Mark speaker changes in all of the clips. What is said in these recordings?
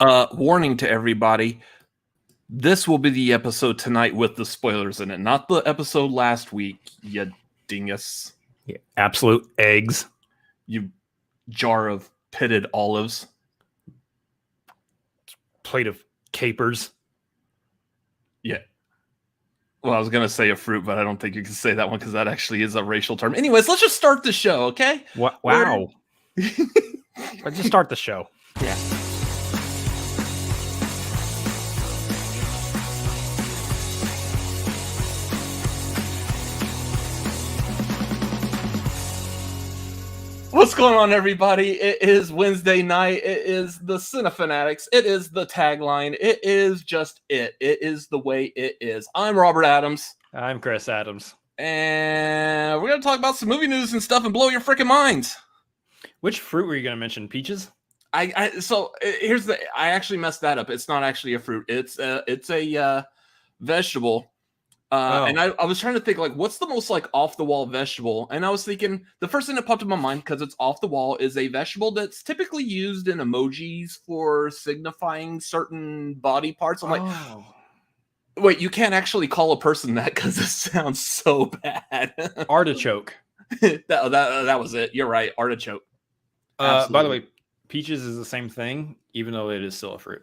Speaker 1: Warning to everybody. This will be the episode tonight with the spoilers in it, not the episode last week, you dingus.
Speaker 2: Yeah, absolute eggs.
Speaker 1: You jar of pitted olives.
Speaker 2: Plate of capers.
Speaker 1: Yeah. Well, I was going to say a fruit, but I don't think you can say that one because that actually is a racial term. Anyways, let's just start the show, okay?
Speaker 2: Wow. Let's just start the show.
Speaker 1: Yeah. What's going on, everybody? It is Wednesday night. It is the Cinefanatics. It is the Tagline. It is just it. It is the way it is. I'm Robert Adams.
Speaker 2: I'm Chris Adams.
Speaker 1: And we're going to talk about some movie news and stuff and blow your freaking minds.
Speaker 2: Which fruit were you going to mention? Peaches?
Speaker 1: So here's the... I actually messed that up. It's not actually a fruit. It's a vegetable. And I was trying to think, like, what's the most, like, off-the-wall vegetable? And I was thinking, the first thing that popped in my mind, because it's off-the-wall, is a vegetable that's typically used in emojis for signifying certain body parts. I'm like, wait, you can't actually call a person that because it sounds so bad.
Speaker 2: Artichoke.
Speaker 1: that was it. You're right, artichoke.
Speaker 2: By the way, peaches is the same thing, even though it is still a fruit.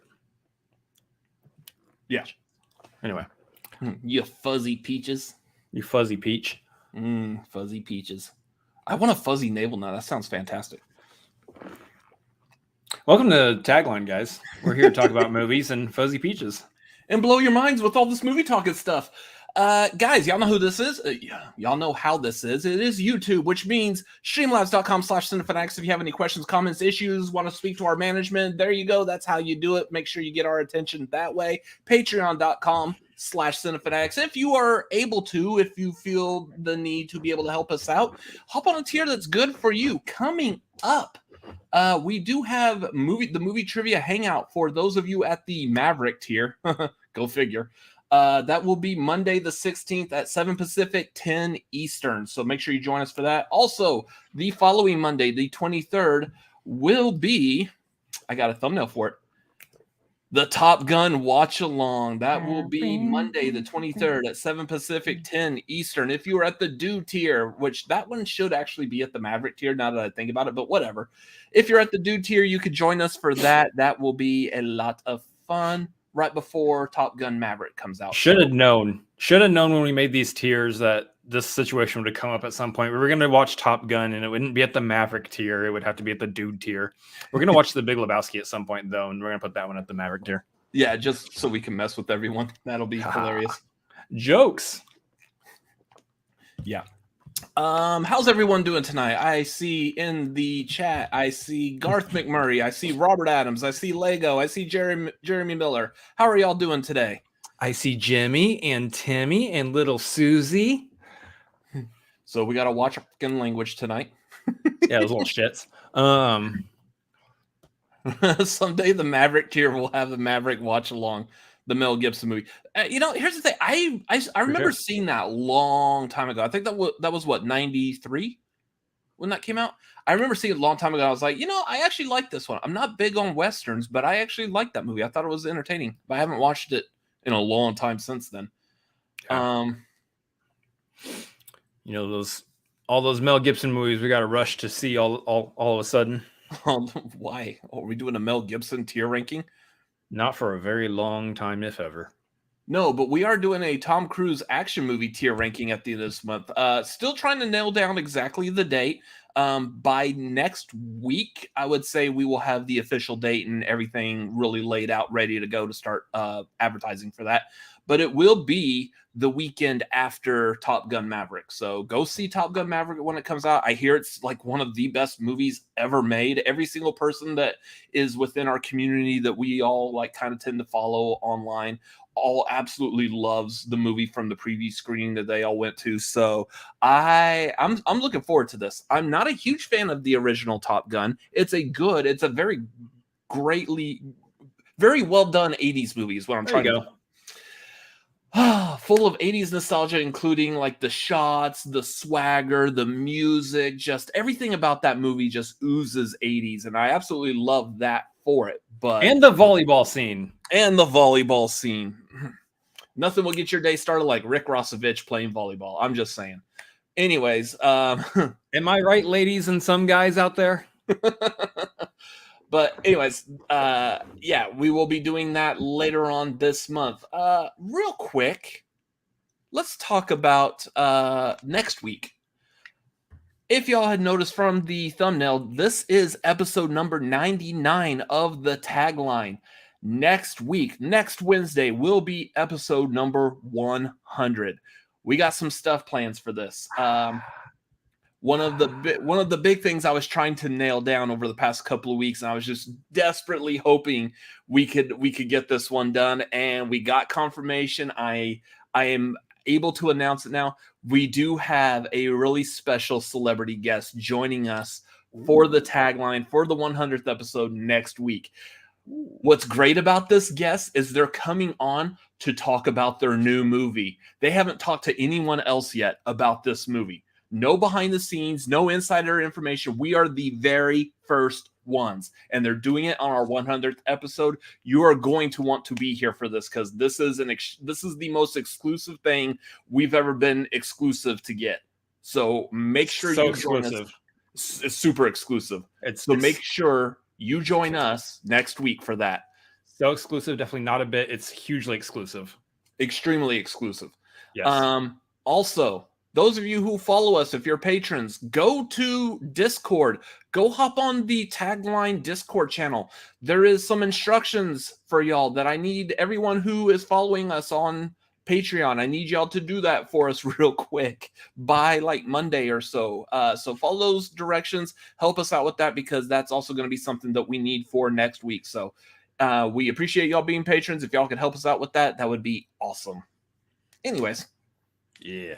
Speaker 1: Yeah.
Speaker 2: Anyway.
Speaker 1: You fuzzy peaches.
Speaker 2: You fuzzy peach.
Speaker 1: Fuzzy peaches. I want a fuzzy navel now. That sounds fantastic.
Speaker 2: Welcome to Tagline, guys. We're here to talk about movies and fuzzy peaches.
Speaker 1: And blow your minds with all this movie talking stuff. Guys, y'all know who this is? Y'all know how this is. It is YouTube, which means streamlabs.com/cinefanatics. If you have any questions, comments, issues, want to speak to our management, there you go. That's how you do it. Make sure you get our attention that way. Patreon.com/cinefanatics. If you are able to, if you feel the need to be able to help us out, hop on a tier that's good for you. Coming up, we do have the movie trivia hangout for those of you at the Maverick tier. Go figure. That will be Monday the 16th at 7 Pacific, 10 Eastern. So make sure you join us for that. Also, the following Monday, the 23rd, will be, I got a thumbnail for it, the Top Gun Watch Along. That will be Monday the 23rd at 7 Pacific, 10 Eastern. If you are at the Do tier, which that one should actually be at the Maverick tier now that I think about it, but whatever. If you're at the Do tier, you could join us for that. That will be a lot of fun. Right before Top Gun Maverick comes out.
Speaker 2: Should have known when we made these tiers that this situation would come up at some point. We were going to watch Top Gun, and it wouldn't be at the Maverick tier. It would have to be at the Dude tier. We're going to watch The Big Lebowski at some point, though, and we're going to put that one at the Maverick tier.
Speaker 1: Yeah, just so we can mess with everyone. That'll be hilarious.
Speaker 2: Jokes.
Speaker 1: Yeah. How's everyone doing tonight? I see in the chat, I see Garth McMurray, I see Robert Adams, I see Lego, I see Jeremy Miller. How are y'all doing today?
Speaker 2: I see Jimmy and Timmy and little Susie.
Speaker 1: So we got to watch fucking language tonight.
Speaker 2: Yeah, those little shits.
Speaker 1: Someday the Maverick tier will have the Maverick watch along. The Mel Gibson movie. Here's the thing. I remember seeing that long time ago. I think that was what, 93 when that came out. I remember seeing it a long time ago. I was like, I actually like this one. I'm not big on Westerns, but I actually liked that movie. I thought it was entertaining, but I haven't watched it in a long time since then.
Speaker 2: All those Mel Gibson movies we got to rush to see all of a sudden.
Speaker 1: Why? Are we doing a Mel Gibson tier ranking?
Speaker 2: Not for a very long time, if ever.
Speaker 1: No, but we are doing a Tom Cruise action movie tier ranking at the end of this month. Still trying to nail down exactly the date. By next week, I would say we will have the official date and everything really laid out, ready to go to start advertising for that. But it will be the weekend after Top Gun Maverick. So go see Top Gun Maverick when it comes out. I hear it's like one of the best movies ever made. Every single person that is within our community that we all like kind of tend to follow online all absolutely loves the movie from the preview screening that they all went to. So I'm looking forward to this. I'm not a huge fan of the original Top Gun. It's a very very well done 80s movie is what I'm trying to do. full of 80s nostalgia, including like the shots, the swagger, the music, just everything about that movie just oozes 80s, and I absolutely love that for it. But
Speaker 2: And the volleyball scene.
Speaker 1: Nothing will get your day started like Rick Rossovich playing volleyball. I'm just saying. Anyways,
Speaker 2: am I right, ladies and some guys out there?
Speaker 1: But anyways, yeah, we will be doing that later on this month. Real quick, let's talk about next week. If y'all had noticed from the thumbnail, this is episode number 99 of the Tagline. Next week, next Wednesday, will be episode number 100. We got some stuff plans for this. One of the big things I was trying to nail down over the past couple of weeks, and I was just desperately hoping we could get this one done, and we got confirmation. I am able to announce it now. We do have a really special celebrity guest joining us for the Tagline for the 100th episode next week. What's great about this guest is they're coming on to talk about their new movie. They haven't talked to anyone else yet about this movie. No behind the scenes, no insider information. We are the very first ones, and they're doing it on our 100th episode. You are going to want to be here for this because this is the most exclusive thing we've ever been exclusive to get. So make sure you join us. It's super exclusive. Make sure you join us next week for that.
Speaker 2: So exclusive, definitely not a bit. It's hugely exclusive.
Speaker 1: Extremely exclusive.
Speaker 2: Yes.
Speaker 1: Also, those of you who follow us, if you're patrons, go to Discord. Go hop on the Tagline Discord channel. There is some instructions for y'all that I need everyone who is following us on Patreon. I need y'all to do that for us real quick by like Monday or so. So follow those directions. Help us out with that because that's also going to be something that we need for next week. So we appreciate y'all being patrons. If y'all could help us out with that, that would be awesome. Anyways.
Speaker 2: Yeah.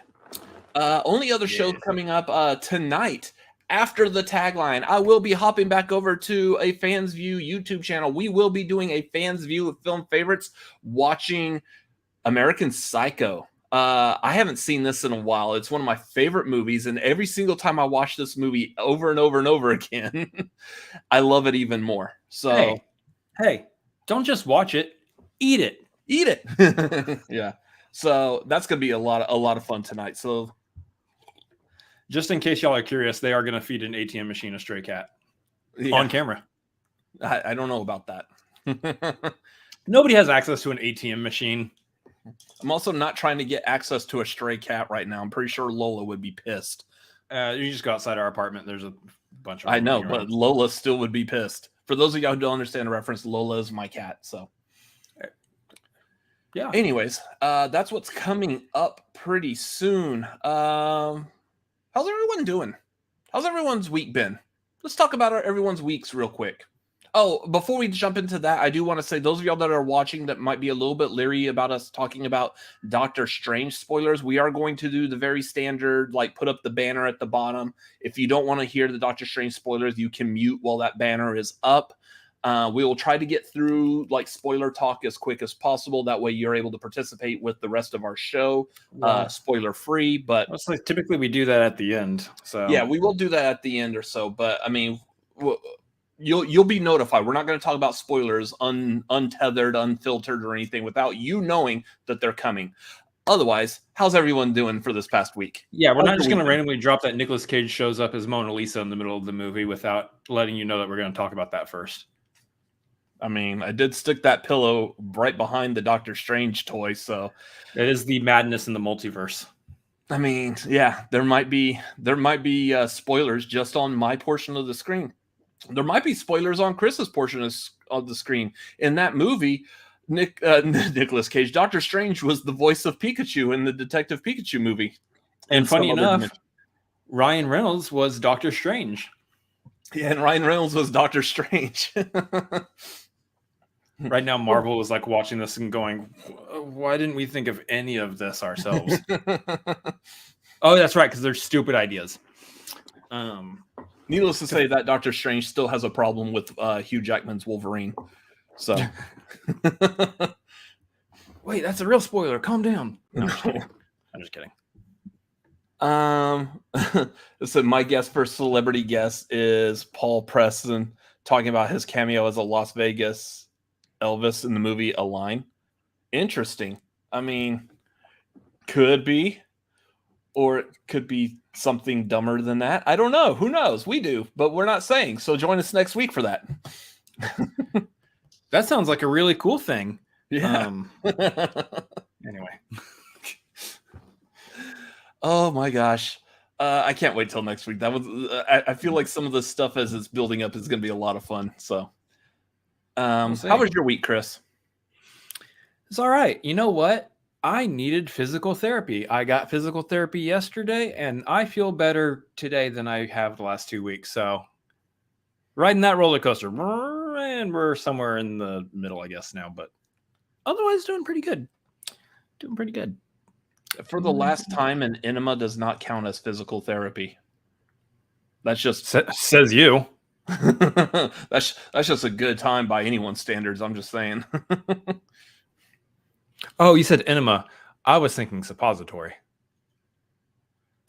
Speaker 1: Only other shows coming up tonight after the Tagline. I will be hopping back over to a Fans View YouTube channel. We will be doing a Fans View of film favorites, watching American Psycho. I haven't seen this in a while. It's one of my favorite movies, and every single time I watch this movie over and over and over again, I love it even more. So,
Speaker 2: hey, don't just watch it, eat it.
Speaker 1: Eat it. Yeah. So that's gonna be a lot of fun tonight. So,
Speaker 2: just in case y'all are curious, they are gonna feed an ATM machine a stray cat on camera.
Speaker 1: I don't know about that.
Speaker 2: Nobody has access to an ATM machine.
Speaker 1: I'm also not trying to get access to a stray cat right now. I'm pretty sure Lola would be pissed.
Speaker 2: You just go outside our apartment. There's a bunch of.
Speaker 1: I know, but Lola still would be pissed. For those of y'all who don't understand the reference, Lola is my cat. So.
Speaker 2: Yeah.
Speaker 1: Anyways, that's what's coming up pretty soon. How's everyone doing? How's everyone's week been? Let's talk about everyone's weeks real quick. Oh, before we jump into that, I do want to say those of y'all that are watching that might be a little bit leery about us talking about Doctor Strange spoilers, we are going to do the very standard, like put up the banner at the bottom. If you don't want to hear the Doctor Strange spoilers, you can mute while that banner is up. We will try to get through like spoiler talk as quick as possible. That way you're able to participate with the rest of our show, spoiler free. But
Speaker 2: like, typically we do that at the end. So
Speaker 1: yeah, we will do that at the end or so. But I mean, you'll be notified. We're not going to talk about spoilers untethered, unfiltered, or anything without you knowing that they're coming. Otherwise, how's everyone doing for this past week?
Speaker 2: Yeah, we're not just going to randomly drop that Nicolas Cage shows up as Mona Lisa in the middle of the movie without letting you know that we're going to talk about that first.
Speaker 1: I mean, I did stick that pillow right behind the Doctor Strange toy, so
Speaker 2: it is the madness in the multiverse.
Speaker 1: I mean, yeah, there might be spoilers just on my portion of the screen. There might be spoilers on Chris's portion of the screen. In that movie, Nicolas Cage, Doctor Strange was the voice of Pikachu in the Detective Pikachu movie.
Speaker 2: And funny enough, Ryan Reynolds was Doctor Strange.
Speaker 1: Yeah, and Ryan Reynolds was Doctor Strange.
Speaker 2: Right now, Marvel is like watching this and going, why didn't we think of any of this ourselves? Oh, that's right, because they're stupid ideas.
Speaker 1: Needless to say, that Doctor Strange still has a problem with Hugh Jackman's Wolverine. So,
Speaker 2: Wait, that's a real spoiler. Calm down. No, I'm just kidding.
Speaker 1: So my guess for celebrity guest is Paul Preston talking about his cameo as a Las Vegas Elvis in the movie Align. Interesting. I mean, could be, or it could be something dumber than that. I don't know. Who knows? We do, but we're not saying. So join us next week for that.
Speaker 2: That sounds like a really cool thing.
Speaker 1: Yeah.
Speaker 2: Anyway.
Speaker 1: Oh my gosh. I can't wait till next week. That was I feel like some of the stuff as it's building up is going to be a lot of fun. So how was your week, Chris?
Speaker 2: It's all right. You know what? I needed physical therapy. I got physical therapy yesterday, and I feel better today than I have the last 2 weeks. So riding that roller coaster, and we're somewhere in the middle, I guess, now. But otherwise, doing pretty good.
Speaker 1: For the last time, an enema does not count as physical therapy. That's just
Speaker 2: says you.
Speaker 1: that's just a good time by anyone's standards. I'm just saying.
Speaker 2: Oh, you said enema. I was thinking suppository.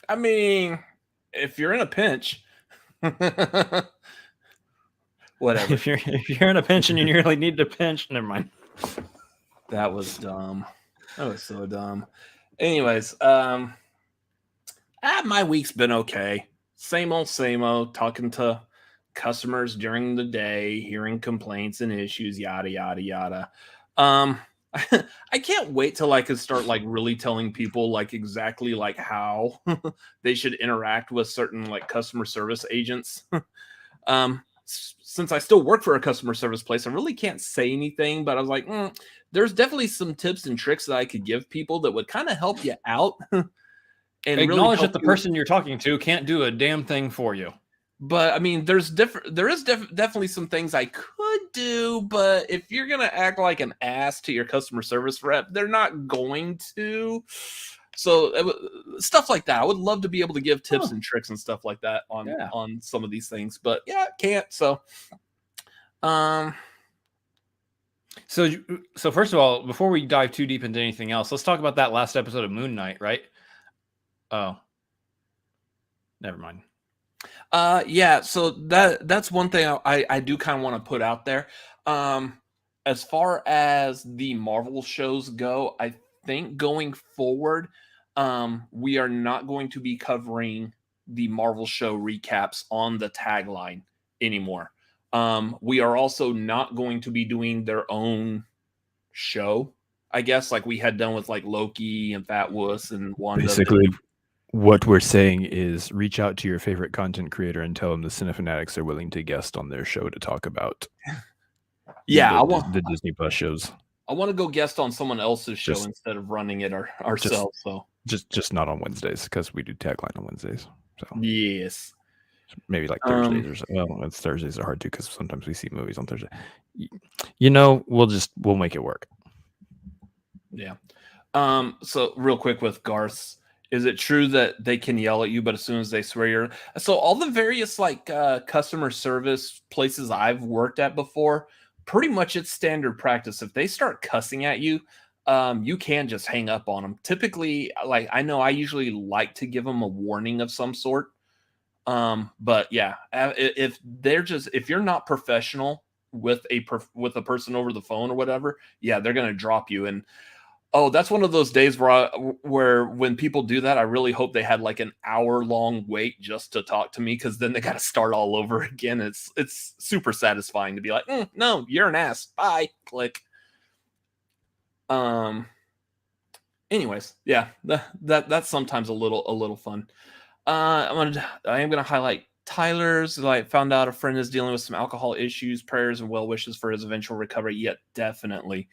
Speaker 1: I mean, if you're in a pinch, whatever.
Speaker 2: If you're in a pinch and you really need to pinch, never mind.
Speaker 1: That was dumb. That was so dumb. Anyways, my week's been okay. Same old, talking to customers during the day, hearing complaints and issues, yada, yada, yada. I can't wait till I can start like really telling people like exactly like how they should interact with certain like customer service agents. Since I still work for a customer service place, I really can't say anything, but I was like, there's definitely some tips and tricks that I could give people that would kind of help you out. And
Speaker 2: acknowledge that the person you're talking to can't do a damn thing for you.
Speaker 1: But I mean, there is definitely some things I could do, but if you're gonna act like an ass to your customer service rep, they're not going to. So stuff like that, I would love to be able to give tips and tricks and stuff like that on some of these things, but yeah, can't. So,
Speaker 2: so first of all, before we dive too deep into anything else, let's talk about that last episode of Moon Knight, right? Oh, never mind.
Speaker 1: Yeah, so that's one thing I do kind of want to put out there. As far as the Marvel shows go, I think going forward, we are not going to be covering the Marvel show recaps on the Tagline anymore. We are also not going to be doing their own show, I guess, like we had done with like Loki and Fat Wuss and Wanda.
Speaker 3: Basically, what we're saying is reach out to your favorite content creator and tell them the Cinefanatics are willing to guest on their show to talk about the Disney Plus shows.
Speaker 1: I want to go guest on someone else's show instead of running it ourselves. So
Speaker 3: just not on Wednesdays, because we do Tagline on Wednesdays. So
Speaker 1: yes,
Speaker 3: maybe like Thursdays or so. Well, Thursdays are hard too because sometimes we see movies on Thursday. You know, we'll make it work.
Speaker 1: Yeah. So real quick with Garth's. Is it true that they can yell at you, but as soon as they swear you're... So all the various like customer service places I've worked at before, pretty much it's standard practice. If they start cussing at you, you can just hang up on them. Typically, like I know I usually like to give them a warning of some sort. But yeah, if you're not professional with a person over the phone or whatever, yeah, they're gonna drop you. And oh, that's one of those days where when people do that, I really hope they had like an hour-long wait just to talk to me, because then they got to start all over again. It's super satisfying to be like, no, you're an ass. Bye. Click. Anyways, yeah, that's sometimes a little fun. I am gonna highlight Tyler's. Like, found out a friend is dealing with some alcohol issues. Prayers and well wishes for his eventual recovery. Yet, definitely.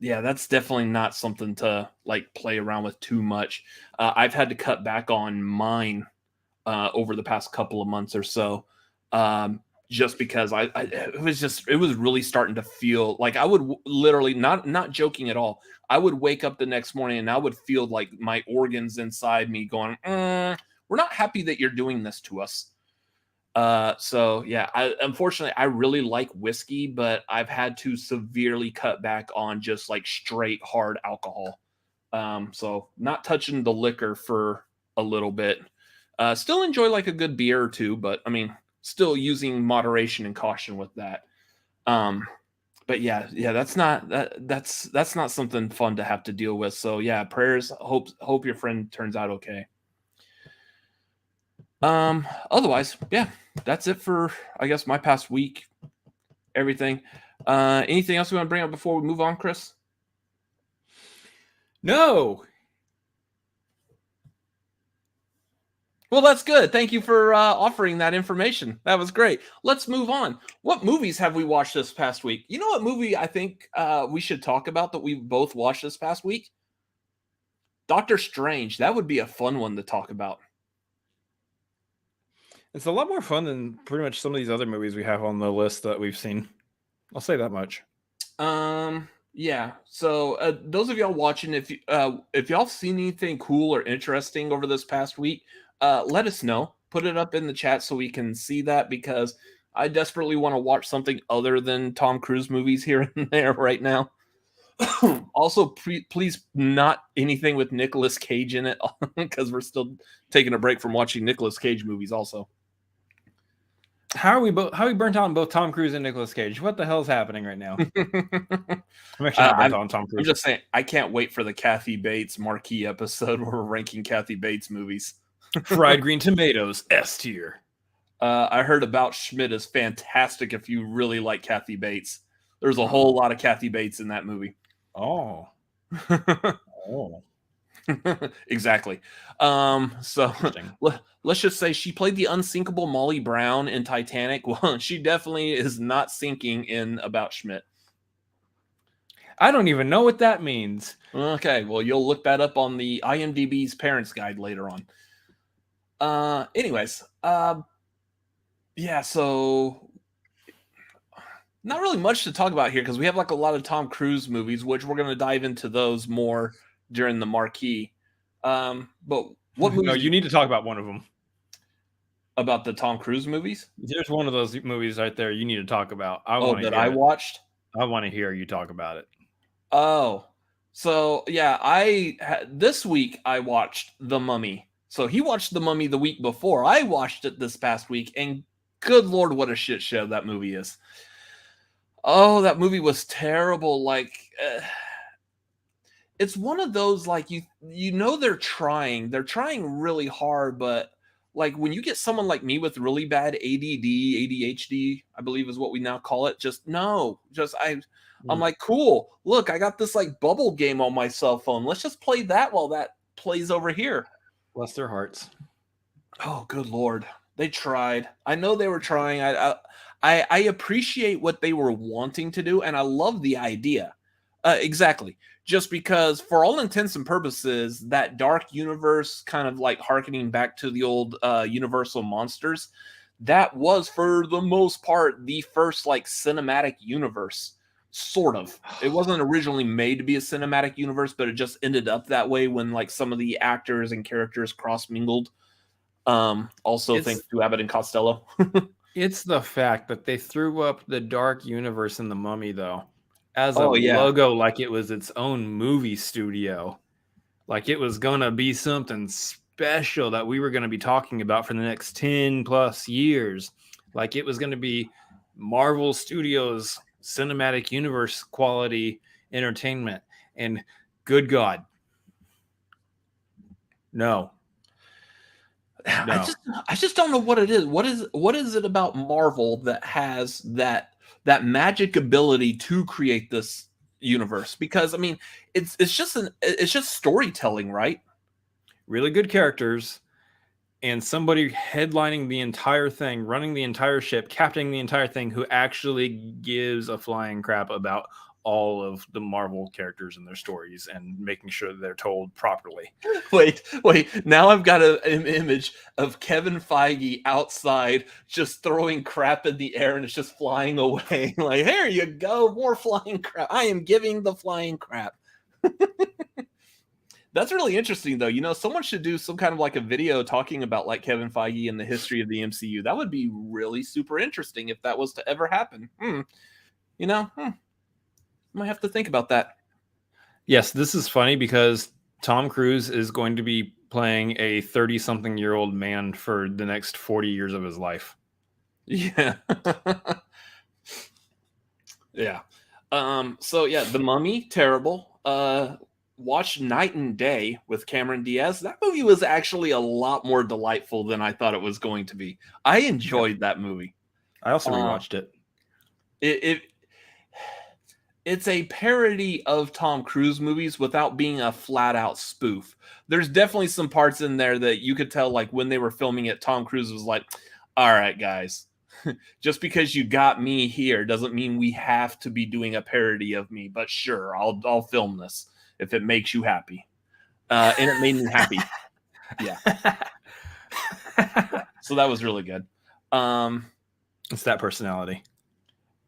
Speaker 1: Yeah, that's definitely not something to like play around with too much. I've had to cut back on mine over the past couple of months or so, just because it was really starting to feel like I would literally, not joking at all, I would wake up the next morning and I would feel like my organs inside me going, we're not happy that you're doing this to us. So yeah, unfortunately I really like whiskey, but I've had to severely cut back on just like straight hard alcohol. So not touching the liquor for a little bit. Still enjoy like a good beer or two, but I mean, still using moderation and caution with that. But yeah, that's not something fun to have to deal with. So yeah, prayers. Hope your friend turns out okay. Otherwise, yeah, that's it for, I guess, my past week. Everything. Anything else we want to bring up before we move on, Chris?
Speaker 2: No.
Speaker 1: Well, that's good. Thank you for offering that information. That was great. Let's move on. What movies have we watched this past week? You know what movie I think we should talk about that we've both watched this past week? Doctor Strange. That would be a fun one to talk about.
Speaker 2: It's a lot more fun than pretty much some of these other movies we have on the list that we've seen. I'll say that much.
Speaker 1: Yeah. So those of y'all watching, if y'all have seen anything cool or interesting over this past week, let us know. Put it up in the chat so we can see that, because I desperately want to watch something other than Tom Cruise movies here and there right now. Also, please not anything with Nicolas Cage in it, because we're still taking a break from watching Nicolas Cage movies also.
Speaker 2: How are we burnt out on both Tom Cruise and Nicolas Cage? What the hell's happening right now?
Speaker 1: I'm actually not burnt out on Tom Cruise. I'm just saying, I can't wait for the Kathy Bates marquee episode where we're ranking Kathy Bates movies.
Speaker 2: Fried green tomatoes, S tier.
Speaker 1: I heard About Schmidt is fantastic if you really like Kathy Bates. There's a whole lot of Kathy Bates in that movie.
Speaker 2: Oh.
Speaker 1: Exactly. So let's just say she played the unsinkable Molly Brown in Titanic. Well, she definitely is not sinking in About Schmidt.
Speaker 2: I don't even know what that means.
Speaker 1: Okay, well, you'll look that up on the IMDb's Parents Guide later on. Anyways, yeah, so not really much to talk about here because we have like a lot of Tom Cruise movies, which we're going to dive into those more during the marquee. But what movies?
Speaker 2: No, you need to talk about one of them.
Speaker 1: About the Tom Cruise movies?
Speaker 2: There's one of those movies right there you need to talk about.
Speaker 1: I watched?
Speaker 2: I want to hear you talk about it.
Speaker 1: Oh, so yeah, this week I watched The Mummy. So he watched The Mummy the week before. I watched it this past week, and good Lord, what a shit show that movie is. Oh, that movie was terrible. Like, it's one of those, like, you know they're trying really hard, but like when you get someone like me with really bad ADD, ADHD, I believe is what we now call it, I'm like, cool, look, I got this like bubble game on my cell phone. Let's just play that while that plays over here.
Speaker 2: Bless their hearts.
Speaker 1: Oh, good Lord. They tried. I know they were trying. I appreciate what they were wanting to do, and I love the idea. Exactly. Just because, for all intents and purposes, that dark universe, kind of like hearkening back to the old Universal monsters, that was, for the most part, the first like cinematic universe. Sort of. It wasn't originally made to be a cinematic universe, but it just ended up that way when like some of the actors and characters cross-mingled. Also thanks to Abbott and Costello.
Speaker 2: It's the fact that they threw up the dark universe in The Mummy, though, as a logo, like it was its own movie studio. Like it was going to be something special that we were going to be talking about for the next 10 plus years. Like it was going to be Marvel Studios cinematic universe quality entertainment, and good God, no.
Speaker 1: I just don't know what it is. What is it about Marvel that has that magic ability to create this universe? Because I mean, it's just storytelling, right?
Speaker 2: Really good characters, and somebody headlining the entire thing, running the entire ship, captaining the entire thing, who actually gives a flying crap about all of the Marvel characters and their stories and making sure they're told properly.
Speaker 1: Wait. Now I've got an image of Kevin Feige outside just throwing crap in the air and it's just flying away. Like, here you go, more flying crap. I am giving the flying crap. That's really interesting, though. Someone should do some kind of like a video talking about like Kevin Feige and the history of the MCU. That would be really super interesting if that was to ever happen. Might have to think about that.
Speaker 2: Yes, this is funny because Tom Cruise is going to be playing a 30-something-year-old man for the next 40 years of his life.
Speaker 1: Yeah. Yeah. The Mummy, terrible. Watched Night and Day with Cameron Diaz. That movie was actually a lot more delightful than I thought it was going to be. I enjoyed that movie.
Speaker 2: I also rewatched it.
Speaker 1: It's a parody of Tom Cruise movies without being a flat out spoof. There's definitely some parts in there that you could tell, like when they were filming it, Tom Cruise was like, all right, guys, just because you got me here doesn't mean we have to be doing a parody of me, but sure, I'll film this if it makes you happy. And it made me happy. Yeah. So that was really good.
Speaker 2: It's that personality.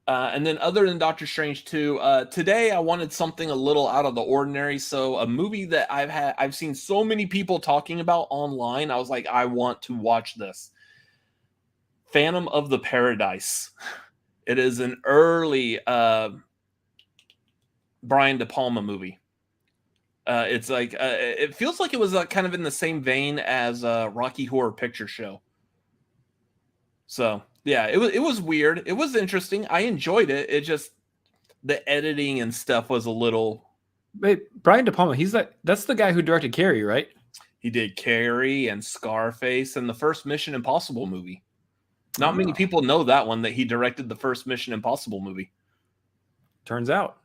Speaker 1: And then other than Doctor Strange 2, today I wanted something a little out of the ordinary. So a movie that I've seen so many people talking about online. I was like, I want to watch this. Phantom of the Paradise. It is an early Brian De Palma movie. It's like it feels like it was kind of in the same vein as Rocky Horror Picture Show. So yeah, it was weird. It was interesting. I enjoyed it. It just the editing and stuff was a little.
Speaker 2: Wait, Brian De Palma. That's the guy who directed Carrie, right?
Speaker 1: He did Carrie and Scarface and the first Mission Impossible movie. Not many people know that one, that he directed the first Mission Impossible movie.
Speaker 2: Turns out.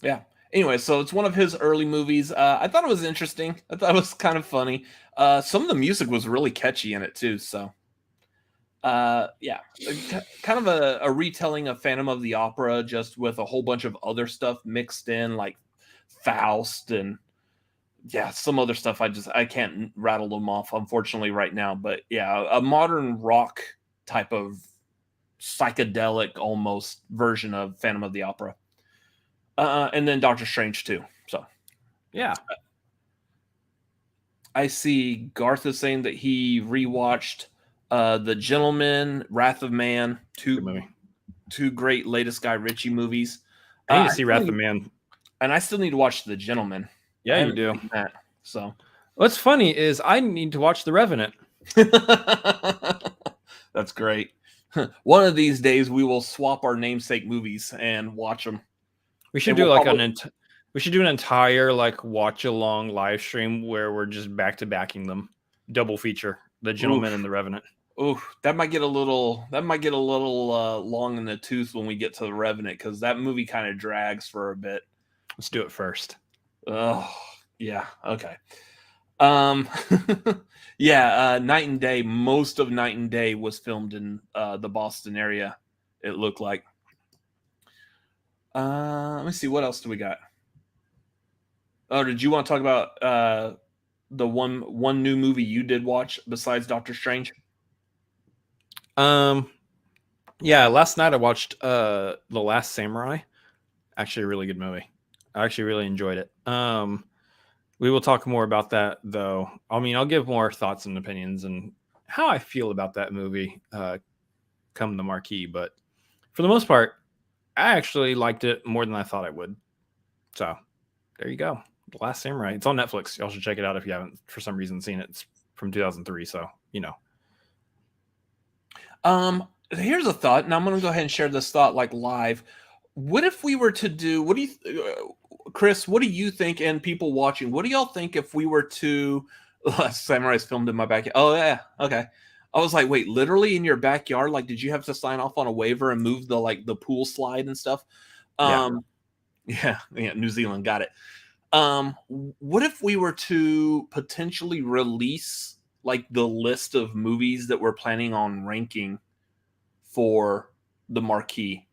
Speaker 1: Yeah. Anyway, so it's one of his early movies. I thought it was interesting. I thought it was kind of funny. Some of the music was really catchy in it too. So, yeah, kind of a retelling of Phantom of the Opera, just with a whole bunch of other stuff mixed in, like Faust and some other stuff. I can't rattle them off, unfortunately, right now. But yeah, a modern rock type of psychedelic almost version of Phantom of the Opera. And then Doctor Strange 2. So,
Speaker 2: yeah.
Speaker 1: I see Garth is saying that he rewatched The Gentleman, Wrath of Man, two great latest Guy Ritchie movies.
Speaker 2: I need to see Wrath of Man.
Speaker 1: And I still need to watch The Gentleman.
Speaker 2: Yeah, you do.
Speaker 1: So
Speaker 2: what's funny is I need to watch The Revenant.
Speaker 1: That's great. One of these days we will swap our namesake movies and watch them.
Speaker 2: We should do we should do an entire like watch along live stream where we're just back to backing them, double feature, The Gentleman and The Revenant.
Speaker 1: Ooh, that might get a little long in the tooth when we get to The Revenant, because that movie kind of drags for a bit.
Speaker 2: Let's do it first.
Speaker 1: Oh yeah, okay. Yeah, Night and Day. Most of Night and Day was filmed in the Boston area. It looked like. Let me see. What else do we got? Oh, did you want to talk about the one new movie you did watch besides Doctor Strange?
Speaker 2: Yeah, last night I watched The Last Samurai. Actually, a really good movie. I actually really enjoyed it. We will talk more about that, though. I mean, I'll give more thoughts and opinions and how I feel about that movie come the marquee. But for the most part, I actually liked it more than I thought I would. So there you go. The Last Samurai. It's on Netflix. Y'all should check it out if you haven't, for some reason, seen it. It's from 2003, so you know.
Speaker 1: Here's a thought, and I'm going to go ahead and share this thought like live. What if we were to do? What do you, Chris? What do you think? And people watching, what do y'all think if we were to? Last Samurai's filmed in my backyard. Oh yeah, okay. I was like, wait, literally in your backyard? Like, did you have to sign off on a waiver and move the pool slide and stuff? Yeah, New Zealand got it. What if we were to potentially release like the list of movies that we're planning on ranking for the marquee?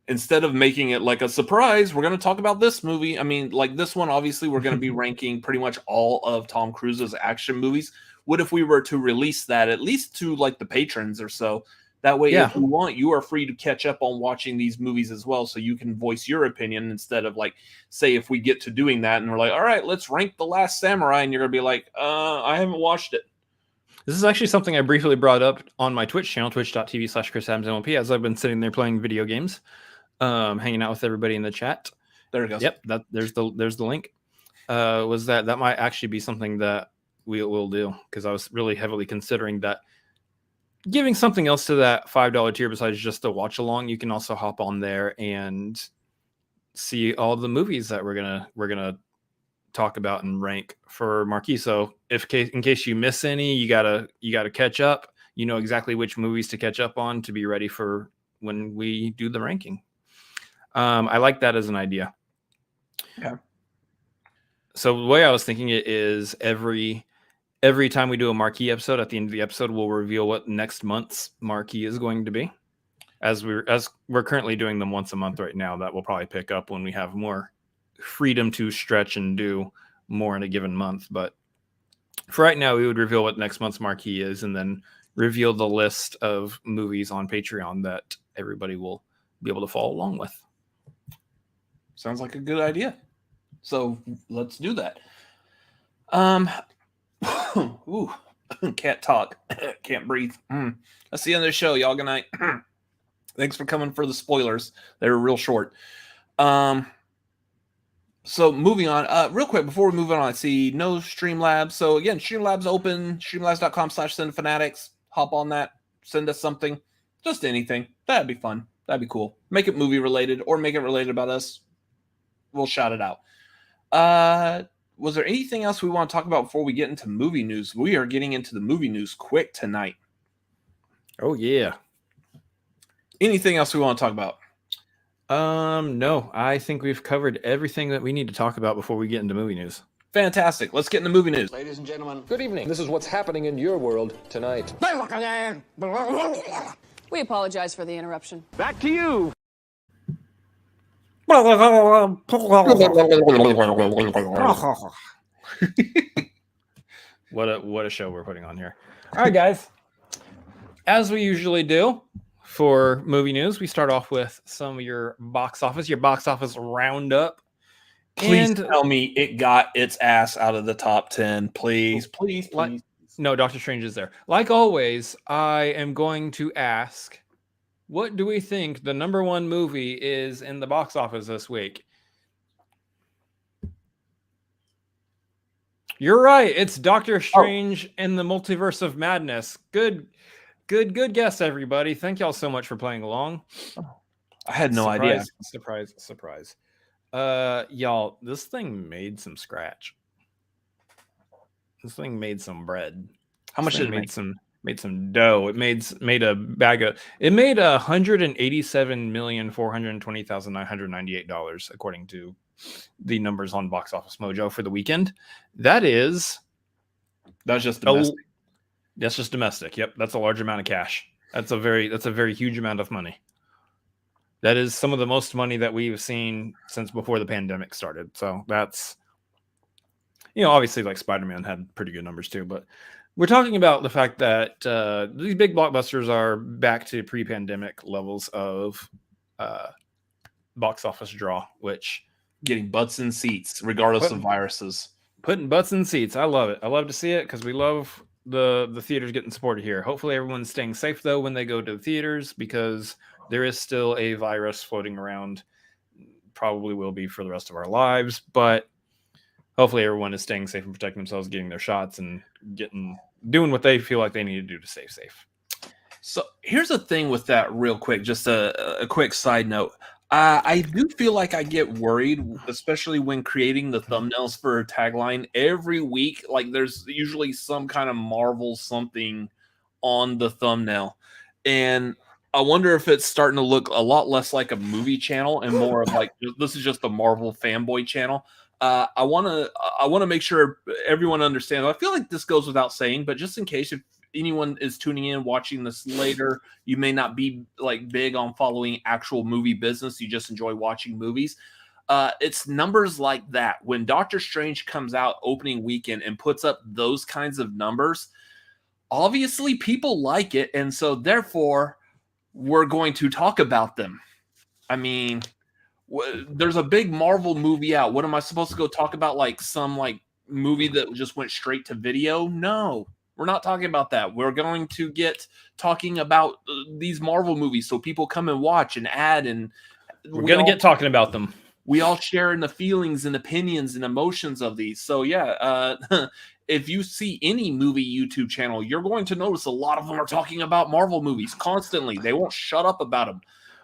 Speaker 1: Instead of making it like a surprise, we're going to talk about this movie. I mean, like this one, obviously, we're going to be ranking pretty much all of Tom Cruise's action movies. What if we were to release that at least to like the patrons or so That way, if you want, you are free to catch up on watching these movies as well, so you can voice your opinion instead of like, say, if we get to doing that and we're like, all right, let's rank The Last Samurai, and you're gonna be like, I haven't watched it.
Speaker 2: This is actually something I briefly brought up on my Twitch channel, twitch.tv/ChrisAdamsMLP, as I've been sitting there playing video games, hanging out with everybody in the chat.
Speaker 1: There it goes.
Speaker 2: Yep, there's the link. Was that might actually be something that we'll do, because I was really heavily considering that. Giving something else to that $5 tier besides just the watch along, you can also hop on there and see all the movies that we're gonna talk about and rank for Marquee. So in case you miss any, you gotta catch up. You know exactly which movies to catch up on to be ready for when we do the ranking. I like that as an idea.
Speaker 1: Yeah.
Speaker 2: So the way I was thinking it is every time we do a Marquee episode, at the end of the episode, we'll reveal what next month's Marquee is going to be. As we're currently doing them once a month right now, that will probably pick up when we have more freedom to stretch and do more in a given month. But for right now, we would reveal what next month's Marquee is, and then reveal the list of movies on Patreon that everybody will be able to follow along with.
Speaker 1: Sounds like a good idea. So let's do that. Ooh, can't talk, can't breathe. That's the end of the show, y'all. Good night. Thanks for coming for the spoilers. They were real short. So moving on, real quick before we move on, I see no Streamlabs. So again, Streamlabs open, streamlabs.com/cinefanatics. Hop on that, send us something, just anything. That'd be fun. That'd be cool. Make it movie related or make it related about us. We'll shout it out. Was there anything else we want to talk about before we get into movie news? We are getting into the movie news quick tonight.
Speaker 2: Oh, yeah.
Speaker 1: Anything else we want to talk about?
Speaker 2: No, I think we've covered everything that we need to talk about before we get into movie news.
Speaker 1: Fantastic. Let's get into movie news.
Speaker 4: Ladies and gentlemen, good evening. This is what's happening in your world tonight.
Speaker 5: We apologize for the interruption.
Speaker 4: Back to you.
Speaker 2: What a show we're putting on here. All right, guys. As we usually do for movie news, we start off with some of your box office roundup.
Speaker 1: Please tell me it got its ass out of the top 10. Please.
Speaker 2: No, Doctor Strange is there. Like always, I am going to ask, what do we think the number one movie is in the box office this week? You're right. It's Doctor Strange and the Multiverse of Madness. Good guess, everybody. Thank y'all so much for playing along.
Speaker 1: I had no idea.
Speaker 2: Surprise. Y'all, this thing made some scratch. This thing made some bread.
Speaker 1: How much did it
Speaker 2: make? Made some dough. It made a bag of. It made $187,420,998 according to the numbers on Box Office Mojo for the weekend. That's just domestic. That's just domestic. Yep, that's a large amount of cash. That's a very huge amount of money. That is some of the most money that we've seen since before the pandemic started. So that's, obviously like Spider-Man had pretty good numbers too, but we're talking about the fact that these big blockbusters are back to pre-pandemic levels of box office draw, which
Speaker 1: getting butts in seats regardless of viruses.
Speaker 2: Putting butts in seats. I love it. I love to see it because we love the theaters getting supported here. Hopefully everyone's staying safe though when they go to the theaters, because there is still a virus floating around. Probably will be for the rest of our lives, but hopefully everyone is staying safe and protecting themselves, getting their shots and doing what they feel like they need to do to stay safe.
Speaker 1: So here's the thing with that real quick, just a quick side note. I do feel like I get worried, especially when creating the thumbnails for Tagline every week. Like there's usually some kind of Marvel something on the thumbnail. And I wonder if it's starting to look a lot less like a movie channel and more of like, this is just a Marvel fanboy channel. I want to make sure everyone understands. I feel like this goes without saying, but just in case if anyone is tuning in, watching this later, you may not be like big on following actual movie business. You just enjoy watching movies. It's numbers like that. When Doctor Strange comes out opening weekend and puts up those kinds of numbers, obviously people like it. And so therefore we're going to talk about them. I mean, there's a big Marvel movie out. What am I supposed to go talk about? Like some like movie that just went straight to video? No, we're not talking about that. We're going to get talking about these Marvel movies so people come and watch and add, and
Speaker 2: we're going to get talking about them.
Speaker 1: We all share in the feelings and opinions and emotions of these. So yeah, if you see any movie YouTube channel, you're going to notice a lot of them are talking about Marvel movies constantly. They won't shut up about them.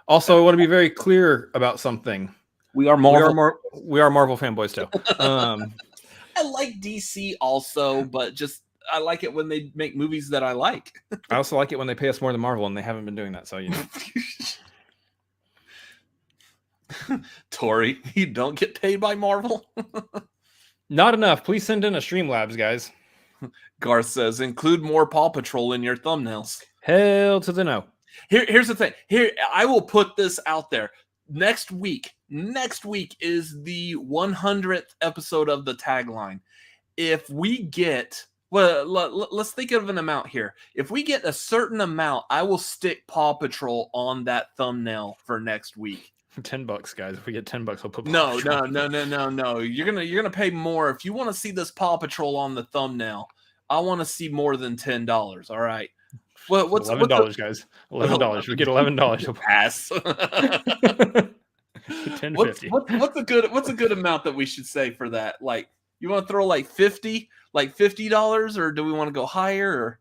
Speaker 2: Also, I want to be very clear about something.
Speaker 1: We are Marvel.
Speaker 2: We are Marvel fanboys too.
Speaker 1: I like DC also, but just I like it when they make movies that I like.
Speaker 2: I also like it when they pay us more than Marvel, and they haven't been doing that. So you know.
Speaker 1: Tori, you don't get paid by Marvel?
Speaker 2: Not enough. Please send in a Streamlabs, guys.
Speaker 1: Garth says, include more Paw Patrol in your thumbnails.
Speaker 2: Hell to the no.
Speaker 1: Here's the thing. Here, I will put this out there. Next week is the 100th episode of the Tagline. If we get, well, let's think of an amount here. If we get a certain amount, I will stick Paw Patrol on that thumbnail for next week.
Speaker 2: $10, guys. If we get $10, we'll put
Speaker 1: No. You're gonna pay more if you want to see this Paw Patrol on the thumbnail. I want to see more than $10. All right. What's
Speaker 2: $11, guys? $11. We get $11.
Speaker 1: Pass.
Speaker 2: $10.50.
Speaker 1: What's a good amount that we should say for that? Like, you want to throw like $50, or do we want to go higher? Or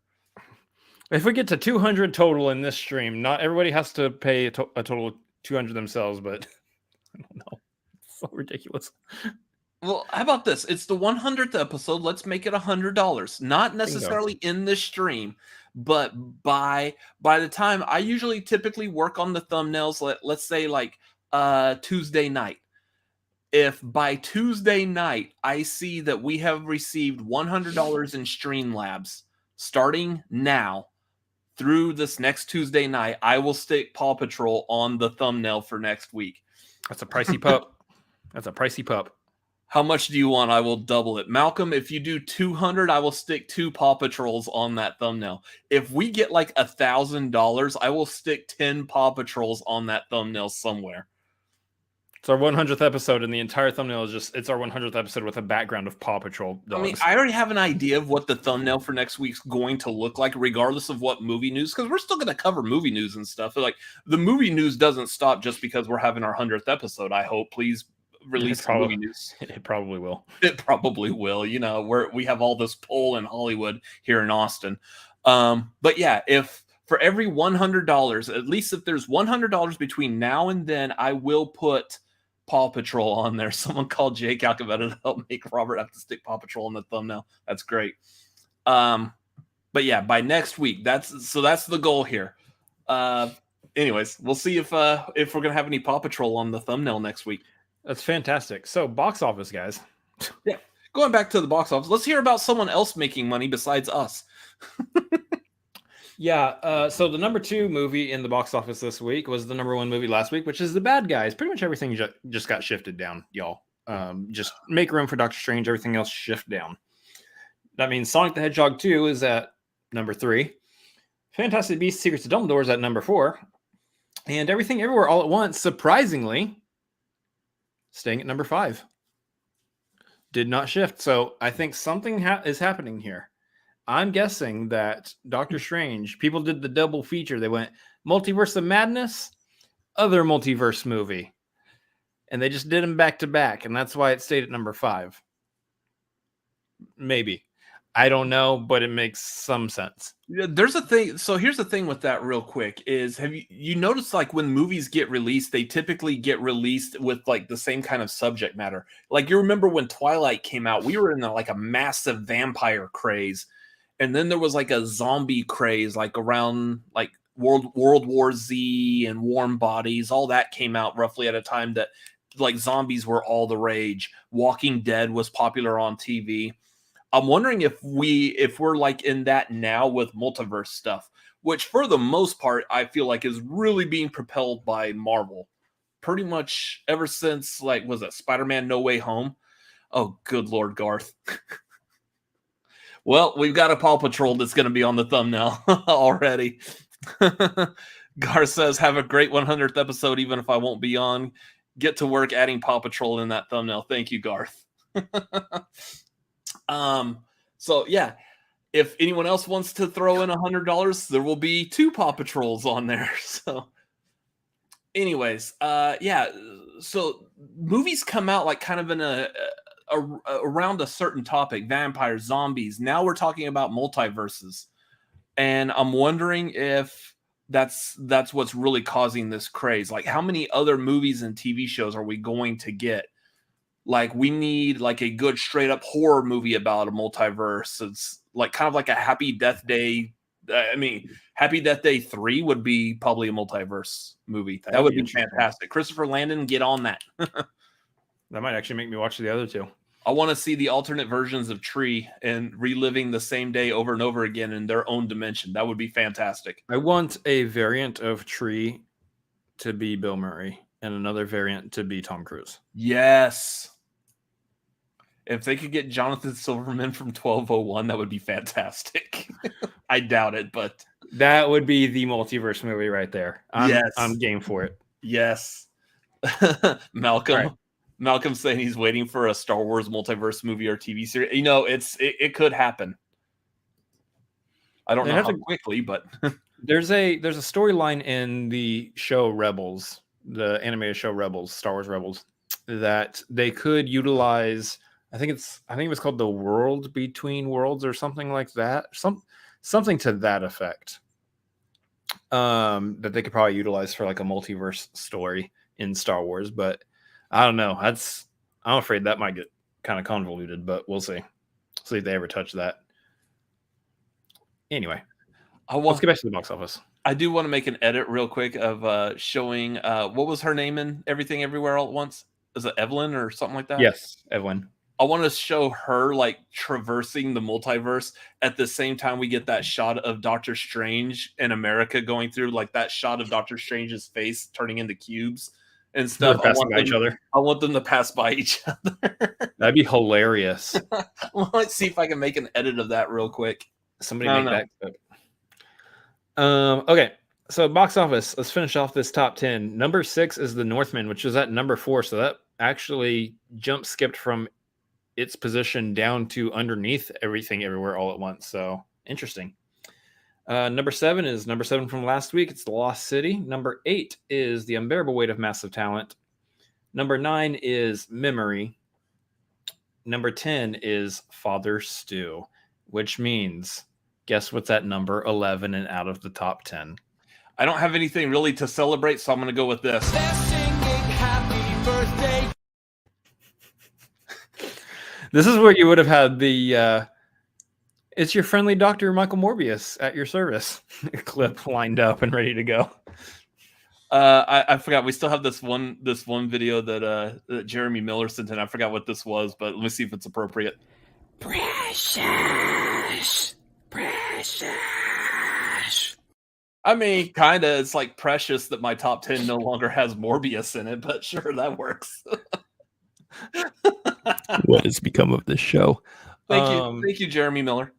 Speaker 2: if we get to 200 total in this stream, not everybody has to pay a total of 200 themselves, but I don't know. It's so ridiculous.
Speaker 1: Well, how about this? It's the 100th episode. Let's make it $100. Not necessarily in this stream, but by the time I typically work on the thumbnails, let's say like Tuesday night. If by Tuesday night I see that we have received $100 in Streamlabs starting now through this next Tuesday night, I will stick Paw Patrol on the thumbnail for next week.
Speaker 2: That's a pricey pup. That's a pricey pup.
Speaker 1: How much do you want? I will double it. Malcolm, if you do 200, I will stick 2 Paw Patrols on that thumbnail. If we get like $1,000, I will stick 10 Paw Patrols on that thumbnail somewhere.
Speaker 2: It's our 100th episode, and the entire thumbnail is it's our 100th episode with a background of Paw Patrol dogs.
Speaker 1: I mean, I already have an idea of what the thumbnail for next week's going to look like, regardless of what movie news, because we're still going to cover movie news and stuff. Like, the movie news doesn't stop just because we're having our 100th episode. I hope. Please release the movie news.
Speaker 2: It probably will.
Speaker 1: It probably will. You know, we have all this pull in Hollywood here in Austin. But yeah, if for every $100, at least if there's $100 between now and then, I will put Paw Patrol on there. Someone called Jake Iacovetta to help make Robert have to stick Paw Patrol on the thumbnail. That's great. But yeah, by next week, that's the goal here. Anyways, we'll see if we're gonna have any Paw Patrol on the thumbnail next week.
Speaker 2: That's fantastic. So, box office, guys.
Speaker 1: Yeah, going back to the box office, let's hear about someone else making money besides us.
Speaker 2: Yeah, so the number 2 movie in the box office this week was the number 1 movie last week, which is The Bad Guys. Pretty much everything just got shifted down, y'all. Just make room for Doctor Strange. Everything else shift down. That means Sonic the Hedgehog 2 is at number 3. Fantastic Beasts: Secrets of Dumbledore is at number 4. And Everything Everywhere All at Once, surprisingly, staying at number 5. Did not shift. So I think something is happening here. I'm guessing that Doctor Strange, people did the double feature. They went Multiverse of Madness, other multiverse movie. And they just did them back to back. And that's why it stayed at number 5. Maybe. I don't know, but it makes some sense.
Speaker 1: Yeah, there's a thing. So here's the thing with that real quick is, have you noticed, like, when movies get released, they typically get released with like the same kind of subject matter. Like, you remember when Twilight came out, we were in like a massive vampire craze. And then there was like a zombie craze, like around like World War Z and Warm Bodies. All that came out roughly at a time that like zombies were all the rage. Walking Dead was popular on TV. I'm wondering if we're like in that now with multiverse stuff, which for the most part, I feel like is really being propelled by Marvel. Pretty much ever since, like, was it Spider-Man No Way Home? Oh, good Lord, Garth. Well, we've got a Paw Patrol that's going to be on the thumbnail already. Gar says, have a great 100th episode, even if I won't be on. Get to work adding Paw Patrol in that thumbnail. Thank you, Garth. So yeah, if anyone else wants to throw in $100, there will be 2 Paw Patrols on there. So anyways, yeah, so movies come out like kind of in around a certain topic, vampires, zombies. Now we're talking about multiverses. And I'm wondering if that's what's really causing this craze. Like, how many other movies and TV shows are we going to get? Like, we need like a good straight up horror movie about a multiverse. It's like kind of like a Happy Death Day. I mean, Happy Death Day 3 would be probably a multiverse movie. That would be fantastic. Christopher Landon, get on that.
Speaker 2: That might actually make me watch the other 2.
Speaker 1: I want to see the alternate versions of Tree and reliving the same day over and over again in their own dimension. That would be fantastic.
Speaker 2: I want a variant of Tree to be Bill Murray and another variant to be Tom Cruise.
Speaker 1: Yes. If they could get Jonathan Silverman from 1201, that would be fantastic. I doubt it, but
Speaker 2: that would be the multiverse movie right there. I'm game for it.
Speaker 1: Yes. Malcolm. Right. Malcolm's saying he's waiting for a Star Wars multiverse movie or TV series. You know, it could happen. I don't know how quickly, but
Speaker 2: there's a storyline in the show Rebels, the animated show Rebels, Star Wars Rebels, that they could utilize. I think it was called The World Between Worlds or something like that. Something to that effect. That they could probably utilize for like a multiverse story in Star Wars, but I don't know. I'm afraid that might get kind of convoluted, but we'll see. See if they ever touch that. Anyway, let's get back to the box office.
Speaker 1: I do want to make an edit real quick of showing what was her name in Everything Everywhere All at Once? Is it Evelyn or something like that?
Speaker 2: Yes, Evelyn.
Speaker 1: I want to show her like traversing the multiverse at the same time we get that shot of Doctor Strange in America going through, like that shot of Doctor Strange's face turning into cubes and stuff.
Speaker 2: I
Speaker 1: want them to pass by each other.
Speaker 2: That'd be hilarious.
Speaker 1: Let's see if I can make an edit of that real quick.
Speaker 2: Somebody make that clip. Okay, so box office. Let's finish off this top 10. Number 6 is The Northman, which is at number 4. So that actually skipped from its position down to underneath Everything Everywhere All at Once. So interesting. Number 7 is number 7 from last week. It's The Lost City. Number 8 is The Unbearable Weight of Massive Talent. Number 9 is Memory. Number 10 is Father Stew, which means, guess what's at number 11 and out of the top 10?
Speaker 1: I don't have anything really to celebrate, so I'm going to go with this.
Speaker 6: They're singing happy birthday.
Speaker 2: This is where you would have had the it's your friendly Dr. Michael Morbius at your service clip lined up and ready to go.
Speaker 1: I forgot. We still have this one video that Jeremy Miller sent in. I forgot what this was, but let me see if it's appropriate.
Speaker 6: Precious.
Speaker 1: I mean, kind of. It's like precious that my top 10 no longer has Morbius in it, but sure, that works.
Speaker 3: What has become of this show?
Speaker 1: Thank you, Jeremy Miller.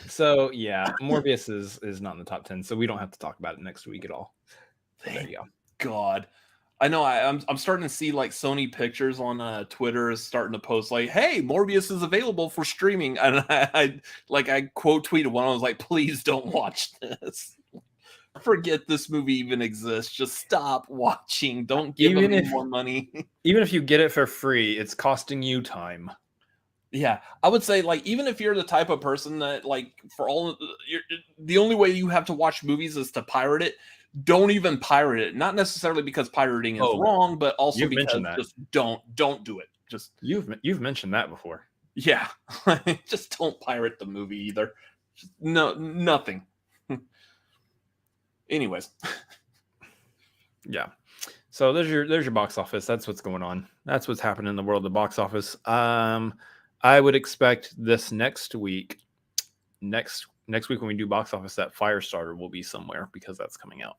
Speaker 2: So yeah, Morbius is not in the top 10, so we don't have to talk about it next week at all. So there you go.
Speaker 1: God, I know. I'm starting to see like Sony Pictures on Twitter is starting to post like, "Hey, Morbius is available for streaming," and I quote tweeted one. I was like, "Please don't watch this. Forget this movie even exists. Just stop watching. Don't give them any more money."
Speaker 2: Even if you get it for free, it's costing you time.
Speaker 1: Yeah, I would say like even if you're the type of person that like the only way you have to watch movies is to pirate it. Don't even pirate it. Not necessarily because pirating is wrong, but also because just don't do it. Just
Speaker 2: you've mentioned that before.
Speaker 1: Yeah, just don't pirate the movie either. Just, nothing. Anyways,
Speaker 2: yeah. So there's your box office. That's what's going on. That's what's happening in the world of the box office. I would expect this next week when we do box office, that Firestarter will be somewhere because that's coming out.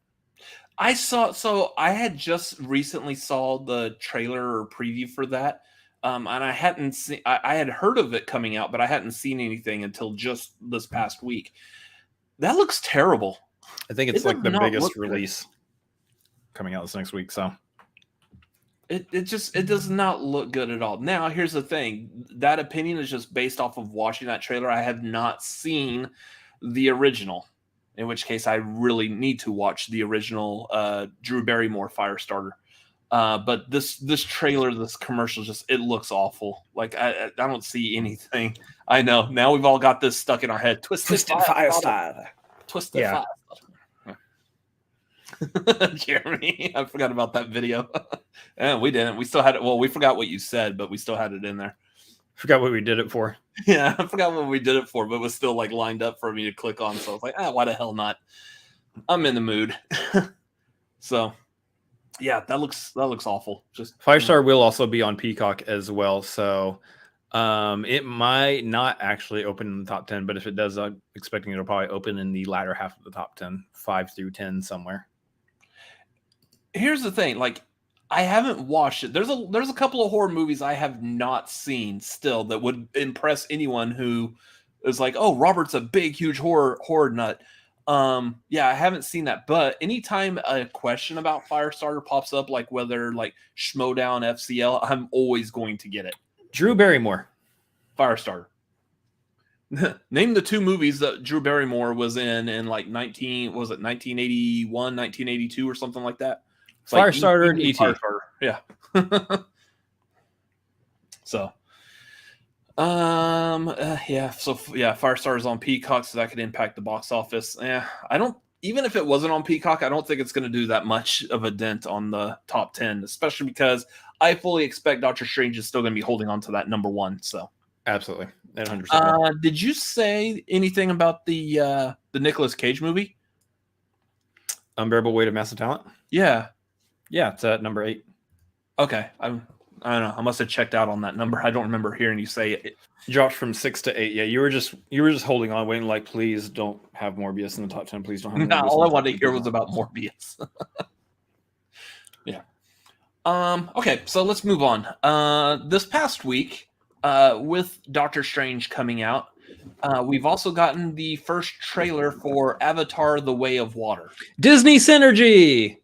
Speaker 1: I had just recently saw the trailer or preview for that. And I hadn't seen, I had heard of it coming out, but I hadn't seen anything until just this past week. That looks terrible.
Speaker 2: I think it's
Speaker 1: It
Speaker 2: like
Speaker 1: does
Speaker 2: the
Speaker 1: not
Speaker 2: biggest
Speaker 1: look good.
Speaker 2: release coming out this next week. So
Speaker 1: It does not look good at all. Now, here's the thing. That opinion is just based off of watching that trailer. I have not seen the original, in which case I really need to watch the original Drew Barrymore Firestarter. But this trailer, this commercial, it looks awful. Like I don't see anything. I know. Now we've all got this stuck in our head. Twisted Firestarter. Twisted Firestarter. Jeremy, I forgot about that video. And we didn't. We still had it. Well, we forgot what you said, but we still had it in there.
Speaker 2: Forgot what we did it for.
Speaker 1: Yeah, I forgot what we did it for, but it was still like lined up for me to click on. So I was like, why the hell not? I'm in the mood. So yeah, that looks awful. Just
Speaker 2: Firestar will also be on Peacock as well. So it might not actually open in the top 10, but if it does, I'm expecting it'll probably open in the latter half of the top 10, 5 through 10 somewhere.
Speaker 1: Here's the thing, like I haven't watched it. There's a couple of horror movies I have not seen still that would impress anyone who is like, oh, Robert's a big, huge horror nut. Yeah, I haven't seen that. But anytime a question about Firestarter pops up, like whether like Schmodown, FCL, I'm always going to get it.
Speaker 2: Drew Barrymore.
Speaker 1: Firestarter. Name the 2 movies that Drew Barrymore was in like 1981, 1982 or something like that. It's
Speaker 2: Firestarter and E.T.
Speaker 1: Firestarter. Yeah. So, Firestarter's on Peacock, so that could impact the box office. Yeah, even if it wasn't on Peacock, I don't think it's going to do that much of a dent on the top 10, especially because I fully expect Doctor Strange is still going to be holding on to that number 1. So,
Speaker 2: absolutely, 100%.
Speaker 1: Did you say anything about the Nicolas Cage movie?
Speaker 2: Unbearable Weight of Massive Talent?
Speaker 1: Yeah.
Speaker 2: Yeah, it's at number 8.
Speaker 1: Okay. I don't know. I must have checked out on that number. I don't remember hearing you say it.
Speaker 2: Dropped from 6 to 8. Yeah, you were just holding on, waiting like, please don't have Morbius in the top 10. Please don't have Morbius.
Speaker 1: No, all I wanted to hear was about Morbius. Yeah. Okay, so let's move on. This past week, with Doctor Strange coming out, we've also gotten the first trailer for Avatar: The Way of Water.
Speaker 2: Disney Synergy!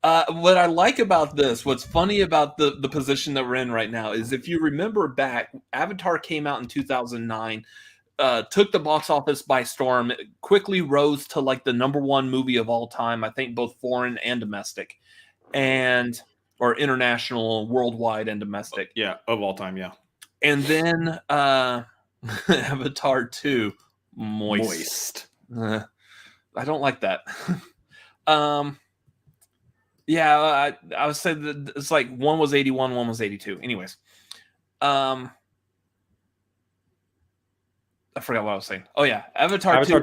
Speaker 1: What I like about this, what's funny about the position that we're in right now is if you remember back, Avatar came out in 2009, took the box office by storm, quickly rose to like the number 1 movie of all time, I think both foreign and domestic, or international, worldwide and domestic.
Speaker 2: Yeah, of all time, yeah.
Speaker 1: And then Avatar 2, moist. I don't like that. Yeah, I would say that it's like one was 81, one was 82. Anyways, I forgot what I was saying. Oh yeah, Avatar 2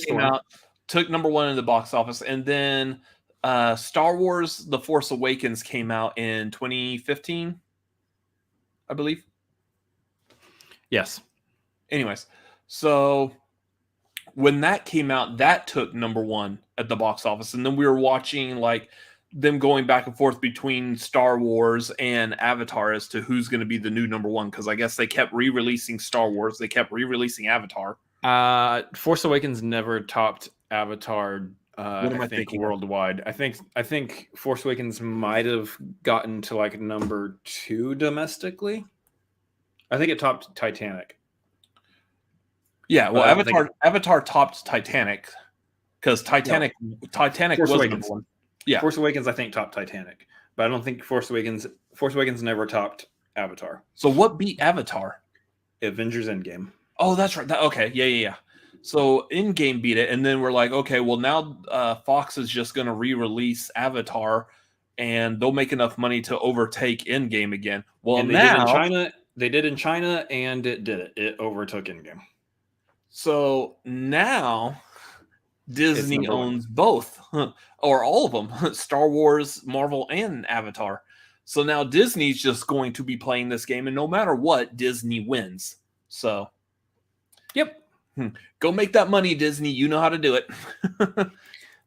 Speaker 1: came out, took number 1 in the box office, and then Star Wars: The Force Awakens came out in 2015, I believe.
Speaker 2: Yes.
Speaker 1: Anyways, so when that came out, that took number 1 at the box office, and then we were watching like them going back and forth between Star Wars and Avatar as to who's going to be the new number 1, because I guess they kept re-releasing Star Wars, they kept re-releasing Avatar.
Speaker 2: Force Awakens never topped Avatar.
Speaker 1: What am I thinking
Speaker 2: worldwide? I think Force Awakens might have gotten to like number 2 domestically. I think it topped Titanic.
Speaker 1: Yeah, well, Avatar topped Titanic because Titanic was number 1. Yeah,
Speaker 2: Force Awakens I think topped Titanic, but I don't think Force Awakens never topped Avatar.
Speaker 1: So what beat Avatar?
Speaker 2: Avengers Endgame.
Speaker 1: Oh, that's right. Okay, yeah. So Endgame beat it, and then we're like, okay, well now Fox is just going to re-release Avatar, and they'll make enough money to overtake Endgame again. Well,
Speaker 2: and they did in China, and it did it. It overtook Endgame.
Speaker 1: So now Disney owns both, or all of them, Star Wars, Marvel, and Avatar. So now Disney's just going to be playing this game, and no matter what, Disney wins. So,
Speaker 2: yep.
Speaker 1: Go make that money, Disney. You know how to do it.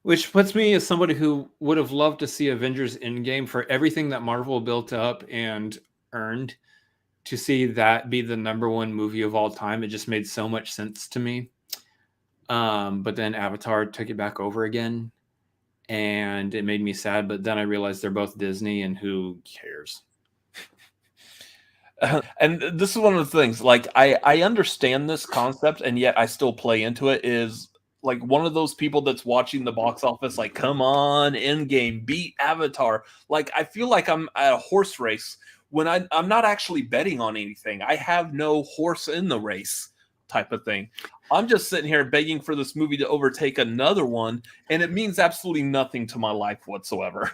Speaker 2: Which puts me as somebody who would have loved to see Avengers Endgame for everything that Marvel built up and earned. To see that be the number 1 movie of all time, it just made so much sense to me. But then Avatar took it back over again, and it made me sad. But then I realized they're both Disney, and who cares?
Speaker 1: And this is one of the things, like, I understand this concept, and yet I still play into it, is like one of those people that's watching the box office, like, come on, Endgame, beat Avatar. Like, I feel like I'm at a horse race when I'm not actually betting on anything. I have no horse in the race type of thing. I'm just sitting here begging for this movie to overtake another one, and it means absolutely nothing to my life whatsoever.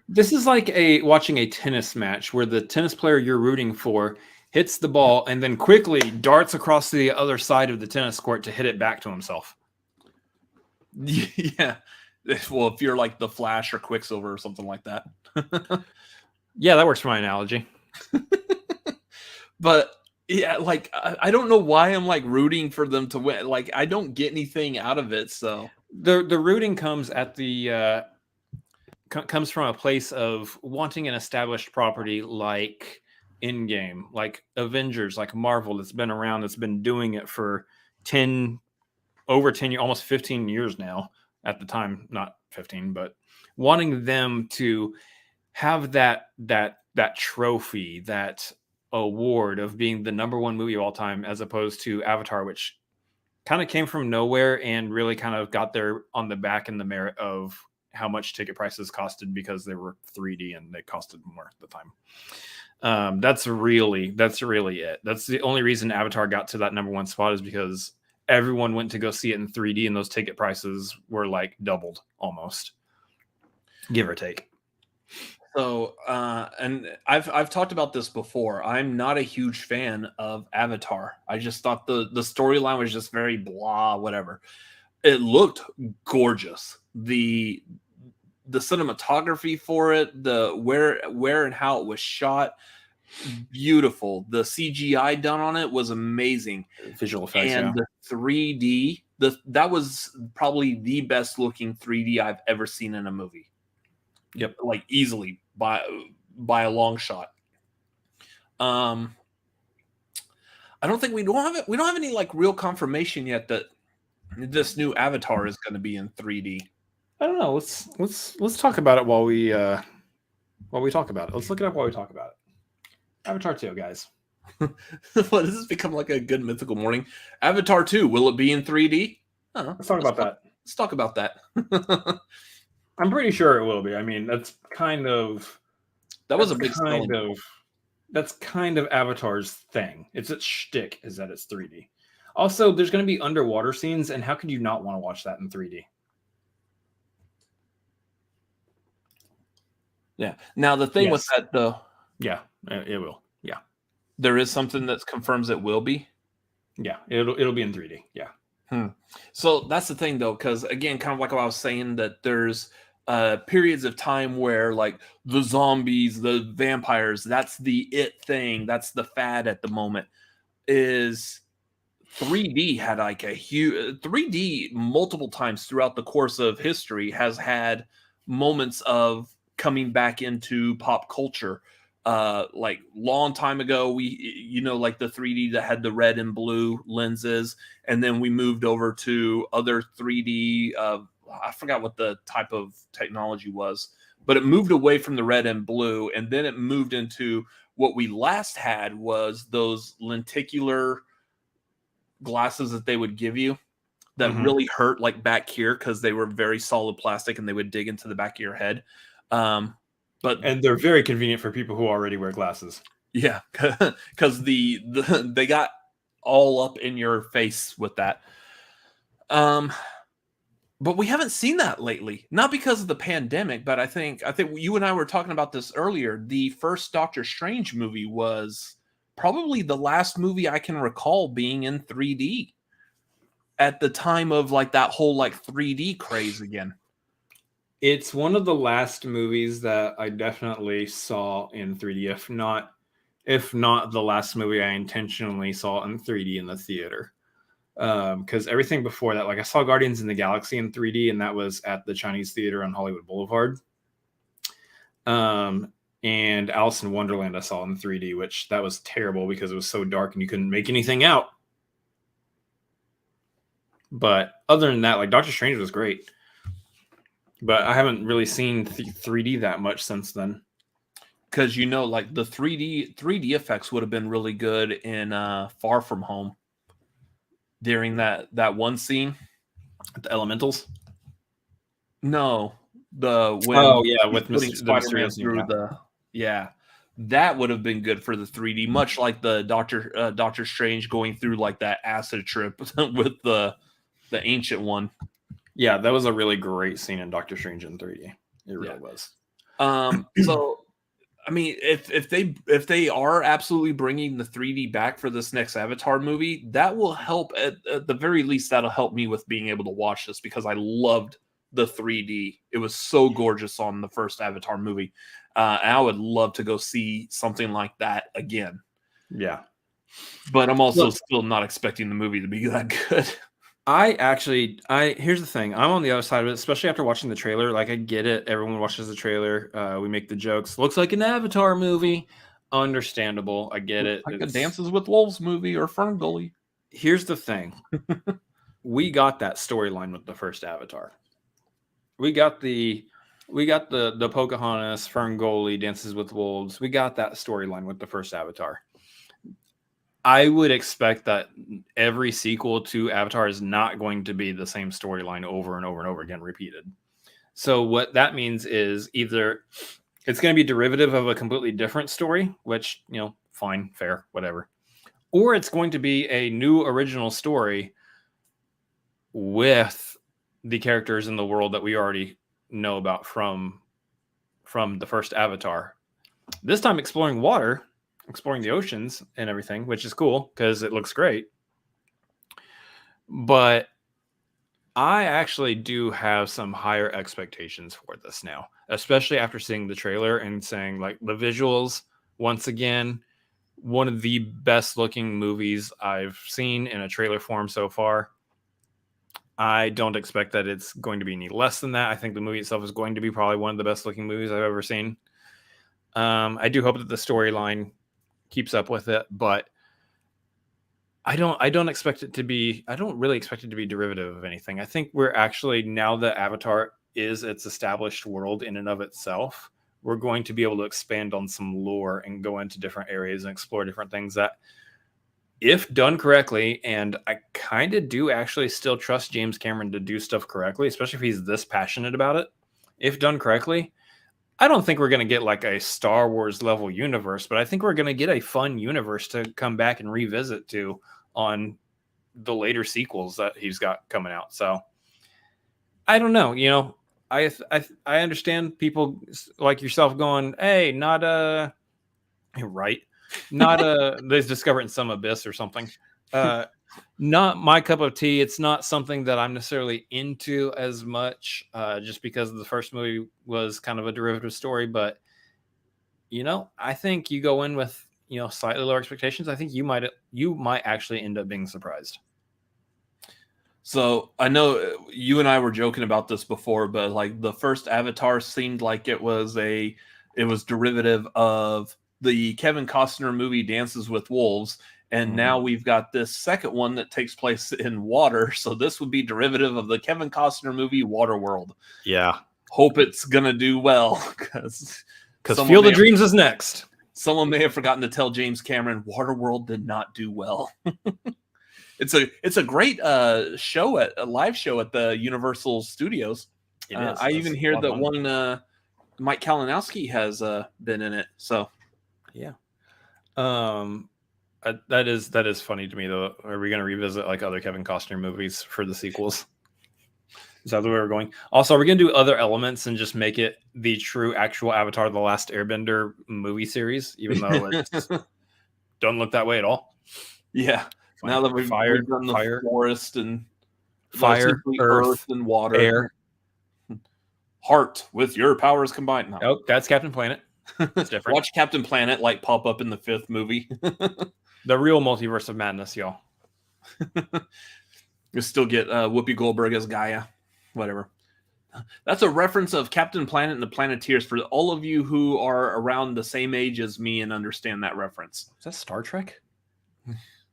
Speaker 2: This is like watching a tennis match where the tennis player you're rooting for hits the ball and then quickly darts across the other side of the tennis court to hit it back to himself.
Speaker 1: Yeah. Well, if you're like the Flash or Quicksilver or something like that.
Speaker 2: Yeah, that works for my analogy.
Speaker 1: But yeah, like I don't know why I'm like rooting for them to win. Like, I don't get anything out of it. So
Speaker 2: the rooting comes at comes from a place of wanting an established property like Endgame, like Avengers, like Marvel, that's been around, that's been doing it for over 10 years, almost 15 years now at the time, not 15, but wanting them to have that trophy, that award of being the number one movie of all time, as opposed to Avatar, which kind of came from nowhere and really kind of got there on the back in the merit of how much ticket prices costed because they were 3D and they costed more at the time. That's really it. That's the only reason Avatar got to that number one spot, is because everyone went to go see it in 3D and those ticket prices were like doubled almost, give or take.
Speaker 1: So, and I've talked about this before. I'm not a huge fan of Avatar. I just thought the storyline was just very blah, whatever. It looked gorgeous. The cinematography for it, the where and how it was shot, beautiful. The CGI done on it was amazing.
Speaker 2: Visual effects,
Speaker 1: and the 3D, that was probably the best looking 3D I've ever seen in a movie.
Speaker 2: Yep,
Speaker 1: like easily by a long shot. I don't think we don't have any like real confirmation yet that this new Avatar is going to be in 3D.
Speaker 2: I don't know. Let's talk about it while we talk about it. Let's look it up while we talk about it. Avatar 2, guys.
Speaker 1: What does this become like a good mythical morning? Avatar 2, will it be in 3D?
Speaker 2: Let's talk about that.
Speaker 1: Let's talk about that.
Speaker 2: I'm pretty sure it will be. I mean, that's kind of
Speaker 1: a big
Speaker 2: that's kind of Avatar's thing. It's its shtick is that it's 3D. Also, there's going to be underwater scenes, and how could you not want to watch that in 3D?
Speaker 1: Yeah. Now the thing with that though,
Speaker 2: yeah, it will. Yeah,
Speaker 1: there is something that confirms it will be.
Speaker 2: Yeah, it'll be in 3D. Yeah.
Speaker 1: So that's the thing though, because again, kind of like what I was saying, that there's periods of time where like the zombies, the vampires, that's the it thing, that's the fad at the moment. Is 3D had like a huge 3D multiple times throughout the course of history has had moments of coming back into pop culture. Like long time ago, we like the 3D that had the red and blue lenses, and then we moved over to other 3D. I forgot what the type of technology was, but it moved away from the red and blue, and then it moved into what we last had was those lenticular glasses that they would give you that really hurt like back here because they were very solid plastic and they would dig into the back of your head. And
Speaker 2: they're very convenient for people who already wear glasses.
Speaker 1: Yeah, because they got all up in your face with that. But we haven't seen that lately. Not because of the pandemic, but I think you and I were talking about this earlier. The first Doctor Strange movie was probably the last movie I can recall being in 3D at the time of like that whole like 3D craze again.
Speaker 2: It's one of the last movies that I definitely saw in 3D, if not the last movie I intentionally saw in 3D in the theater. Because everything before that, like I saw Guardians in the Galaxy in 3D, and that was at the Chinese Theater on Hollywood Boulevard. And Alice in Wonderland I saw in 3D, which that was terrible because it was so dark and you couldn't make anything out. But other than that, like Doctor Strange was great. But I haven't really seen 3D that much since then.
Speaker 1: Because like the 3D effects would have been really good in Far From Home during that one scene.
Speaker 2: The elementals.
Speaker 1: No, with
Speaker 2: putting
Speaker 1: Spider-Man through that would have been good for the 3D, much like the Doctor Strange going through like that acid trip with the ancient one.
Speaker 2: Yeah, that was a really great scene in Doctor Strange in 3D. It really was.
Speaker 1: So, I mean, if they are absolutely bringing the 3D back for this next Avatar movie, that will help at the very least. That'll help me with being able to watch this because I loved the 3D. It was so gorgeous on the first Avatar movie. And I would love to go see something like that again.
Speaker 2: Yeah.
Speaker 1: But I'm also still not expecting the movie to be that good.
Speaker 2: Here's the thing. I'm on the other side of it, especially after watching the trailer. Like, I get it. Everyone watches the trailer. We make the jokes. Looks like an Avatar movie. Understandable. I get it.
Speaker 1: Like a Dances with Wolves movie or Ferngully.
Speaker 2: Here's the thing. We got that storyline with the first Avatar. We got the Pocahontas, Ferngully, Dances with Wolves. We got that storyline with the first Avatar. I would expect that every sequel to Avatar is not going to be the same storyline over and over and over again repeated. So what that means is either it's going to be derivative of a completely different story, which, fine, fair, whatever. Or it's going to be a new original story with the characters in the world that we already know about from the first Avatar. This time exploring water, exploring the oceans and everything, which is cool because it looks great. But I actually do have some higher expectations for this now, especially after seeing the trailer and saying like the visuals, once again, one of the best looking movies I've seen in a trailer form so far. I don't expect that it's going to be any less than that. I think the movie itself is going to be probably one of the best looking movies I've ever seen. I do hope that the storyline keeps up with it, but I don't really expect it to be derivative of anything. I think we're actually, now that Avatar is its established world in and of itself, we're going to be able to expand on some lore and go into different areas and explore different things that, if done correctly, and I kind of do actually still trust James Cameron to do stuff correctly, especially if he's this passionate about it. If done correctly, I don't think we're going to get like a Star Wars level universe, but I think we're going to get a fun universe to come back and revisit to on the later sequels that he's got coming out. So I don't know, I understand people like yourself going, hey, not they discover it in some abyss or something. Not my cup of tea. It's not something that I'm necessarily into as much, just because the first movie was kind of a derivative story. But I think you go in with slightly lower expectations. I think you might actually end up being surprised.
Speaker 1: So I know you and I were joking about this before, but like the first Avatar seemed like it was derivative of the Kevin Costner movie Dances with Wolves. And now we've got this second one that takes place in water. So this would be derivative of the Kevin Costner movie Waterworld.
Speaker 2: Yeah. Hope
Speaker 1: it's going to do well. Because
Speaker 2: Field of Dreams is next.
Speaker 1: Someone may have forgotten to tell James Cameron Waterworld did not do well. It's a great live show at the Universal Studios.
Speaker 2: It is.
Speaker 1: I even hear that one Mike Kalinowski has been in it. So
Speaker 2: yeah. That is funny to me though. Are we going to revisit like other Kevin Costner movies for the sequels? Is that the way we're going? Also, are we going to do other elements and just make it the true actual Avatar: The Last Airbender movie series, even though it doesn't look that way at all?
Speaker 1: Yeah.
Speaker 2: Fine.
Speaker 1: Now that we've done the forest and
Speaker 2: fire, earth,
Speaker 1: and water,
Speaker 2: air,
Speaker 1: heart with your powers combined. No.
Speaker 2: Oh, that's Captain Planet. It's different.
Speaker 1: Watch Captain Planet like pop up in the 5th movie.
Speaker 2: The real Multiverse of Madness, y'all.
Speaker 1: You still get Whoopi Goldberg as Gaia. Whatever. That's a reference of Captain Planet and the Planeteers for all of you who are around the same age as me and understand that reference.
Speaker 2: Is that Star Trek?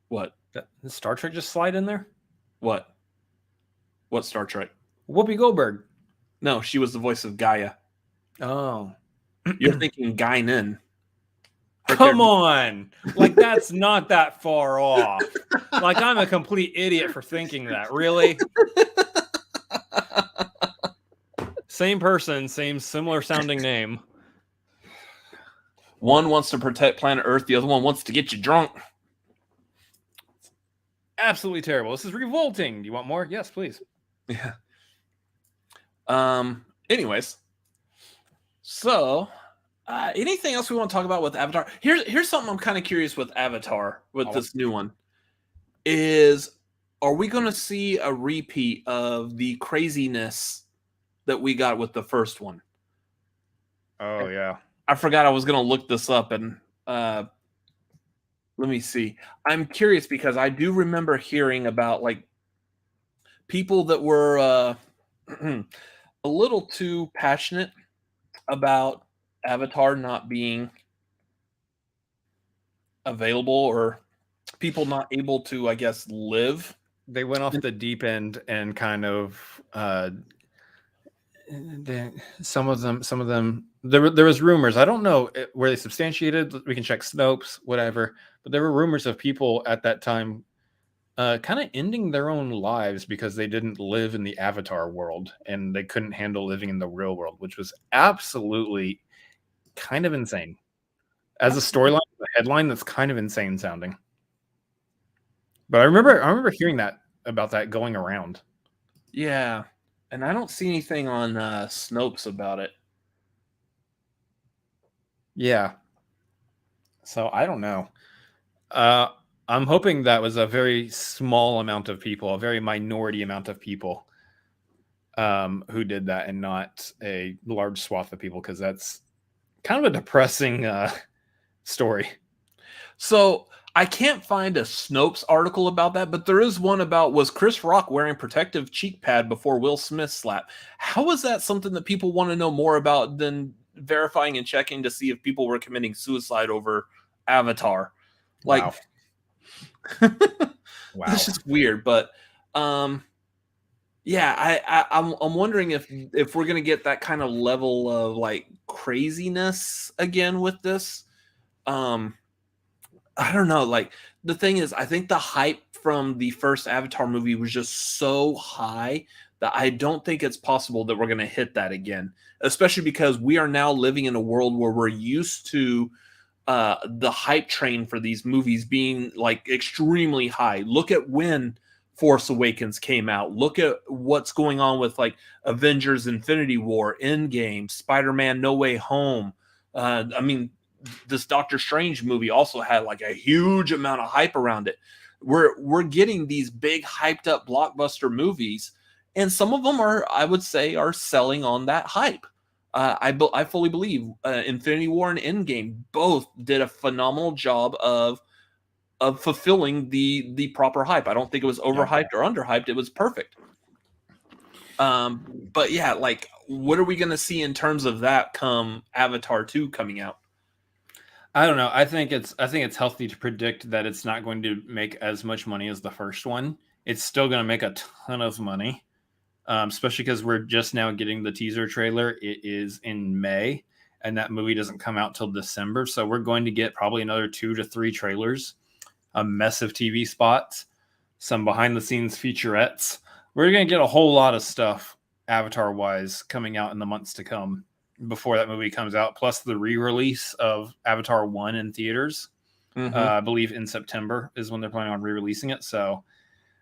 Speaker 1: What?
Speaker 2: Did Star Trek just slide in there?
Speaker 1: What? What Star Trek?
Speaker 2: Whoopi Goldberg.
Speaker 1: No, she was the voice of Gaia.
Speaker 2: Oh.
Speaker 1: You're thinking Guinan.
Speaker 2: Come on. Like, that's not that far off. Like, I'm a complete idiot for thinking that. Really? Same person, same similar sounding name.
Speaker 1: One wants to protect planet Earth. The other one wants to get you drunk.
Speaker 2: Absolutely terrible. This is revolting. Do you want more? Yes, please.
Speaker 1: Yeah. Anyways. So, anything else we want to talk about with Avatar? Here's something I'm kind of curious with Avatar, with this new one. Are we going to see a repeat of the craziness that we got with the first one?
Speaker 2: Oh, yeah.
Speaker 1: I forgot I was going to look this up, and let me see. I'm curious because I do remember hearing about like people that were a little too passionate about Avatar not being available, or people not able to, I guess, live.
Speaker 2: They went off the deep end and kind of some of them there was rumors. I don't know where they substantiated. We can check Snopes, whatever, but there were rumors of people at that time kind of ending their own lives because they didn't live in the Avatar world and they couldn't handle living in the real world, which was absolutely kind of insane. As a storyline, the headline, that's kind of insane sounding. But I remember hearing that about that going around.
Speaker 1: Yeah, and I don't see anything on Snopes about it.
Speaker 2: Yeah. So I don't know. I'm hoping that was a very small amount of people, a very minority amount of people who did that, and not a large swath of people, because that's kind of a depressing story.
Speaker 1: So I can't find a Snopes article about that, but there is one about, was Chris Rock wearing protective cheek pad before Will Smith slap? How is that something that people want to know more about than verifying and checking to see if people were committing suicide over Avatar? Like,
Speaker 2: wow. Wow.
Speaker 1: This is weird, but yeah, I'm wondering if we're gonna get that kind of level of like craziness again with this. I don't know. Like, the thing is, I think the hype from the first Avatar movie was just so high that I don't think it's possible that we're gonna hit that again. Especially because we are now living in a world where we're used to the hype train for these movies being like extremely high. Look at when Force Awakens came out. Look at what's going on with like Avengers Infinity War, Endgame, Spider-Man No Way Home. I mean, this Doctor Strange movie also had like a huge amount of hype around it. We're getting these big hyped up blockbuster movies, and some of them are, I would say, are selling on that hype. I fully believe Infinity War and Endgame both did a phenomenal job of fulfilling the proper hype. I don't think it was overhyped or underhyped. It was perfect. But yeah, like, what are we going to see in terms of that come Avatar 2 coming out?
Speaker 2: I don't know. I think it's healthy to predict that it's not going to make as much money as the first one. It's still going to make a ton of money. Especially because we're just now getting the teaser trailer. It is in May, and that movie doesn't come out till December. So we're going to get probably another 2 to 3 trailers, a mess of TV spots, some behind-the-scenes featurettes. We're going to get a whole lot of stuff Avatar-wise coming out in the months to come before that movie comes out, plus the re-release of Avatar 1 in theaters.
Speaker 1: Mm-hmm.
Speaker 2: I believe in September is when they're planning on re-releasing it. So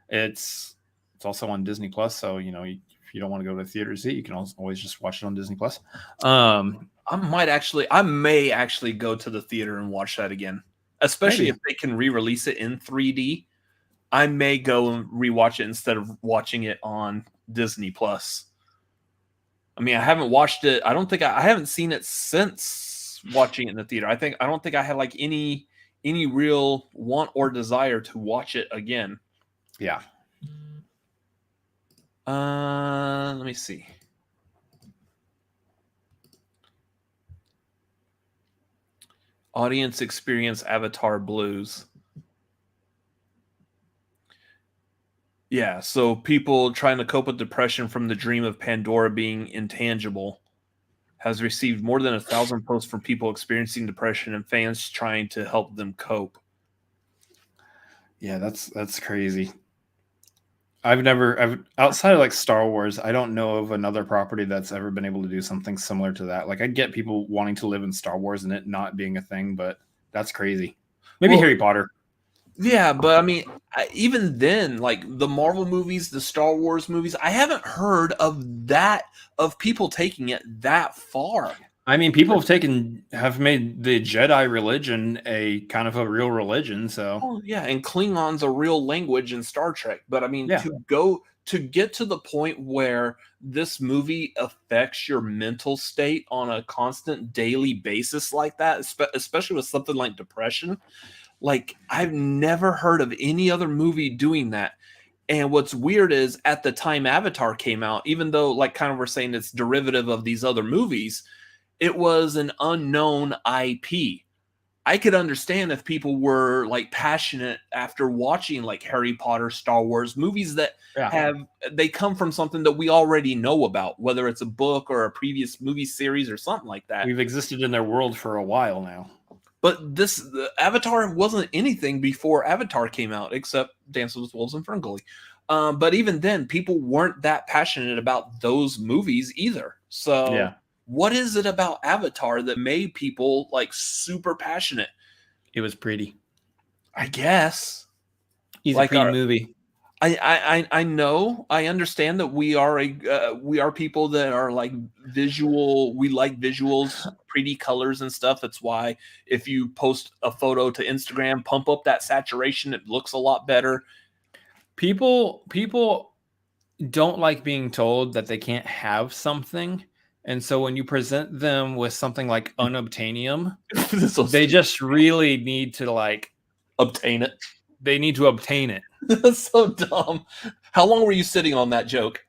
Speaker 2: it's also on Disney Plus. So, you know, if you don't want to go to the theater to see it, you can always just watch it on Disney Plus. I may actually go to the theater and watch that again, especially if they can re-release it in 3D. I may go and rewatch it instead of watching it on Disney Plus. I mean, I haven't watched it. I don't think I haven't seen it since watching it in the theater. I don't think I had like any real want or desire to watch it again. Yeah.
Speaker 1: Let me see. Audience experience Avatar blues. Yeah, so people trying to cope with depression from the dream of Pandora being intangible has received more than 1,000 posts from people experiencing depression and fans trying to help them cope.
Speaker 2: Yeah, that's crazy. I've outside of like Star Wars, I don't know of another property that's ever been able to do something similar to that. Like I get people wanting to live in Star Wars and it not being a thing, but that's crazy. Maybe Harry Potter.
Speaker 1: Yeah, but I mean, even then, like the Marvel movies, the Star Wars movies, I haven't heard of people taking it that far.
Speaker 2: I mean, people have made the Jedi religion a kind of a real religion. So,
Speaker 1: oh, yeah, and Klingon's a real language in Star Trek. But I mean,
Speaker 2: yeah.
Speaker 1: to get to the point where this movie affects your mental state on a constant daily basis like that, especially with something like depression, like I've never heard of any other movie doing that. And what's weird is at the time Avatar came out, even though like kind of we're saying it's derivative of these other movies, it was an unknown IP. I could understand if people were like passionate after watching like Harry Potter, Star Wars movies that they come from something that we already know about, whether it's a book or a previous movie series or something like that.
Speaker 2: We've existed in their world for a while now.
Speaker 1: But the Avatar wasn't anything before Avatar came out, except Dances with Wolves and Ferngully. But even then, people weren't that passionate about those movies either. So
Speaker 2: yeah.
Speaker 1: What is it about Avatar that made people like super passionate?
Speaker 2: It was pretty.
Speaker 1: I guess.
Speaker 2: He's like a pretty movie.
Speaker 1: I know. I understand that we are people that are like visual. We like visuals, pretty colors and stuff. That's why if you post a photo to Instagram, pump up that saturation, it looks a lot better.
Speaker 2: People don't like being told that they can't have something. And so when you present them with something like unobtainium, they just really need to like
Speaker 1: obtain it.
Speaker 2: They need to obtain it.
Speaker 1: That's so dumb. How long were you sitting on that joke?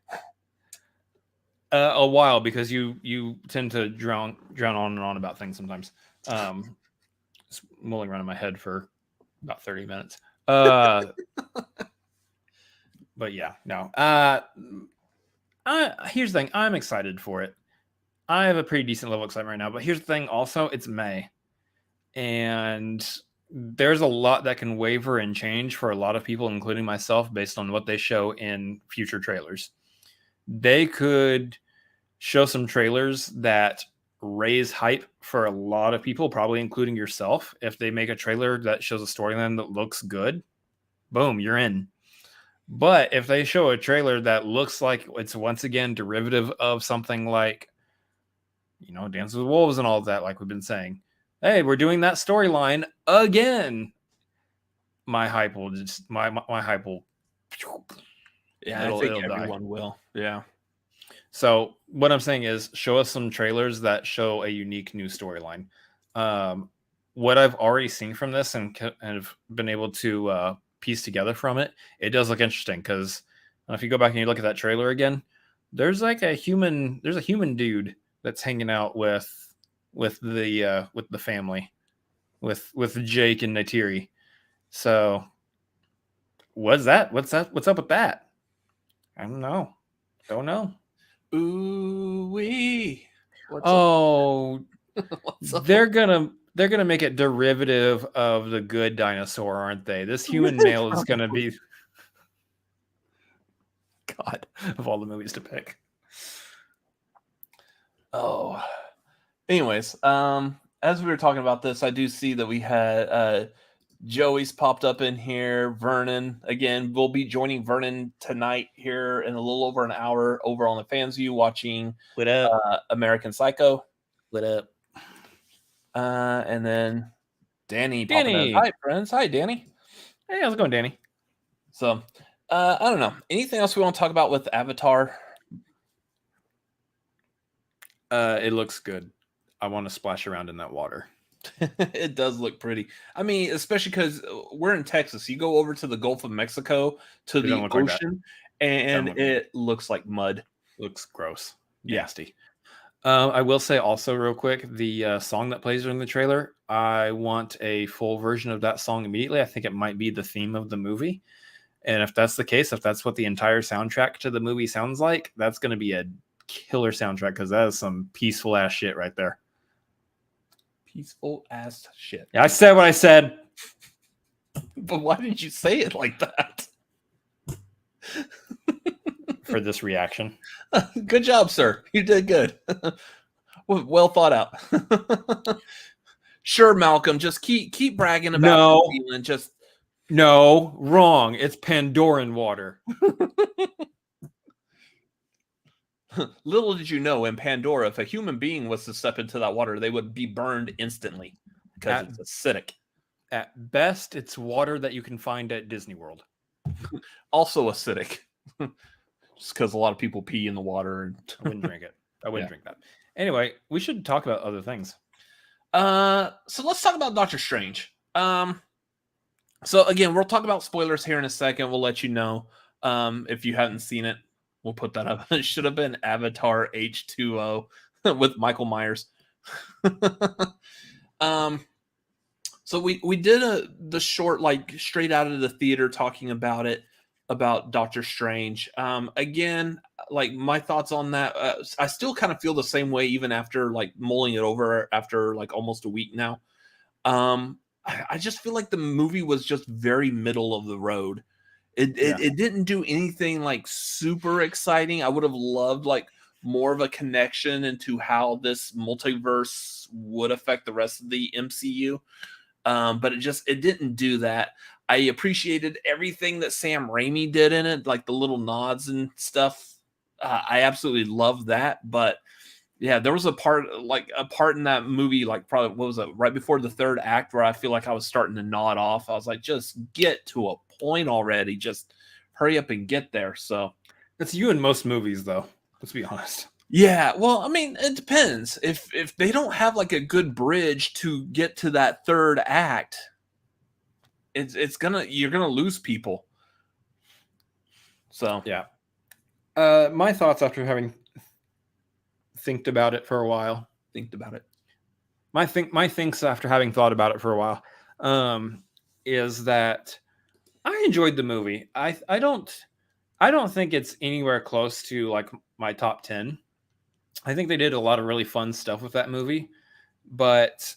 Speaker 2: A while, because you tend to drown on and on about things sometimes. It's mulling around in my head for about 30 minutes. But yeah, no. Here's the thing. I'm excited for it. I have a pretty decent level of excitement right now, but here's the thing also, it's May. And there's a lot that can waver and change for a lot of people, including myself, based on what they show in future trailers. They could show some trailers that raise hype for a lot of people, probably including yourself. If they make a trailer that shows a storyline that looks good, boom, you're in. But if they show a trailer that looks like it's once again derivative of something like, you know, Dances with Wolves and all of that, like we've been saying, hey, we're doing that storyline again. My hype will just my hype will.
Speaker 1: Yeah, I think everyone will. Yeah.
Speaker 2: So what I'm saying is, show us some trailers that show a unique new storyline. What I've already seen from this and have been able to piece together from it, it does look interesting because if you go back and you look at that trailer again, there's a human dude that's hanging out with the family, with Jake and Neytiri. So what's that? What's up with that? I don't know.
Speaker 1: Ooh wee.
Speaker 2: They're gonna make it derivative of the good dinosaur, aren't they? This human male is gonna be God of all the movies to pick.
Speaker 1: Oh, anyways, as we were talking about this, I do see that we had Joey's popped up in here. Vernon, again, we'll be joining Vernon tonight here in a little over an hour over on the Fans View watching
Speaker 2: What up?
Speaker 1: American Psycho.
Speaker 2: What up?
Speaker 1: And then Danny. Hi, friends. Hi, Danny.
Speaker 2: Hey, how's it going, Danny?
Speaker 1: So, I don't know. Anything else we want to talk about with Avatar?
Speaker 2: It looks good. I want to splash around in that water.
Speaker 1: It does look pretty. I mean, especially because we're in Texas. You go over to the Gulf of Mexico to the ocean, and it looks like mud.
Speaker 2: Looks gross. Nasty. I will say also real quick, the song that plays during the trailer, I want a full version of that song immediately. I think it might be the theme of the movie. And if that's the case, if that's what the entire soundtrack to the movie sounds like, that's going to be a killer soundtrack, because that is some peaceful ass shit right there.
Speaker 1: Peaceful ass shit.
Speaker 2: Yeah, I said what I said.
Speaker 1: But why did you say it like that?
Speaker 2: For this reaction.
Speaker 1: Good job, sir. You did good. Well thought out. Sure, Malcolm. Just keep bragging about New Zealand. Just
Speaker 2: no, wrong. It's Pandoran water.
Speaker 1: Little did you know, in Pandora, if a human being was to step into that water, they would be burned instantly because it's acidic.
Speaker 2: At best, it's water that you can find at Disney World.
Speaker 1: Also acidic. Just because a lot of people pee in the water. And
Speaker 2: I wouldn't drink it. I wouldn't drink that. Anyway, we should talk about other things.
Speaker 1: So let's talk about Doctor Strange. So again, we'll talk about spoilers here in a second. We'll let you know if you haven't seen it. We'll put that up. It should have been Avatar H2O with Michael Myers. So we did the short, like straight out of the theater, talking about it, about Doctor Strange. Again, like my thoughts on that, I still kind of feel the same way even after like mulling it over after like almost a week now. I just feel like the movie was just very middle of the road. It didn't do anything like super exciting. I would have loved like more of a connection into how this multiverse would affect the rest of the MCU. But it didn't do that. I appreciated everything that Sam Raimi did in it, like the little nods and stuff. I absolutely love that. But yeah, there was a part in that movie, like probably, what was it, right before the third act, where I feel like I was starting to nod off. I was like, just get to a point already. Just hurry up and get there. So
Speaker 2: that's you in most movies, though. Let's be honest.
Speaker 1: Yeah, well, I mean, it depends. If they don't have like a good bridge to get to that third act, you're gonna lose people. So
Speaker 2: yeah. My thoughts after having thinked about it for a while. My thinks after having thought about it for a while, is that I enjoyed the movie. I don't think it's anywhere close to like my top 10. I think they did a lot of really fun stuff with that movie, but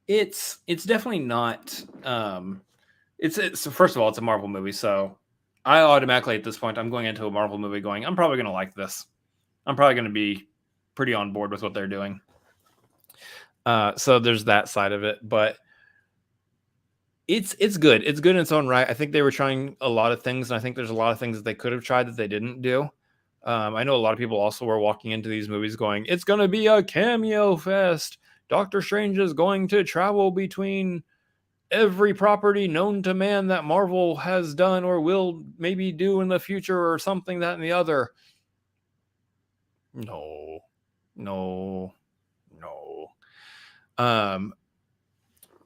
Speaker 2: it's definitely not. It's first of all, it's a Marvel movie, so I automatically at this point I'm going into a Marvel movie going, I'm probably going to like this. I'm probably going to be pretty on board with what they're doing. So there's that side of it, but it's good. It's good in its own right. I think they were trying a lot of things, and I think there's a lot of things that they could have tried that they didn't do. I know a lot of people also were walking into these movies going, it's going to be a cameo fest. Doctor Strange is going to travel between every property known to man that Marvel has done or will maybe do in the future or something, that, and the other. No.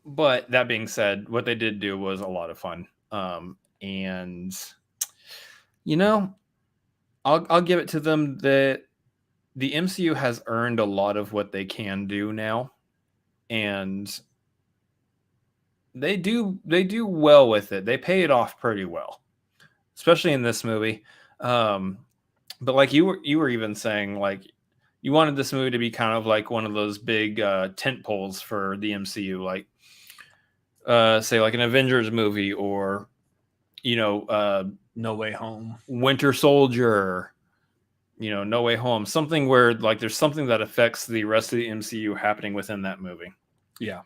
Speaker 2: But that being said, what they did do was a lot of fun. And, you know, I'll give it to them that the MCU has earned a lot of what they can do now. And they do well with it. They pay it off pretty well, especially in this movie. But like you were even saying, like, you wanted this movie to be kind of like one of those big tent poles for the MCU, like say like an Avengers movie, or
Speaker 1: No Way Home,
Speaker 2: Winter Soldier, No Way Home, something where like there's something that affects the rest of the MCU happening within that movie.
Speaker 1: Yeah.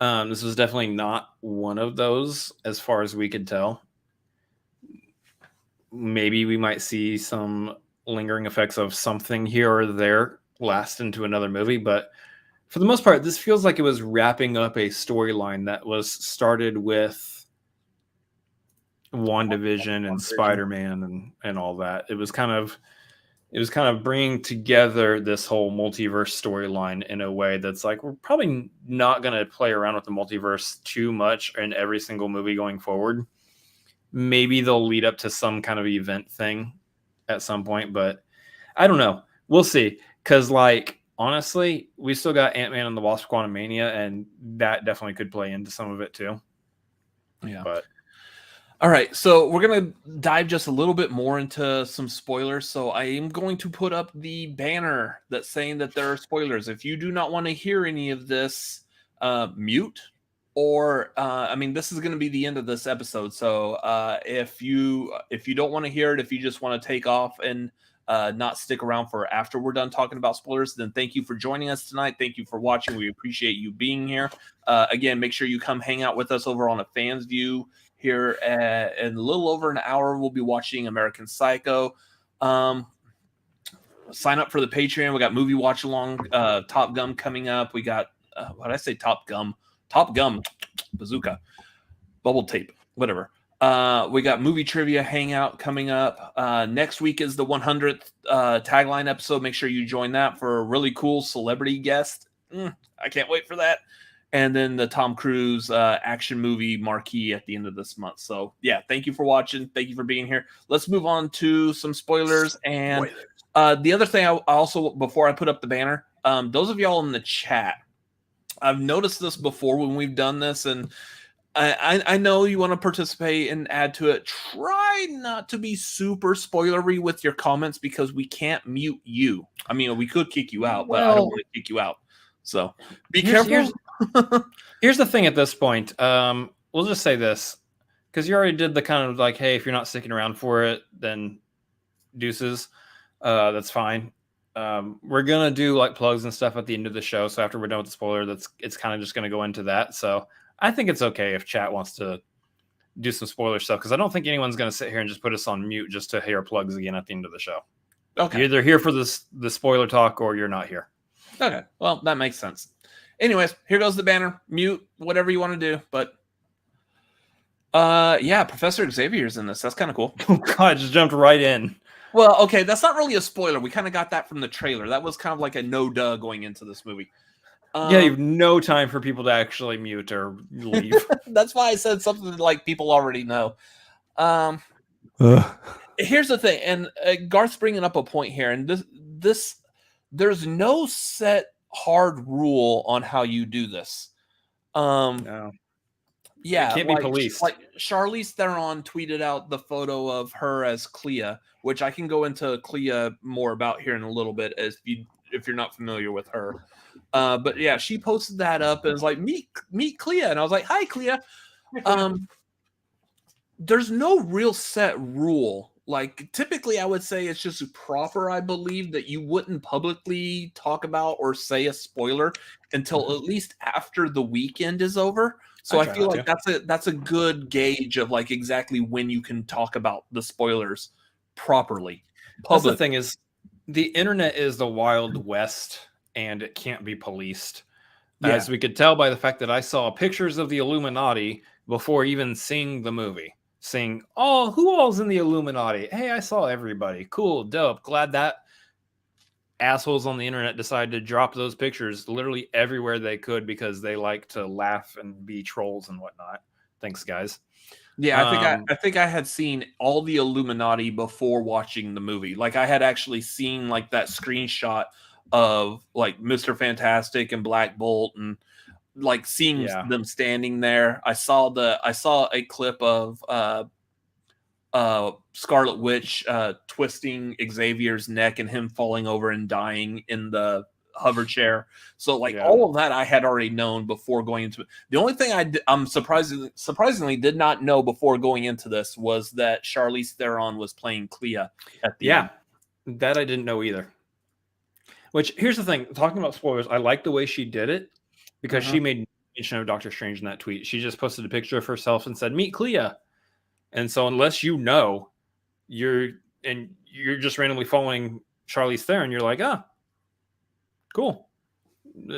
Speaker 2: This was definitely not one of those as far as we could tell. Maybe we might see some lingering effects of something here or there last into another movie, but for the most part, this feels like it was wrapping up a storyline that was started with WandaVision and Spider-Man and all that. It was kind of bringing together this whole multiverse storyline in a way that's like, we're probably not going to play around with the multiverse too much in every single movie going forward. Maybe they'll lead up to some kind of event thing at some point, but I don't know. We'll see. Because, like, honestly, we still got Ant-Man and the Wasp: Quantumania, and that definitely could play into some of it too.
Speaker 1: Yeah.
Speaker 2: But
Speaker 1: All right, so we're going to dive just a little bit more into some spoilers. So I am going to put up the banner that's saying that there are spoilers. If you do not want to hear any of this, mute. Or, this is going to be the end of this episode. So if you don't want to hear it, if you just want to take off and not stick around for after we're done talking about spoilers, then thank you for joining us tonight. Thank you for watching. We appreciate you being here. Again, make sure you come hang out with us over on a Fans View. Here in a little over an hour, we'll be watching American Psycho. Sign up for the Patreon. We got movie watch along, Top Gun coming up. We got what did I say? Top Gum, Bazooka, Bubble Tape, whatever. We got movie trivia hangout coming up. Next week is the 100th Tagline episode. Make sure you join that for a really cool celebrity guest. I can't wait for that. And then the Tom Cruise action movie marquee at the end of this month. So, yeah, thank you for watching. Thank you for being here. Let's move on to some spoilers. And the other thing I also, before I put up the banner, those of y'all in the chat, I've noticed this before when we've done this, and I know you want to participate and add to it. Try not to be super spoilery with your comments because we can't mute you. I mean, we could kick you out, but I don't want to kick you out. So be careful.
Speaker 2: Here's the thing at this point. We'll just say this because you already did the kind of like, hey, if you're not sticking around for it, then deuces. That's fine. We're gonna do like plugs and stuff at the end of the show. So after we're done with the spoiler, it's kind of just gonna go into that. So I think it's okay if chat wants to do some spoiler stuff because I don't think anyone's gonna sit here and just put us on mute just to hear plugs again at the end of the show. Okay, you're either here for the spoiler talk or you're not here.
Speaker 1: Okay, well that makes sense. Anyways, here goes the banner. Mute, whatever you want to do. But, Professor Xavier's in this. That's kind of cool.
Speaker 2: Oh, God, I just jumped right in.
Speaker 1: Well, okay, that's not really a spoiler. We kind of got that from the trailer. That was kind of like a no-duh going into this movie.
Speaker 2: You have no time for people to actually mute or leave.
Speaker 1: That's why I said something like people already know. Here's the thing, and Garth's bringing up a point here, and this there's no set hard rule on how you do this.
Speaker 2: No.
Speaker 1: Yeah,
Speaker 2: it can't be policed.
Speaker 1: Like Charlize Theron tweeted out the photo of her as Clea, which I can go into Clea more about here in a little bit if you're not familiar with her. But yeah, she posted that up and was like, meet Clea, and I was like, hi Clea. There's no real set rule. Like typically I would say it's just proper, I believe, that you wouldn't publicly talk about or say a spoiler until at least after the weekend is over. So I feel like that's a good gauge of like exactly when you can talk about the spoilers properly.
Speaker 2: That's the thing is the internet is the Wild West and it can't be policed. As we could tell by the fact that I saw pictures of the Illuminati before even seeing the movie. Saying, oh, who all's in the Illuminati? Hey, I saw everybody. Cool, dope. Glad that assholes on the internet decided to drop those pictures literally everywhere they could because they like to laugh and be trolls and whatnot. Thanks, guys.
Speaker 1: Yeah, I think I had seen all the Illuminati before watching the movie. Like I had actually seen like that screenshot of like Mr. Fantastic and Black Bolt and like seeing them standing there. I saw a clip of Scarlet Witch twisting Xavier's neck and him falling over and dying in the hover chair. So like all of that I had already known before going into it. The only thing I'm surprisingly did not know before going into this was that Charlize Theron was playing Clea at the end.
Speaker 2: That I didn't know either. Which here's the thing, talking about spoilers, I like the way she did it. Because she made mention of Doctor Strange in that tweet. She just posted a picture of herself and said, meet Clea. And so unless you know, you're just randomly following Charlize Theron, you're like, cool.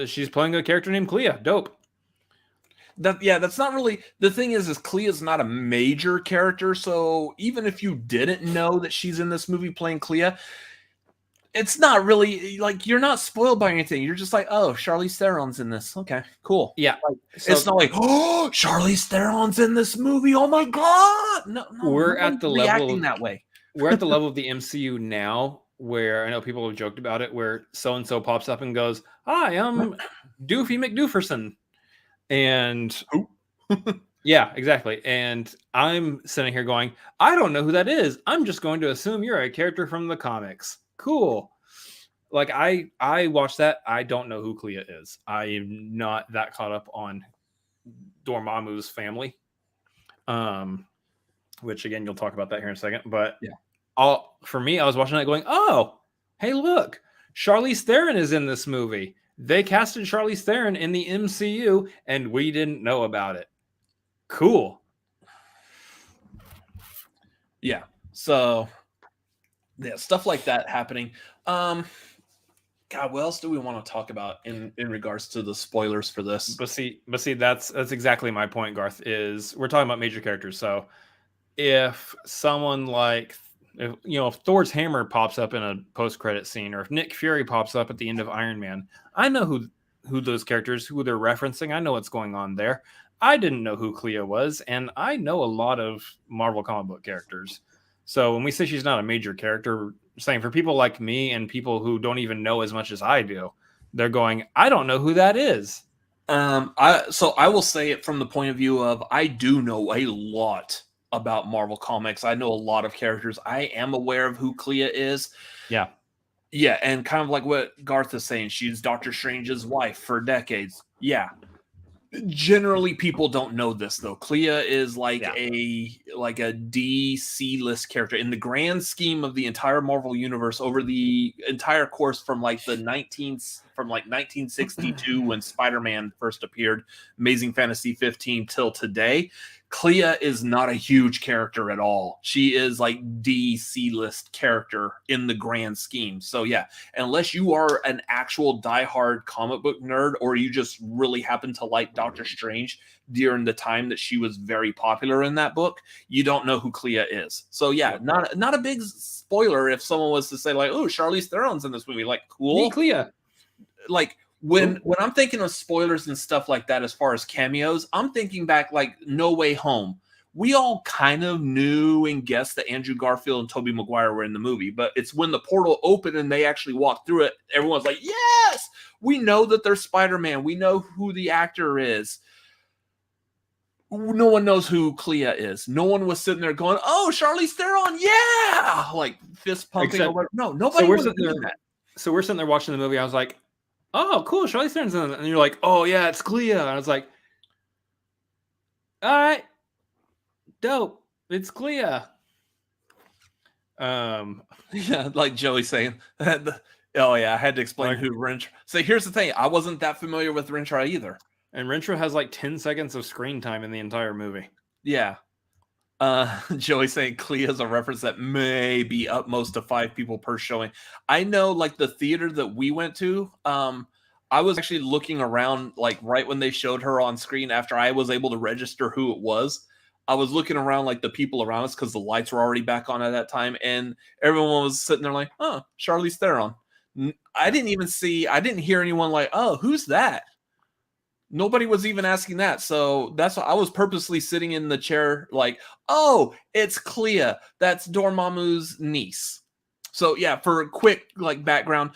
Speaker 2: She's playing a character named Clea. Dope.
Speaker 1: That's not really... The thing is Clea's not a major character, so even if you didn't know that she's in this movie playing Clea... It's not really like you're not spoiled by anything. You're just like, oh, Charlize Theron's in this. Okay, cool.
Speaker 2: Yeah,
Speaker 1: like, it's not like, oh, Charlize Theron's in this movie. Oh my god! No,
Speaker 2: we're at the level
Speaker 1: that way.
Speaker 2: We're at the level of the MCU now, where I know people have joked about it, where so and so pops up and goes, "Hi, I'm Doofy McDooferson," and Yeah, exactly. And I'm sitting here going, I don't know who that is. I'm just going to assume you're a character from the comics. Cool. Like I watched that. I don't know who Clea is. I am not that caught up on Dormammu's family. Which again, you'll talk about that here in a second. But
Speaker 1: yeah,
Speaker 2: for me, I was watching that going, oh, hey, look, Charlize Theron is in this movie. They casted Charlize Theron in the MCU, and we didn't know about it. Cool.
Speaker 1: Yeah. So yeah, stuff like that happening. God, what else do we want to talk about in regards to the spoilers for this?
Speaker 2: But see, that's exactly my point, Garth, is we're talking about major characters. So if someone like, if Thor's hammer pops up in a post-credit scene, or if Nick Fury pops up at the end of Iron Man, I know who those characters, who they're referencing. I know what's going on there. I didn't know who Clea was, and I know a lot of Marvel comic book characters. So when we say she's not a major character, saying for people like me and people who don't even know as much as I do, they're going, I don't know who that is.
Speaker 1: I will say it from the point of view of, I do know a lot about Marvel Comics. I know a lot of characters. I am aware of who Clea is.
Speaker 2: Yeah.
Speaker 1: Yeah, and kind of like what Garth is saying, she's Doctor Strange's wife for decades. Yeah. Generally, people don't know this though. Clea is like a DC list character in the grand scheme of the entire Marvel universe over the entire course from like 1962 when Spider-Man first appeared, Amazing Fantasy 15 till today. Clea is not a huge character at all. She is like DC list character in the grand scheme. So yeah, unless you are an actual diehard comic book nerd, or you just really happen to like Doctor Strange during the time that she was very popular in that book, you don't know who Clea is. So yeah, not a big spoiler if someone was to say like, oh, Charlize Theron's in this movie. Like, cool.
Speaker 2: Hey, Clea.
Speaker 1: Like, when I'm thinking of spoilers and stuff like that, as far as cameos, I'm thinking back like No Way Home. We all kind of knew and guessed that Andrew Garfield and Tobey Maguire were in the movie, but it's when the portal opened and they actually walked through it, everyone's like, yes, we know that they're Spider-Man. We know who the actor is. No one knows who Clea is. No one was sitting there going, oh, Charlize Theron, yeah! Like fist pumping. No, nobody was doing that.
Speaker 2: So we're sitting there watching the movie. I was like, oh, cool, Charlize Theron's in it. And you're like, oh, yeah, it's Clea. And I was like, all right, dope. It's Clea.
Speaker 1: Yeah, like Joey saying, oh, yeah, I had to explain who Rintra. So here's the thing. I wasn't that familiar with Rintra either.
Speaker 2: And Rintra has like 10 seconds of screen time in the entire movie.
Speaker 1: Yeah. Joey saying Clea is a reference that may be up most to 5 people per showing. I know, like the theater that we went to, I was actually looking around like right when they showed her on screen after I was able to register who it was. I was looking around like the people around us because the lights were already back on at that time, and everyone was sitting there like, oh, Charlize Theron. I didn't hear anyone like, oh, who's that? Nobody was even asking that. So that's why I was purposely sitting in the chair like, oh, it's Clea. That's Dormammu's niece. So yeah, for a quick like background,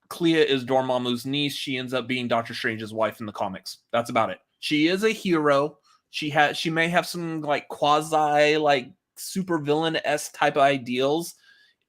Speaker 1: Clea is Dormammu's niece. She ends up being Doctor Strange's wife in the comics. That's about it. She is a hero. She may have some like quasi like super villain-esque type of ideals,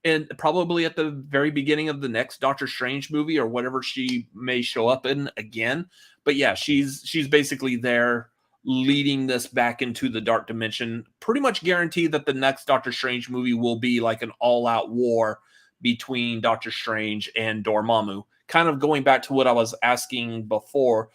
Speaker 1: and probably at the very beginning of the next Doctor Strange movie or whatever she may show up in again. But yeah, she's basically there leading this back into the dark dimension. Pretty much guaranteed that the next Doctor Strange movie will be like an all-out war between Doctor Strange and Dormammu. Kind of going back to what I was asking before,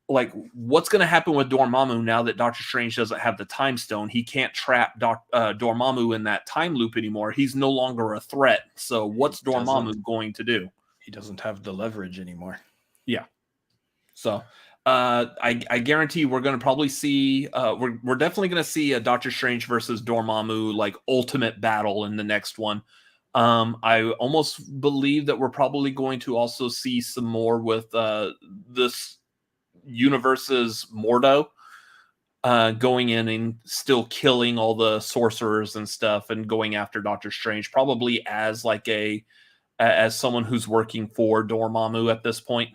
Speaker 1: like what's going to happen with Dormammu now that Doctor Strange doesn't have the time stone? He can't trap Dormammu in that time loop anymore. He's no longer a threat. So what's Dormammu going to do?
Speaker 2: He doesn't have the leverage anymore.
Speaker 1: Yeah. So I guarantee we're going to probably see we're definitely going to see a Doctor Strange versus Dormammu like ultimate battle in the next one. I almost believe that we're probably going to also see some more with this universe's Mordo going in and still killing all the sorcerers and stuff and going after Doctor Strange, probably as like as someone who's working for Dormammu at this point.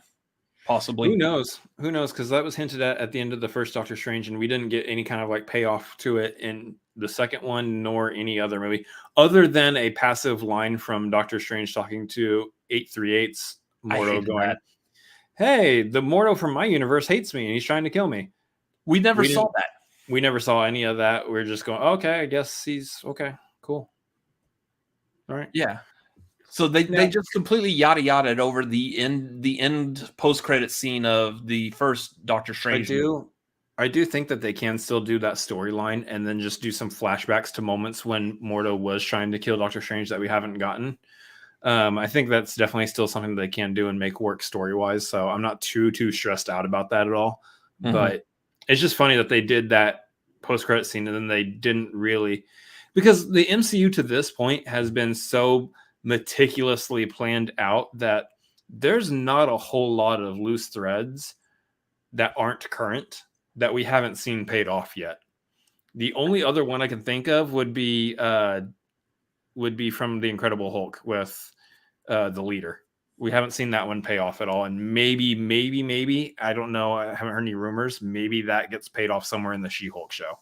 Speaker 1: possibly.
Speaker 2: Who knows? Who knows? Because that was hinted at the end of the first Doctor Strange, and we didn't get any kind of like payoff to it in the second one, nor any other movie, other than a passive line from Doctor Strange talking to 838's Mordo going,
Speaker 1: that.
Speaker 2: "Hey, the Mordo from my universe hates me, and he's trying to kill me."
Speaker 1: We never saw that.
Speaker 2: We never saw any of that. We're just going, okay, I guess he's okay, cool. All right.
Speaker 1: Yeah. So they just completely yada yada over the end post credit scene of the first Doctor Strange.
Speaker 2: I do think that they can still do that storyline and then just do some flashbacks to moments when Mordo was trying to kill Doctor Strange that we haven't gotten. I think that's definitely still something that they can do and make work story wise. So I'm not too stressed out about that at all. Mm-hmm. But it's just funny that they did that post credit scene and then they didn't really, because the MCU to this point has been so meticulously planned out that there's not a whole lot of loose threads that aren't current that we haven't seen paid off yet. The only other one I can think of would be from the Incredible Hulk with the leader. We haven't seen that one pay off at all. And maybe, I don't know, I haven't heard any rumors, maybe that gets paid off somewhere in the She-Hulk show.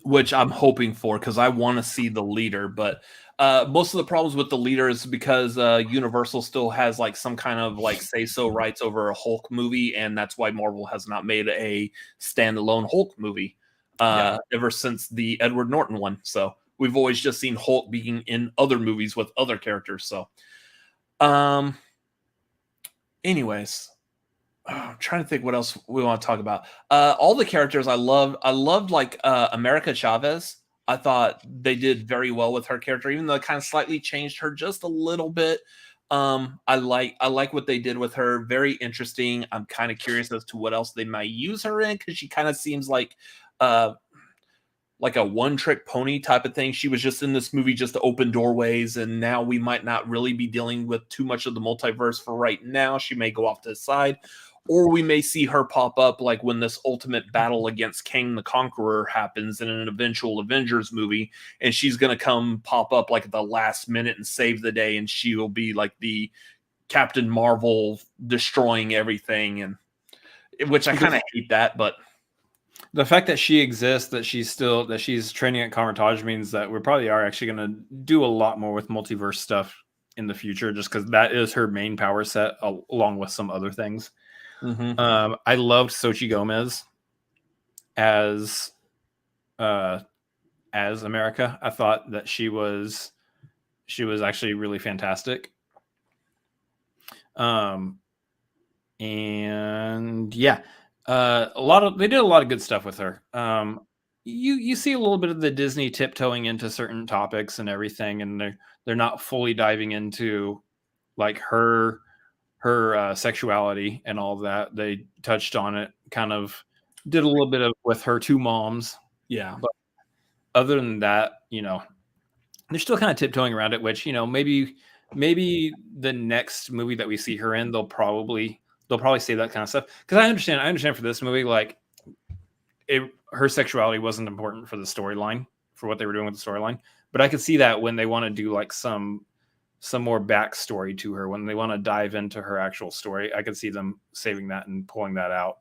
Speaker 1: Which I'm hoping for, because I want to see the leader. But most of the problems with the leader is because Universal still has like some kind of like say-so rights over a Hulk movie, and that's why Marvel has not made a standalone Hulk movie ever since the Edward Norton one. So we've always just seen Hulk being in other movies with other characters. So anyways, I'm trying to think what else we want to talk about. All the characters I loved like America Chavez. I thought they did very well with her character, even though it kind of slightly changed her just a little bit. I like what they did with her. Very interesting. I'm kind of curious as to what else they might use her in, because she kind of seems like a one-trick pony type of thing. She was just in this movie just to open doorways, and now we might not really be dealing with too much of the multiverse for right now. She may go off to the side, or we may see her pop up like when this ultimate battle against Kang the Conqueror happens in an eventual Avengers movie, and she's going to come pop up like at the last minute and save the day, and she will be like the Captain Marvel destroying everything, and which I kind of hate that, but
Speaker 2: the fact that she exists, that she's training at Commentatoring means that we probably are actually going to do a lot more with multiverse stuff in the future, just because that is her main power set, along with some other things. Mm-hmm. I loved Xochitl Gomez as America. I thought that she was actually really fantastic. And yeah. They did a lot of good stuff with her. You see a little bit of the Disney tiptoeing into certain topics and everything, and they're not fully diving into like her sexuality and all that. They touched on it, kind of did a little bit of with her two moms.
Speaker 1: Yeah.
Speaker 2: But other than that, they're still kind of tiptoeing around it, which, maybe the next movie that we see her in, they'll probably say that kind of stuff. Because I understand for this movie, like her sexuality wasn't important for the storyline, for what they were doing with the storyline. But I could see that when they want to do like some more backstory to her, when they want to dive into her actual story, I could see them saving that and pulling that out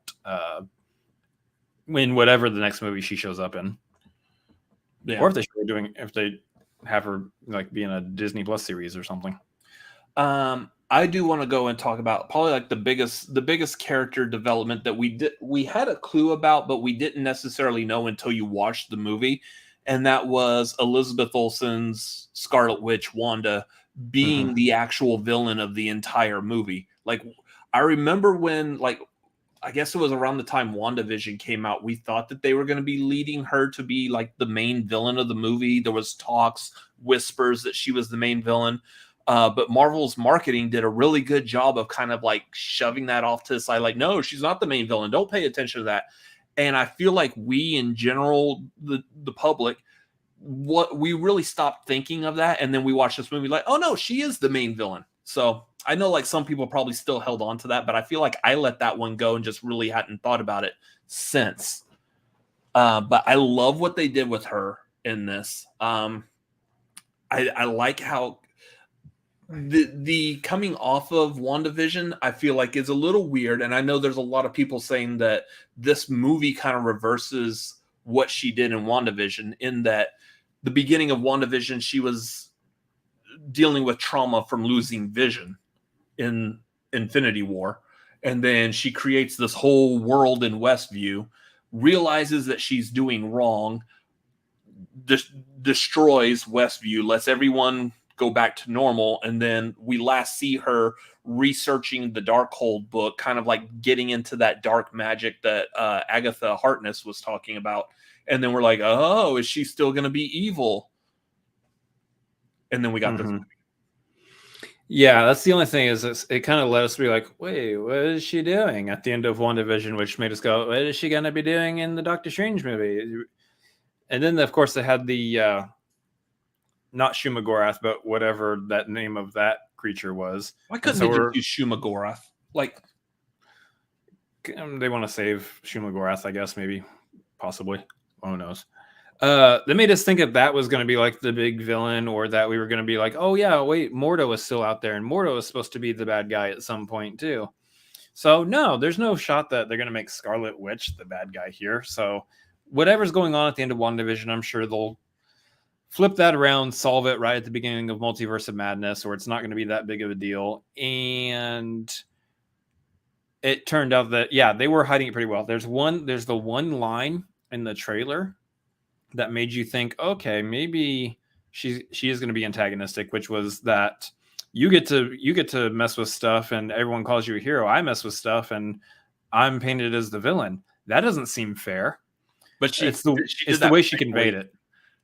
Speaker 2: in whatever the next movie she shows up in. Yeah. Or if they have her like be in a Disney Plus series or something.
Speaker 1: I do want to go and talk about probably like the biggest character development that we had a clue about, but we didn't necessarily know until you watched the movie. And that was Elizabeth Olsen's Scarlet Witch, Wanda, being the actual villain of the entire movie. Like, I remember when, like, I guess it was around the time WandaVision came out, we thought that they were going to be leading her to be like the main villain of the movie. There was whispers that she was the main villain. But Marvel's marketing did a really good job of kind of like shoving that off to the side. Like, no, she's not the main villain. Don't pay attention to that. And I feel like we, in general, the public, we really stopped thinking of that. And then we watched this movie like, oh no, she is the main villain. So I know like some people probably still held on to that, but I feel like I let that one go and just really hadn't thought about it since. But I love what they did with her in this. I like how the coming off of WandaVision, I feel like is a little weird, and I know there's a lot of people saying that this movie kind of reverses what she did in WandaVision, in that the beginning of WandaVision, she was dealing with trauma from losing Vision in Infinity War, and then she creates this whole world in Westview, realizes that she's doing wrong, destroys Westview, lets everyone go back to normal, and then we last see her researching the Darkhold book, kind of like getting into that dark magic that Agatha Harkness was talking about. And then we're like, oh, is she still going to be evil? And then we got this.
Speaker 2: Yeah, that's the only thing is it kind of let us be like, wait, what is she doing at the end of WandaVision, which made us go, what is she going to be doing in the Doctor Strange movie? And then, of course, they had the not Shumagorath, but whatever that name of that creature was.
Speaker 1: Why couldn't they just use Shumagorath? Like,
Speaker 2: they want to save Shumagorath, I guess, maybe, possibly. Who knows? They made us think that was going to be like the big villain, or that we were going to be like, oh yeah, wait, Mordo is still out there, and Mordo is supposed to be the bad guy at some point too. So no, there's no shot that they're going to make Scarlet Witch the bad guy here. So whatever's going on at the end of WandaVision, I'm sure they'll flip that around, solve it right at the beginning of Multiverse of Madness, or it's not going to be that big of a deal. And it turned out that, yeah, they were hiding it pretty well. There's the one line in the trailer that made you think, okay, maybe she is going to be antagonistic, which was that you get to mess with stuff and everyone calls you a hero. I mess with stuff and I'm painted as the villain. That doesn't seem fair.
Speaker 1: But
Speaker 2: it's the way she conveyed it.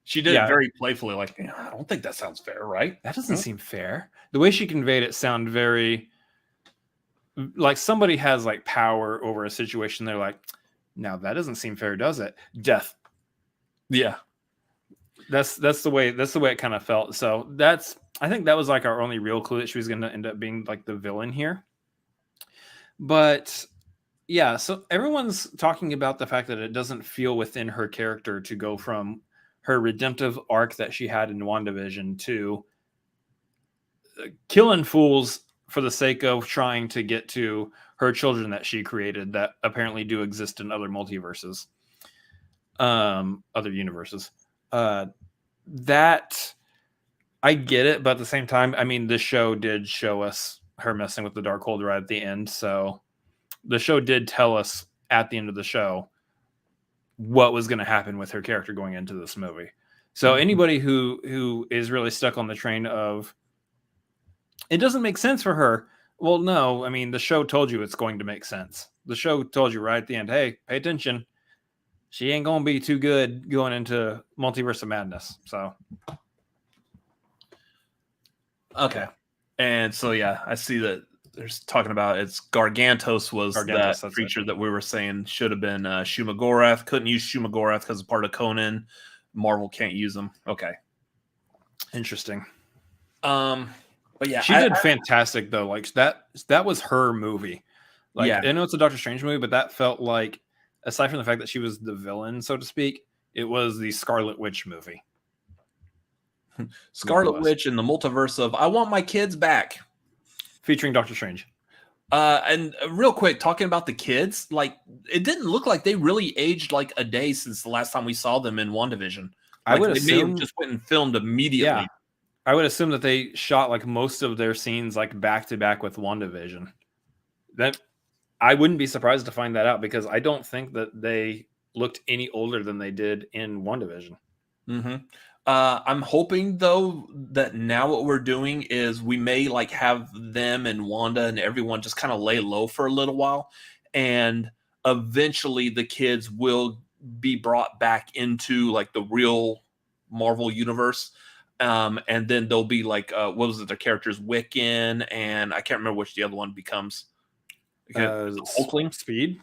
Speaker 1: She did it very playfully, like, I don't think that sounds fair, right?
Speaker 2: That doesn't seem fair. The way she conveyed it sounded very like somebody has like power over a situation. They're like, now that doesn't seem fair, does it? Death. Yeah. That's the way it kind of felt. So I think that was like our only real clue that she was going to end up being like the villain here. But yeah, so everyone's talking about the fact that it doesn't feel within her character to go from her redemptive arc that she had in WandaVision to killing fools for the sake of trying to get to her children that she created that apparently do exist in other multiverses, other universes. That I get it, but at the same time, I mean, this show did show us her messing with the Darkhold right at the end. So the show did tell us at the end of the show what was going to happen with her character going into this movie. So anybody who is really stuck on the train of it doesn't make sense for her. Well, no, I mean, the show told you it's going to make sense. The show told you right at the end, hey, pay attention. She ain't going to be too good going into Multiverse of Madness. So.
Speaker 1: Okay. And so, yeah, I see that there's talking about it's Gargantos was that creature that we were saying should have been Shumagorath. Couldn't use Shumagorath because it's part of Conan. Marvel can't use them. Okay.
Speaker 2: Interesting.
Speaker 1: But yeah,
Speaker 2: she did fantastic though. Like that was her movie. Like, yeah. I know it's a Doctor Strange movie, but that felt like, aside from the fact that she was the villain, so to speak, it was the Scarlet Witch movie.
Speaker 1: Scarlet Witch in the multiverse of I Want My Kids Back,
Speaker 2: featuring Doctor Strange.
Speaker 1: And real quick, talking about the kids, like it didn't look like they really aged like a day since the last time we saw them in WandaVision. Like,
Speaker 2: I would assume
Speaker 1: just went and filmed immediately.
Speaker 2: Yeah, I would assume that they shot like most of their scenes like back to back with WandaVision. That I wouldn't be surprised to find that out because I don't think that they looked any older than they did in WandaVision.
Speaker 1: Mm-hmm. I'm hoping though that now what we're doing is we may like have them and Wanda and everyone just kind of lay low for a little while, and eventually the kids will be brought back into like the real Marvel universe. And then they'll be like, what was it? Their characters Wiccan, and I can't remember which the other one becomes.
Speaker 2: Hulkling Speed.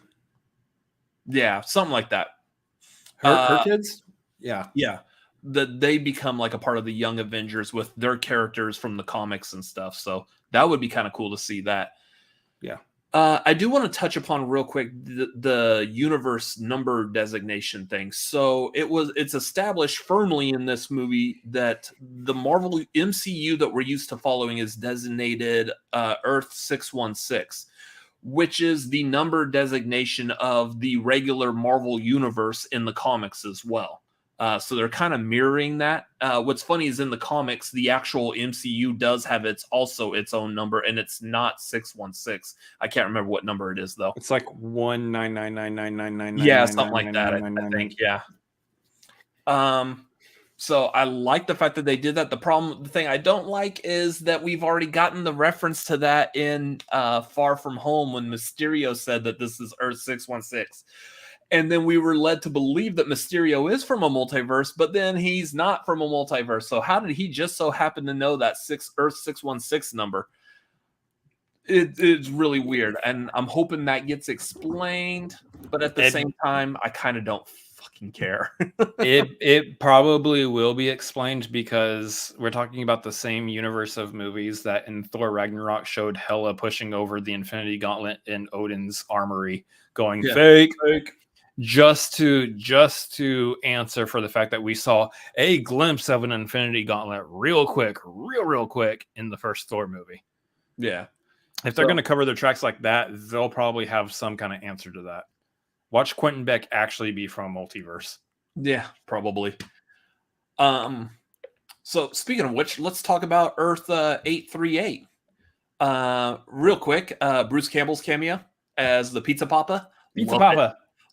Speaker 1: Yeah, something like that.
Speaker 2: Her kids. Yeah.
Speaker 1: That they become like a part of the Young Avengers with their characters from the comics and stuff. So that would be kind of cool to see that.
Speaker 2: Yeah.
Speaker 1: I do want to touch upon real quick the universe number designation thing. So it's established firmly in this movie that the Marvel MCU that we're used to following is designated Earth 616, which is the number designation of the regular Marvel universe in the comics as well. So they're kind of mirroring that. What's funny is in the comics, the actual MCU does have its own number, and it's not 616. I can't remember what number it is though.
Speaker 2: It's like 1999999.
Speaker 1: Yeah, something like that. I think. Yeah. So I like the fact that they did that. The thing I don't like is that we've already gotten the reference to that in Far From Home when Mysterio said that this is Earth 616. And then we were led to believe that Mysterio is from a multiverse, but then he's not from a multiverse. So how did he just so happen to know that Earth 616 number? It's really weird. And I'm hoping that gets explained. But at the same time, I kind of don't fucking care.
Speaker 2: It probably will be explained because we're talking about the same universe of movies that in Thor Ragnarok showed Hela pushing over the Infinity Gauntlet in Odin's armory going fake. Just to answer for the fact that we saw a glimpse of an Infinity Gauntlet real quick in the first Thor movie.
Speaker 1: Yeah.
Speaker 2: If they're going to cover their tracks like that, they'll probably have some kind of answer to that. Watch Quentin Beck actually be from a multiverse.
Speaker 1: Yeah, probably. So speaking of which, let's talk about Earth 838. Real quick, Bruce Campbell's cameo as the Pizza Papa.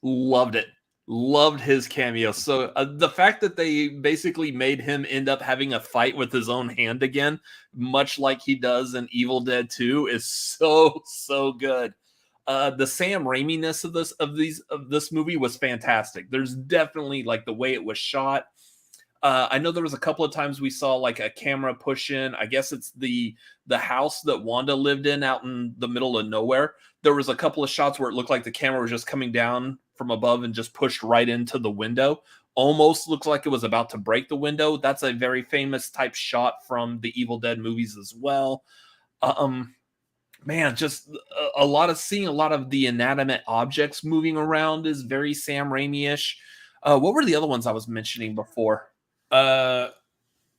Speaker 1: Loved it. Loved his cameo. So the fact that they basically made him end up having a fight with his own hand again, much like he does in Evil Dead 2, is so good. The Sam Raimi-ness of this movie was fantastic. There's definitely like the way it was shot. I know there was a couple of times we saw like a camera push in. I guess it's the house that Wanda lived in out in the middle of nowhere. There was a couple of shots where it looked like the camera was just coming down from above and just pushed right into the window. Almost looked like it was about to break the window. That's a very famous type shot from the Evil Dead movies as well. Man, just seeing a lot of the inanimate objects moving around is very Sam Raimi-ish. What were the other ones I was mentioning before?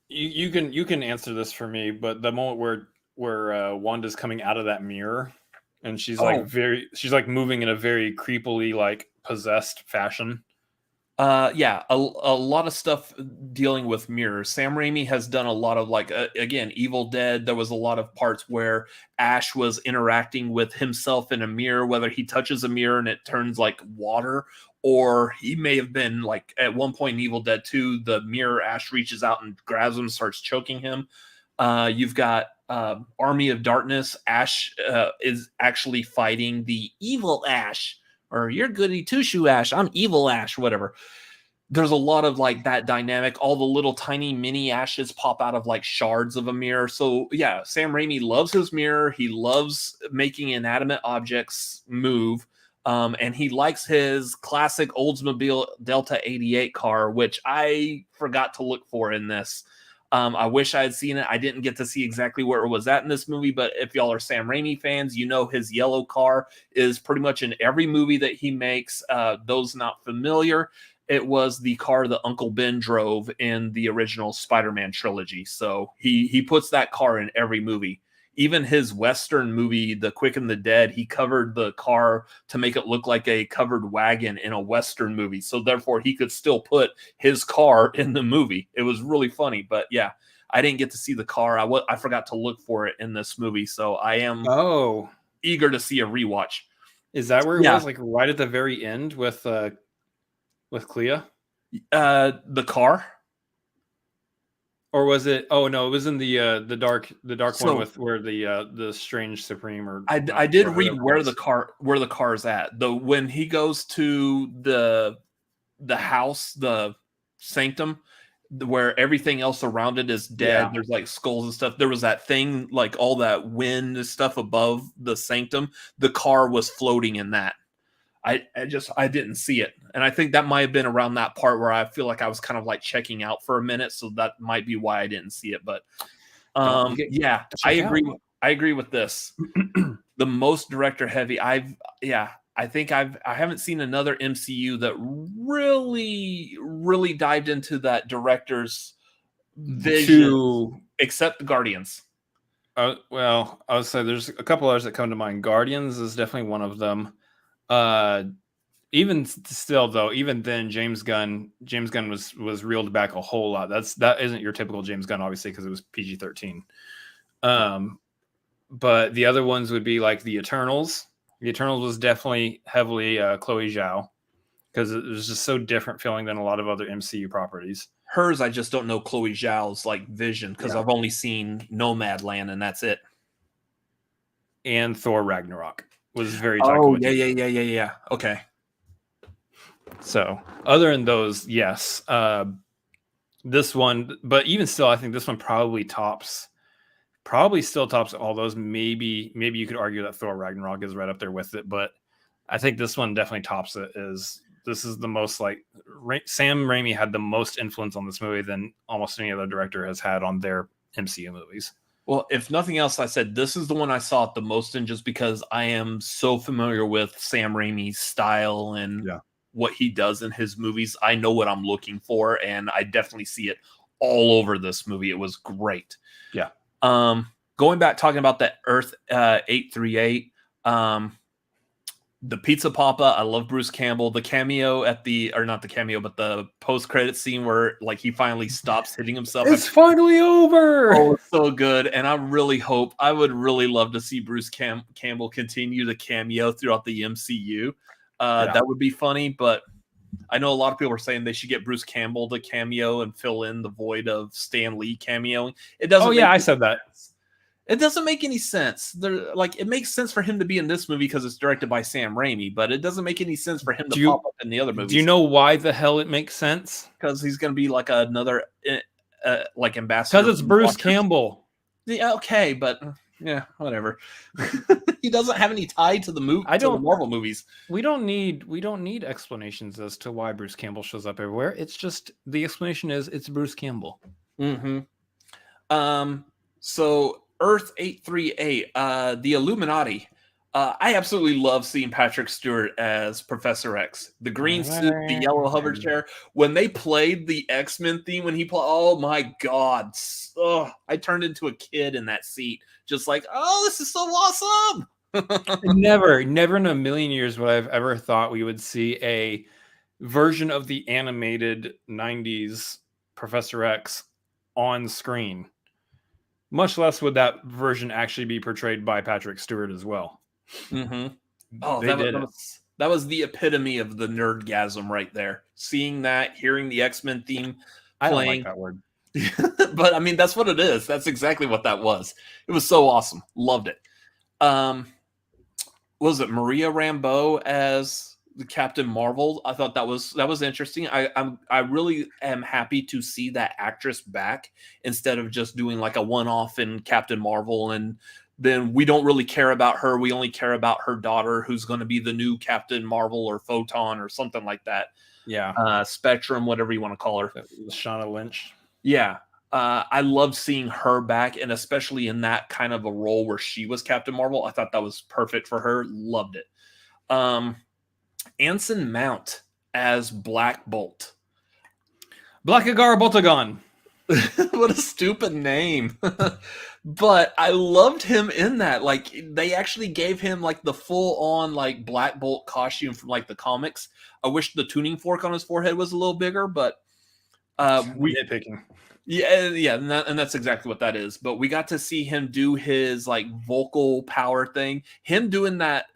Speaker 2: You can answer this for me, but the moment where Wanda's coming out of that mirror and she's like moving in a very creepily like possessed fashion.
Speaker 1: Yeah, a lot of stuff dealing with mirrors. Sam Raimi has done a lot of like again, Evil Dead. There was a lot of parts where Ash was interacting with himself in a mirror, whether he touches a mirror and it turns like water, or he may have been like at one point in Evil Dead 2, the mirror Ash reaches out and grabs him, starts choking him. You've got Army of Darkness. Ash is actually fighting the evil Ash, or you're goody two-shoe Ash, I'm evil Ash, whatever. There's a lot of like that dynamic. All the little tiny mini Ashes pop out of like shards of a mirror. So yeah, Sam Raimi loves his mirror. He loves making inanimate objects move. And he likes his classic Oldsmobile Delta 88 car, which I forgot to look for in this. I wish I had seen it. I didn't get to see exactly where it was at in this movie, but if y'all are Sam Raimi fans, you know his yellow car is pretty much in every movie that he makes. Those not familiar, it was the car that Uncle Ben drove in the original Spider-Man trilogy. So he puts that car in every movie. Even his Western movie, The Quick and the Dead, he covered the car to make it look like a covered wagon in a Western movie. So therefore, he could still put his car in the movie. It was really funny. But yeah, I didn't get to see the car. I forgot to look for it in this movie. So I am eager to see a rewatch.
Speaker 2: Is that where it was, like right at the very end with Clea?
Speaker 1: The car?
Speaker 2: Or was it? Oh no, it was in the dark one with where the Strange Supreme or
Speaker 1: I did read where the car's at. When he goes to the house, the sanctum, where everything else around it is dead. Yeah. There's like skulls and stuff. There was that thing, like all that wind and stuff above the sanctum. The car was floating in that. I didn't see it. And I think that might have been around that part where I feel like I was kind of like checking out for a minute. So that might be why I didn't see it. But yeah, I agree. I agree with this. the most director heavy. I think I haven't seen another MCU that really dived into that director's vision, except the Guardians.
Speaker 2: Well, I would say there's a couple others that come to mind. Guardians is definitely one of them. Even still, though, even then, James Gunn was reeled back a whole lot. That isn't your typical James Gunn, obviously, because it was PG-13. But the other ones would be like the Eternals. The Eternals was definitely heavily Chloe Zhao, because it was just so different feeling than a lot of other MCU properties.
Speaker 1: Hers, I just don't know Chloe Zhao's like vision, because I've only seen Nomadland and that's it.
Speaker 2: And Thor Ragnarok was very
Speaker 1: yeah. Okay.
Speaker 2: So other than those, yes. This one, but even still, I think this one probably still tops all those. Maybe you could argue that Thor Ragnarok is right up there with it, but I think this one definitely tops it. This is the most like Sam Raimi had the most influence on this movie than almost any other director has had on their MCU movies.
Speaker 1: Well, if nothing else, I said this is the one I saw it the most in, just because I am so familiar with Sam Raimi's style and what he does in his movies. I know what I'm looking for, and I definitely see it all over this movie. It was great.
Speaker 2: Yeah.
Speaker 1: Going back, talking about that Earth 838, the Pizza Papa, I love Bruce Campbell. The cameo not the cameo, but the post-credit scene where like he finally stops hitting himself.
Speaker 2: It's finally over.
Speaker 1: Oh, it's so good. And I would really love to see Bruce Campbell continue to cameo throughout the MCU. That would be funny, but I know a lot of people are saying they should get Bruce Campbell to cameo and fill in the void of Stan Lee cameoing. It doesn't.
Speaker 2: I said that.
Speaker 1: It doesn't make any sense. It makes sense for him to be in this movie because it's directed by Sam Raimi, but it doesn't make any sense for him to pop up in the other movies.
Speaker 2: Do you know why the hell it makes sense?
Speaker 1: Because he's going to be like another like ambassador.
Speaker 2: Because it's Bruce Campbell.
Speaker 1: Yeah, okay, but yeah, whatever. He doesn't have any tie to the the Marvel movies.
Speaker 2: We don't need explanations as to why Bruce Campbell shows up everywhere. It's just the explanation is it's Bruce Campbell.
Speaker 1: Mm-hmm. So Earth 838, the Illuminati. I absolutely love seeing Patrick Stewart as Professor X. The green suit, the yellow hover chair. When they played the X-Men theme, when he played, oh my God. I turned into a kid in that seat. Just like, oh, this is so awesome.
Speaker 2: Never in a million years would I've ever thought we would see a version of the animated 90s Professor X on screen. Much less would that version actually be portrayed by Patrick Stewart as well.
Speaker 1: Mm-hmm. Oh, that was the epitome of the nerdgasm right there. Seeing that, hearing the X-Men theme playing.
Speaker 2: I don't like that word.
Speaker 1: But I mean, that's what it is. That's exactly what that was. It was so awesome. Loved it. Was it Maria Rambeau as the Captain Marvel? I thought that was interesting. I really am happy to see that actress back instead of just doing like a one-off in Captain Marvel, and then we don't really care about her. We only care about her daughter, who's going to be the new Captain Marvel or Photon or something like that.
Speaker 2: Yeah.
Speaker 1: Spectrum, whatever you want to call her.
Speaker 2: Shauna Lynch.
Speaker 1: Yeah. I loved seeing her back, and especially in that kind of a role where she was Captain Marvel. I thought that was perfect for her. Loved it. Anson Mount as Black Bolt.
Speaker 2: Blackagar Boltagon.
Speaker 1: What a stupid name. But I loved him in that. Like, they actually gave him like the full-on like Black Bolt costume from like the comics. I wish the tuning fork on his forehead was a little bigger, but
Speaker 2: nitpicking.
Speaker 1: Yeah, and that's exactly what that is. But we got to see him do his like vocal power thing. Him doing that.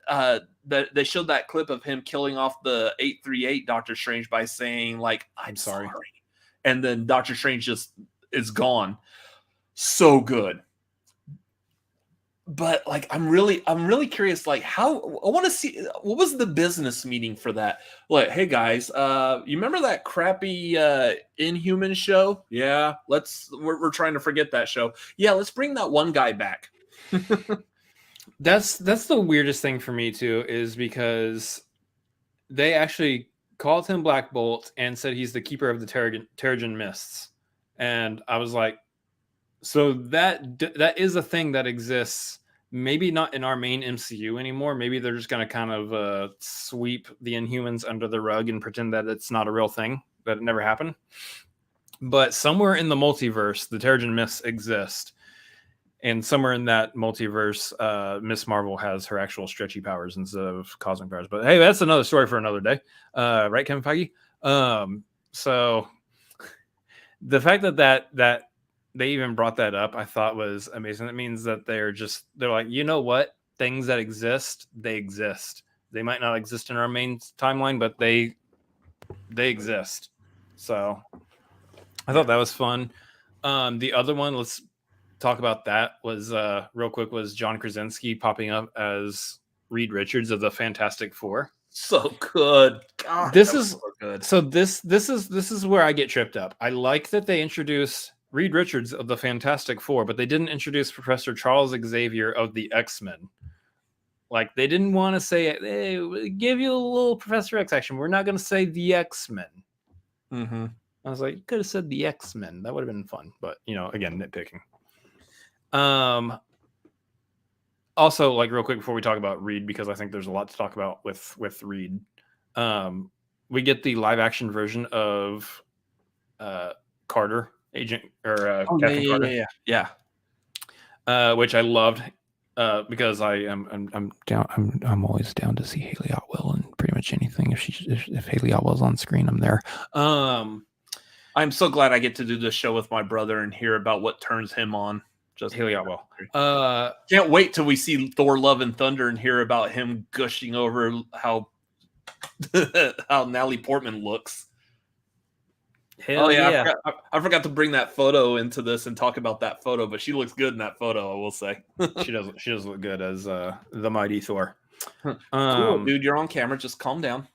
Speaker 1: They showed that clip of him killing off the 838 Doctor Strange by saying like, "I'm sorry," and then Doctor Strange just is gone. So good. But like, I'm really curious. Like, how I want to see what was the business meeting for that. Like, hey guys, you remember that crappy Inhuman show? Yeah, we're trying to forget that show. Yeah, let's bring that one guy back.
Speaker 2: That's the weirdest thing for me too, is because they actually called him Black Bolt and said he's the keeper of the Terrigen Mists, and I was like, so that is a thing that exists maybe not in our main MCU anymore. Maybe they're just going to kind of sweep the Inhumans under the rug and pretend that it's not a real thing, that it never happened. But somewhere in the multiverse, the Terrigen Mists exist. And somewhere in that multiverse, Miss Marvel has her actual stretchy powers instead of cosmic powers. But hey, that's another story for another day. Right, Kevin Feige? So the fact that they even brought that up, I thought was amazing. That means that they're like, you know what? Things that exist, they exist. They might not exist in our main timeline, but they exist. So I thought that was fun. The other one, let's talk about that, was real quick, was John Krasinski popping up as Reed Richards of the Fantastic Four.
Speaker 1: So good. God,
Speaker 2: this is
Speaker 1: so good.
Speaker 2: So this is where I get tripped up. I like that they introduce Reed Richards of the Fantastic Four, but they didn't introduce Professor Charles Xavier of the X-Men. Like, they didn't want to say, hey, we'll give you a little Professor X action. We're not going to say the X-Men.
Speaker 1: Mm-hmm.
Speaker 2: I was like, you could have said the X-Men. That would have been fun. But, again, nitpicking. Also, like, real quick before we talk about Reed, because I think there's a lot to talk about with Reed. We get the live action version of Carter, Agent or Captain Carter.
Speaker 1: Yeah.
Speaker 2: Which I loved because I'm down. I'm always down to see Haley Atwell in pretty much anything. If Haley Atwell's on screen, I'm there.
Speaker 1: I'm so glad I get to do this show with my brother and hear about what turns him on. Just
Speaker 2: Haley Atwell.
Speaker 1: Can't wait till we see Thor: Love and Thunder and hear about him gushing over how Natalie Portman looks.
Speaker 2: Hell yeah.
Speaker 1: I forgot to bring that photo into this and talk about that photo, but she looks good in that photo, I will say.
Speaker 2: She does look good as the mighty Thor.
Speaker 1: Cool, dude, you're on camera. Just calm down.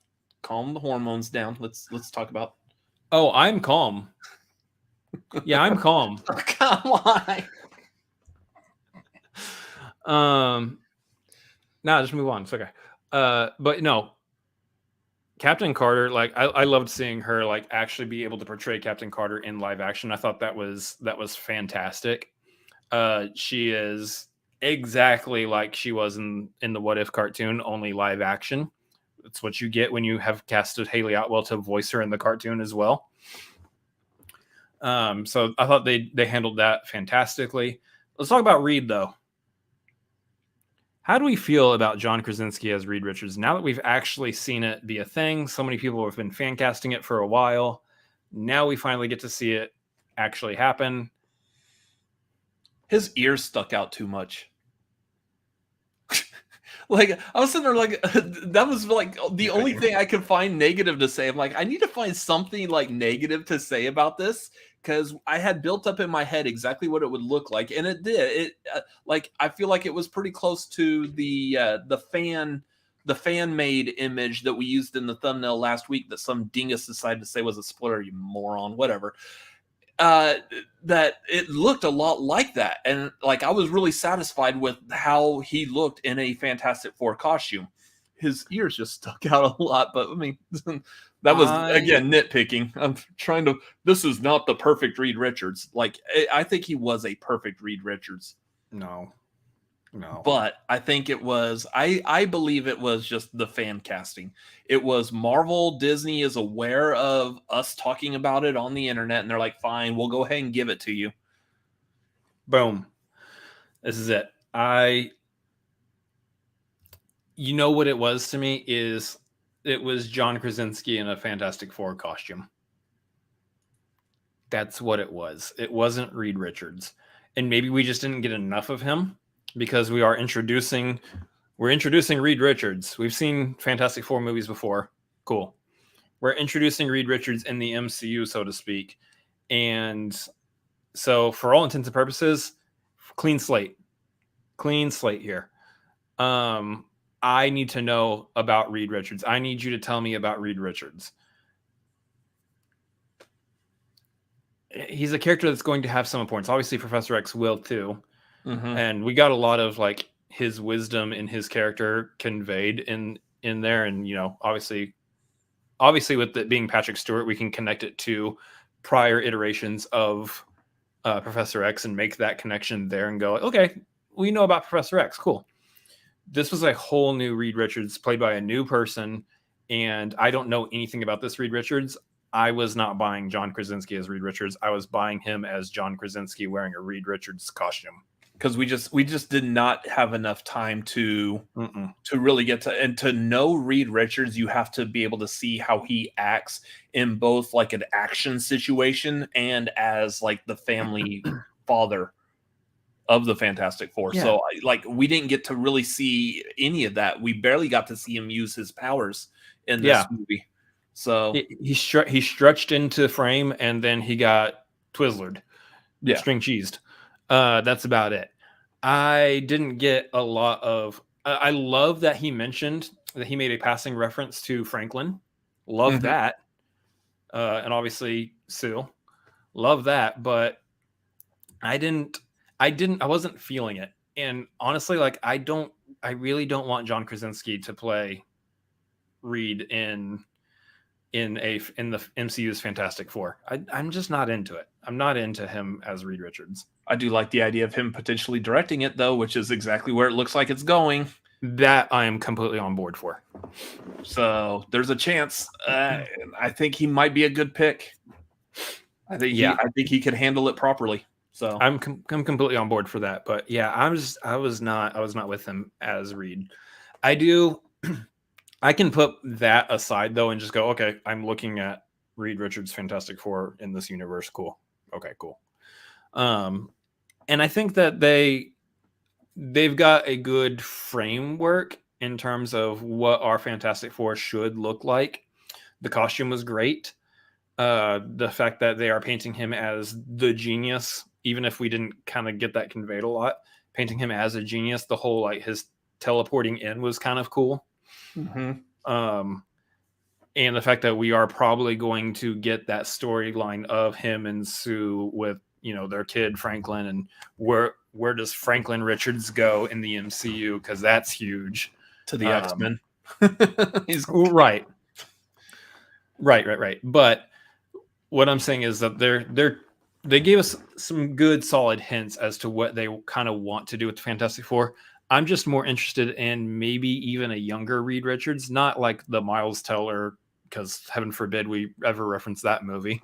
Speaker 1: Calm the hormones down. Let's talk about.
Speaker 2: Oh, I'm calm. Yeah, I'm calm.
Speaker 1: Oh, come on.
Speaker 2: No, just move on. It's okay. But no, Captain Carter, like I loved seeing her like actually be able to portray Captain Carter in live action. I thought that was fantastic. She is exactly like she was in the What If cartoon, only live action. That's what you get when you have casted Haley Atwell to voice her in the cartoon as well. So I thought they handled that fantastically. Let's talk about Reed though. How do we feel about John Krasinski as Reed Richards now that we've actually seen it be a thing? So many people have been fan casting it for a while. Now we finally get to see it actually happen.
Speaker 1: His ears stuck out too much. Like, I was sitting there like, that was like the only thing I could find negative to say. I'm like, I need to find something like negative to say about this, because I had built up in my head exactly what it would look like, and it did. It like, I feel like it was pretty close to the fan made image that we used in the thumbnail last week that some dingus decided to say was a spoiler. You moron, whatever. That it looked a lot like that, and like I was really satisfied with how he looked in a Fantastic Four costume. His ears just stuck out a lot, but I mean, that was again nitpicking. I'm trying to. This is not the perfect Reed Richards. Like, I think he was a perfect Reed Richards.
Speaker 2: No.
Speaker 1: But I think it was. I believe it was just the fan casting. It was Marvel. Disney is aware of us talking about it on the internet, and they're like, "Fine, we'll go ahead and give it to you."
Speaker 2: Boom. This is it. You know what it was to me is it was John Krasinski in a Fantastic Four costume. That's what it was. It wasn't Reed Richards. And maybe we just didn't get enough of him because we're introducing Reed Richards. We've seen Fantastic Four movies before. Cool. We're introducing Reed Richards in the MCU, so to speak. And so for all intents and purposes, clean slate here. I need to know about Reed Richards. I need you to tell me about Reed Richards. He's a character that's going to have some importance. Obviously, Professor X will too. Mm-hmm. And we got a lot of like his wisdom in his character conveyed in there. And, you know, obviously with it being Patrick Stewart, we can connect it to prior iterations of Professor X and make that connection there and go, okay, we know about Professor X. Cool. This was a whole new Reed Richards played by a new person. And I don't know anything about this Reed Richards. I was not buying John Krasinski as Reed Richards. I was buying him as John Krasinski wearing a Reed Richards costume.
Speaker 1: Because we just did not have enough time to really get to, and to know Reed Richards, you have to be able to see how he acts in both like an action situation and as like the family father of the Fantastic Four.
Speaker 2: Yeah.
Speaker 1: So like we didn't get to really see any of that. We barely got to see him use his powers in this movie. So
Speaker 2: he stretched into frame and then he got Twizzlered, string cheesed. That's about it. I didn't get a lot of. I love that he mentioned that he made a passing reference to Franklin. Love that, and obviously Sue. Love that, but I wasn't feeling it. And honestly, like I really don't want John Krasinski to play Reed in the MCU's Fantastic Four. I'm just not into it. I'm not into him as Reed Richards.
Speaker 1: I do like the idea of him potentially directing it, though, which is exactly where it looks like it's going.
Speaker 2: That I am completely on board for.
Speaker 1: So there's a chance. I think he might be a good pick. I think he could handle it properly. So
Speaker 2: I'm completely on board for that. But yeah, I was not with him as Reed. I can put that aside though and just go, okay, I'm looking at Reed Richards' Fantastic Four in this universe. Cool. Okay, cool. And I think that they've got a good framework in terms of what our Fantastic Four should look like. The costume was great. The fact that they are painting him as the genius, even if we didn't kind of get that conveyed a lot, painting him as a genius, the whole like his teleporting in was kind of cool. And the fact that we are probably going to get that storyline of him and Sue with, their kid Franklin, and where does Franklin Richards go in the MCU? Because that's huge
Speaker 1: to the X-Men.
Speaker 2: He's right. But what I'm saying is that they gave us some good solid hints as to what they kind of want to do with the Fantastic Four. I'm just more interested in maybe even a younger Reed Richards, not like the Miles Teller, because heaven forbid we ever reference that movie.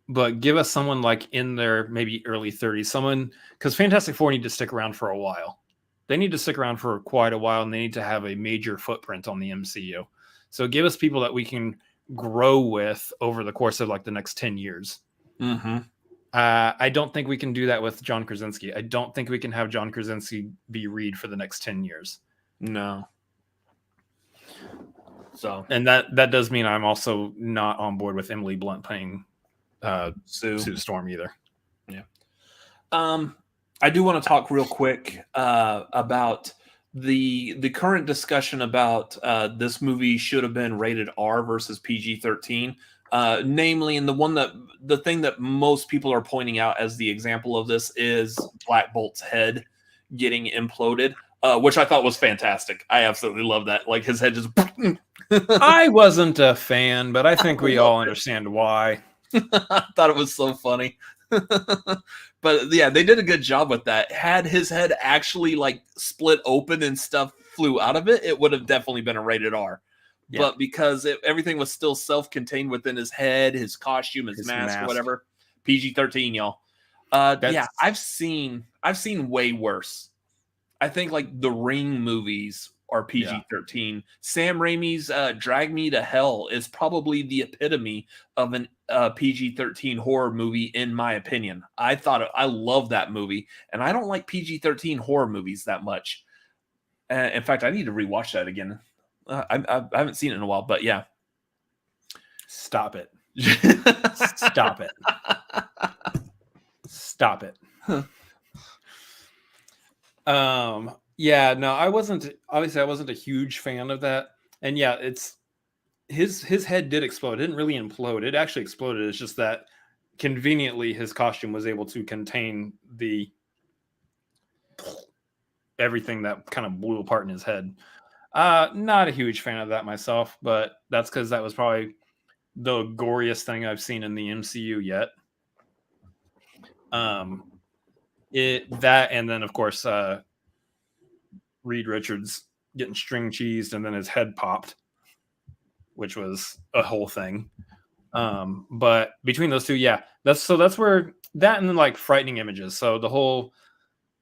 Speaker 2: But give us someone like in their maybe early 30s, because Fantastic Four need to stick around for a while. They need to stick around for quite a while, and they need to have a major footprint on the MCU. So give us people that we can grow with over the course of like the next 10 years. I don't think we can do that with John Krasinski. I don't think we can have John Krasinski be Reed for the next 10 years.
Speaker 1: No. So,
Speaker 2: and that does mean I'm also not on board with Emily Blunt playing Sue Storm either.
Speaker 1: Yeah. I do want to talk real quick about the current discussion about this movie should have been rated R versus PG-13. Namely, and the thing that most people are pointing out as the example of this is Black Bolt's head getting imploded, which I thought was fantastic. I absolutely love that. Like his head just.
Speaker 2: I wasn't a fan, but I think we all understand why.
Speaker 1: I thought it was so funny. But yeah, they did a good job with that. Had his head actually like split open and stuff flew out of it, it would have definitely been a rated R. Yeah. But because everything was still self-contained within his head, his costume, his mask, whatever, PG-13, y'all. Yeah, I've seen way worse. I think like the Ring movies are PG-13. Yeah. Sam Raimi's Drag Me to Hell is probably the epitome of an PG-13 horror movie, in my opinion. I love that movie, and I don't like PG-13 horror movies that much. In fact, I need to rewatch that again. I haven't seen it in a while, but yeah.
Speaker 2: Stop it. Stop it. Stop it. Yeah, no, I wasn't a huge fan of that. And yeah, it's his head did explode. It didn't really implode. It actually exploded. It's just that conveniently his costume was able to contain everything that kind of blew apart in his head. Not a huge fan of that myself, but that's because that was probably the goriest thing I've seen in the MCU yet. That, and then of course Reed Richards getting string cheesed and then his head popped, which was a whole thing. But between those two, yeah, that's where that, and then like frightening images. So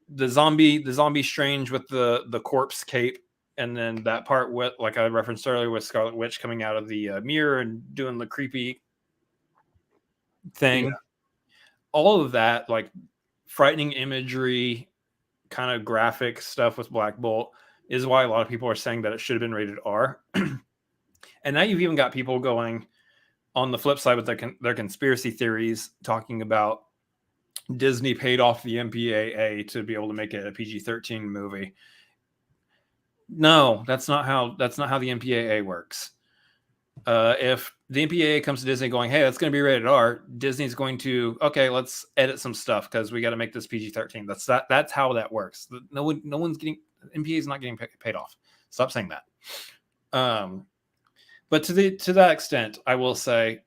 Speaker 2: the zombie Strange with the corpse cape, and then that part with, like I referenced earlier, with Scarlet Witch coming out of the mirror and doing the creepy thing. Yeah. All of that, like frightening imagery, kind of graphic stuff with Black Bolt, is why a lot of people are saying that it should have been rated R. And now you've even got people going on the flip side with their conspiracy theories, talking about Disney paid off the MPAA to be able to make it a PG-13 movie. No, that's not how the MPAA works. If the MPAA comes to Disney going, hey, that's going to be rated R, Disney's going to, okay, let's edit some stuff because we got to make this PG-13. That's how that works. No one's getting, MPAA is not getting paid off. Stop saying that. But to that extent, I will say,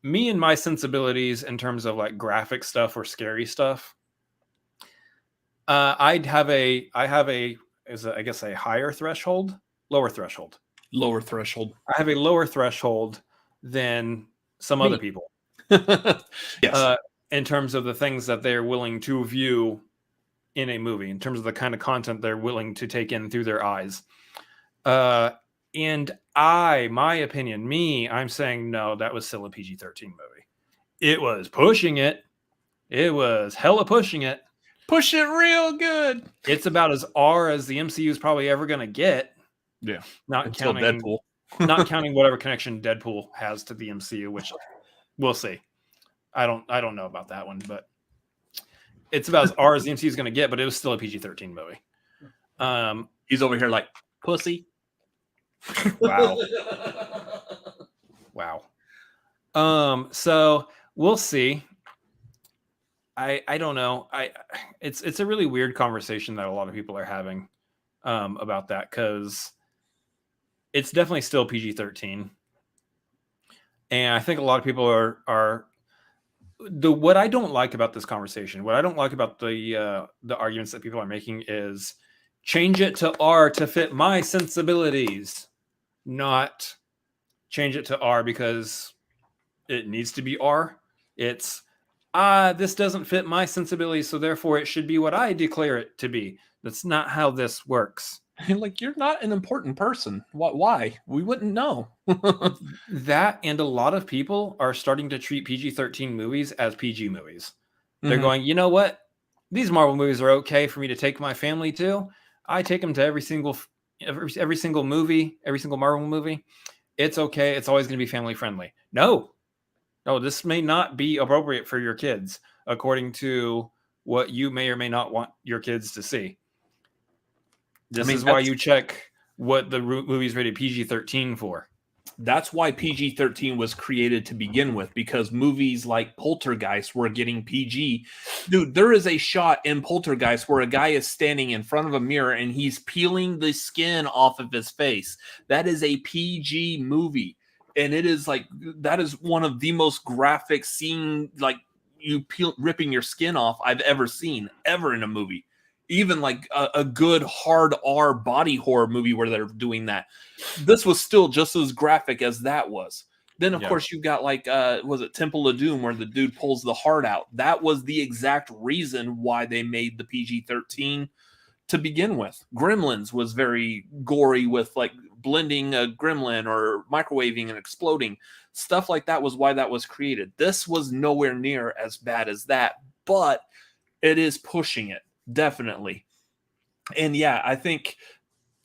Speaker 2: me and my sensibilities in terms of like graphic stuff or scary stuff, I have a higher threshold, lower threshold.
Speaker 1: Lower threshold.
Speaker 2: I have a lower threshold than some other people.
Speaker 1: Yes.
Speaker 2: In terms of the things that they're willing to view in a movie, in terms of the kind of content they're willing to take in through their eyes. And I'm saying, no, that was still a PG-13 movie. It was pushing it. It was hella pushing it.
Speaker 1: Push it real good.
Speaker 2: It's about as R as the MCU is probably ever going to get.
Speaker 1: Yeah.
Speaker 2: Not
Speaker 1: Until
Speaker 2: counting
Speaker 1: Deadpool.
Speaker 2: Not counting whatever connection Deadpool has to the MCU, which we'll see. I don't know about that one, but it's about as R as the MCU is going to get, but it was still a PG-13 movie.
Speaker 1: He's over here like, pussy.
Speaker 2: Wow. Wow. So we'll see. I don't know. It's a really weird conversation that a lot of people are having about that, because it's definitely still PG-13. And I think a lot of people are what I don't like about this conversation, what I don't like about the arguments that people are making is change it to R to fit my sensibilities, not change it to R because it needs to be R. It's, this doesn't fit my sensibilities, so therefore it should be what I declare it to be. That's not how this works.
Speaker 1: Like, you're not an important person. Why? We wouldn't know.
Speaker 2: That, and a lot of people are starting to treat PG-13 movies as PG movies. They're going, you know what? These Marvel movies are okay for me to take my family to. I take them to every single movie, every single Marvel movie. It's okay. It's always going to be family friendly. No, this may not be appropriate for your kids, according to what you may or may not want your kids to see. This is why you check what the movie's rated PG-13 for.
Speaker 1: That's why PG-13 was created to begin with, because movies like Poltergeist were getting PG. Dude, there is a shot in Poltergeist where a guy is standing in front of a mirror and he's peeling the skin off of his face. That is a PG movie. And it is like, that is one of the most graphic scene, like you ripping your skin off I've ever seen, ever in a movie. Even like a good hard R body horror movie where they're doing that. This was still just as graphic as that was. Then, of course, you've got like, was it Temple of Doom where the dude pulls the heart out? That was the exact reason why they made the PG-13 to begin with. Gremlins was very gory with like blending a gremlin or microwaving and exploding. Stuff like that was why that was created. This was nowhere near as bad as that, but it is pushing it. Definitely. And yeah, I think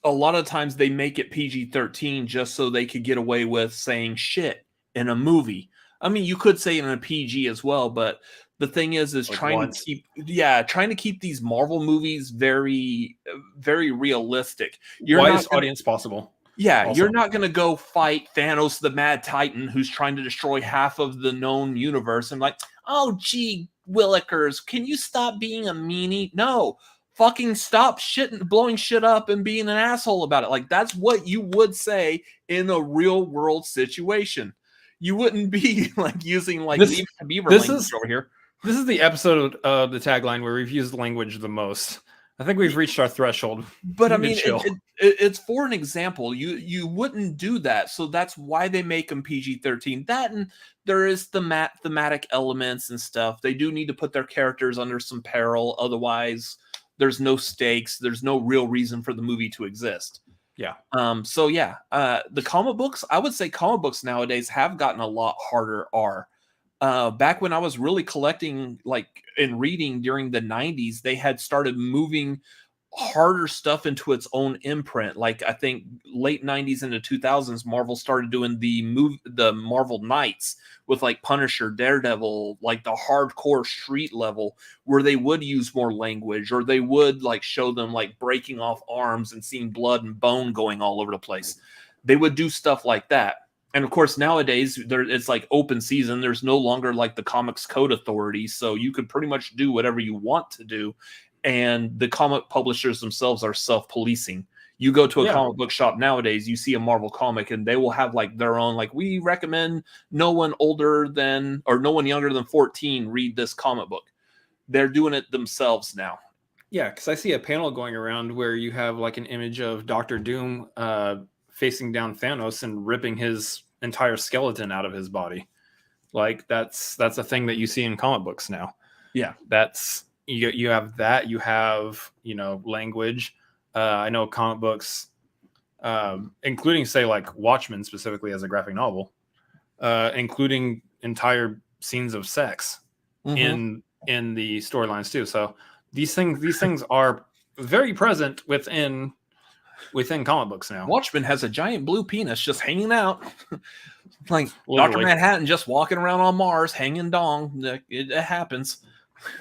Speaker 1: a lot of times they make it PG-13 just so they could get away with saying shit in a movie. I mean, you could say it in a PG as well, but the thing is like trying to keep these Marvel movies very, very realistic.
Speaker 2: Widest audience possible.
Speaker 1: Yeah,
Speaker 2: also,
Speaker 1: you're not going to go fight Thanos the Mad Titan who's trying to destroy half of the known universe and like, oh, gee, Willikers, can you stop being a meanie? No, fucking stop blowing shit up and being an asshole about it. Like, that's what you would say in a real world situation. You wouldn't be like using like Beaver language over here.
Speaker 2: This is the episode of the tagline where we've used language the most. I think we've reached our threshold.
Speaker 1: But I mean, it's for an example. You wouldn't do that, so that's why they make them PG-13. That, and there is thematic elements and stuff. They do need to put their characters under some peril, otherwise there's no stakes. There's no real reason for the movie to exist.
Speaker 2: Yeah.
Speaker 1: The comic books, I would say comic books nowadays have gotten a lot harder R. Back when I was really collecting and reading during the 90s, they had started moving harder stuff into its own imprint. Like I think late 90s into 2000s, Marvel started doing the Marvel Knights with like Punisher, Daredevil, like the hardcore street level, where they would use more language, or they would like show them like breaking off arms and seeing blood and bone going all over the place. They would do stuff like that. And of course, nowadays it's like open season. There's no longer like the Comics Code Authority, so you could pretty much do whatever you want to do. And the comic publishers themselves are self-policing. You go to a comic book shop nowadays, you see a Marvel comic, and they will have like their own, like, we recommend no one younger than 14 read this comic book. They're doing it themselves now.
Speaker 2: Yeah, because I see a panel going around where you have like an image of Doctor Doom facing down Thanos and ripping his entire skeleton out of his body. Like that's a thing that you see in comic books now.
Speaker 1: Yeah,
Speaker 2: that's you have that. You have language. I know comic books, including say like Watchmen specifically as a graphic novel, including entire scenes of sex in the storylines too. So these things are very present within comic books now.
Speaker 1: Watchmen has a giant blue penis just hanging out. Like
Speaker 2: Literally.
Speaker 1: Dr. Manhattan just walking around on Mars hanging dong. It happens.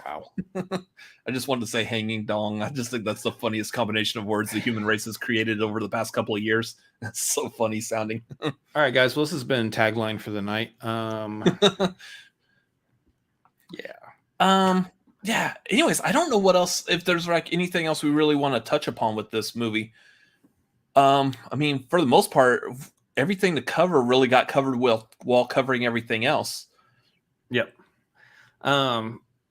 Speaker 2: Wow.
Speaker 1: I just wanted to say hanging dong. I just think that's the funniest combination of words the human race has created over the past couple of years. That's so funny sounding.
Speaker 2: All right, guys. Well, this has been Tagline for the night.
Speaker 1: Yeah. Anyways, I don't know what else, if there's like anything else we really want to touch upon with this movie. I mean, for the most part, everything to cover really got covered while covering everything else.
Speaker 2: Yep.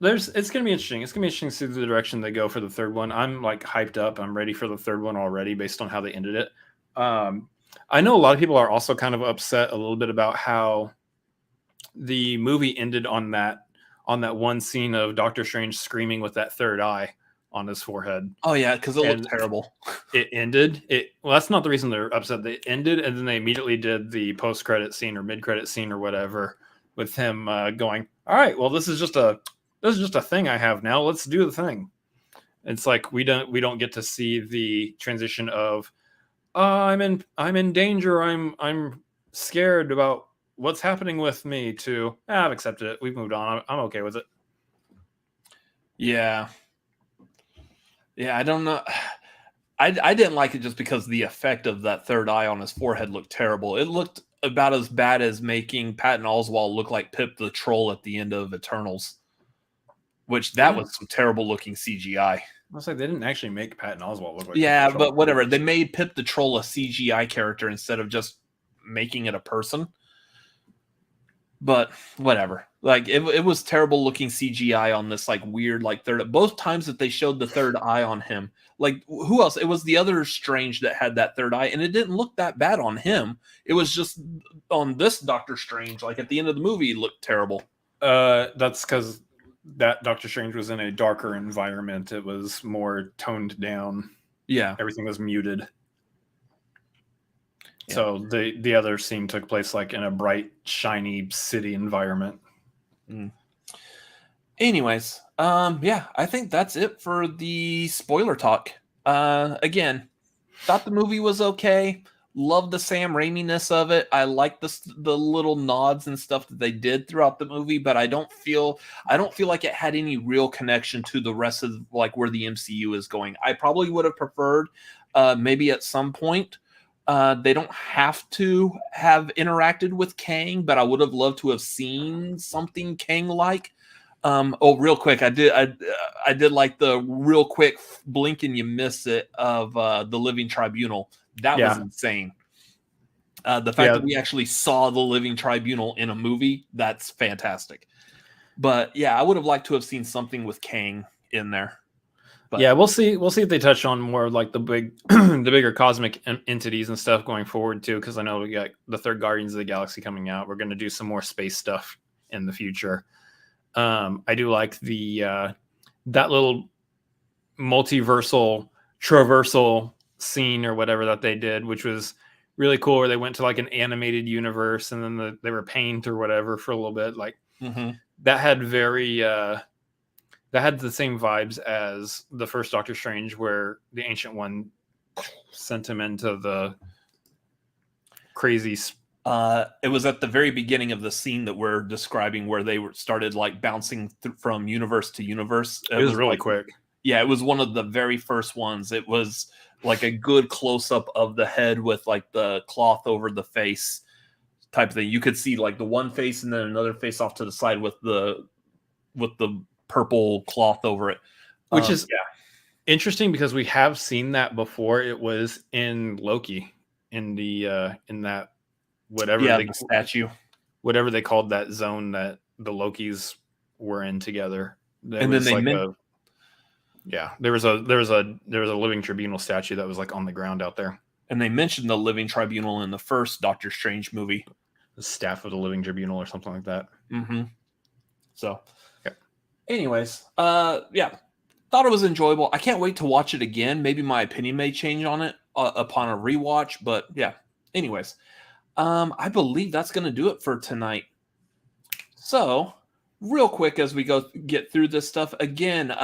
Speaker 2: It's gonna be interesting. It's gonna be interesting to see the direction they go for the third one. I'm like hyped up. I'm ready for the third one already based on how they ended it. I know a lot of people are also kind of upset a little bit about how the movie ended on that one scene of Doctor Strange screaming with that third eye on his forehead.
Speaker 1: Oh yeah, because it looked terrible.
Speaker 2: It ended. Well, that's not the reason they're upset. They ended, and then they immediately did the post-credit scene or mid-credit scene or whatever with him going, "All right, well, this is just a thing I have now. Let's do the thing." It's like we don't get to see the transition of, I'm in danger. I'm scared about what's happening with me to I've accepted it. We've moved on. I'm okay with it.
Speaker 1: Yeah, I don't know. I didn't like it just because the effect of that third eye on his forehead looked terrible. It looked about as bad as making Patton Oswalt look like Pip the Troll at the end of Eternals, which that was some terrible looking CGI.
Speaker 2: I was like, they didn't actually make Patton Oswalt look like
Speaker 1: Pip the Troll. But whatever. They made Pip the Troll a CGI character instead of just making it a person. But whatever. Like it was terrible looking CGI on this like weird like third. Both times that they showed the third eye on him, like who else? It was the other Strange that had that third eye, and it didn't look that bad on him. It was just on this Doctor Strange. Like at the end of the movie, it looked terrible.
Speaker 2: That's because that Doctor Strange was in a darker environment. It was more toned down.
Speaker 1: Yeah,
Speaker 2: everything was muted. So the other scene took place like in a bright, shiny city environment.
Speaker 1: Anyways, I think that's it for the spoiler talk. Again, thought the movie was okay. Loved the Sam Raimi-ness of it. I like the little nods and stuff that they did throughout the movie, but I don't feel like it had any real connection to the rest of like where the MCU is going. I probably would have preferred maybe at some point. They don't have to have interacted with Kang, but I would have loved to have seen something Kang-like. Real quick, I did like the real quick blink and you miss it of the Living Tribunal. That was insane. The fact that we actually saw the Living Tribunal in a movie, that's fantastic. But yeah, I would have liked to have seen something with Kang in there. But
Speaker 2: yeah, we'll see. We'll see if they touch on more of like the bigger cosmic entities and stuff going forward too. Because I know we got the third Guardians of the Galaxy coming out. We're going to do some more space stuff in the future. I do like the that little multiversal traversal scene or whatever that they did, which was really cool. Where they went to like an animated universe and then they were paint or whatever for a little bit. Like that had that had the same vibes as the first Doctor Strange, where the Ancient One sent him into the crazy.
Speaker 1: It was at the very beginning of the scene that we're describing, where they started like bouncing from universe to universe.
Speaker 2: It was really quick.
Speaker 1: Yeah, it was one of the very first ones. It was like a good close up of the head with like the cloth over the face type of thing. You could see like the one face and then another face off to the side with the purple cloth over it,
Speaker 2: which is interesting because we have seen that before. It was in Loki in the in that whatever
Speaker 1: the statue,
Speaker 2: whatever they called that zone that the Lokis were in together.
Speaker 1: And then they
Speaker 2: there was a living tribunal statue that was like on the ground out there.
Speaker 1: And they mentioned the living tribunal in the first Doctor Strange movie,
Speaker 2: the staff of the living tribunal or something like that.
Speaker 1: So anyways, thought it was enjoyable. I can't wait to watch it again. Maybe my opinion may change on it upon a rewatch, but yeah. Anyways, I believe that's going to do it for tonight. So, real quick as we get through this stuff again,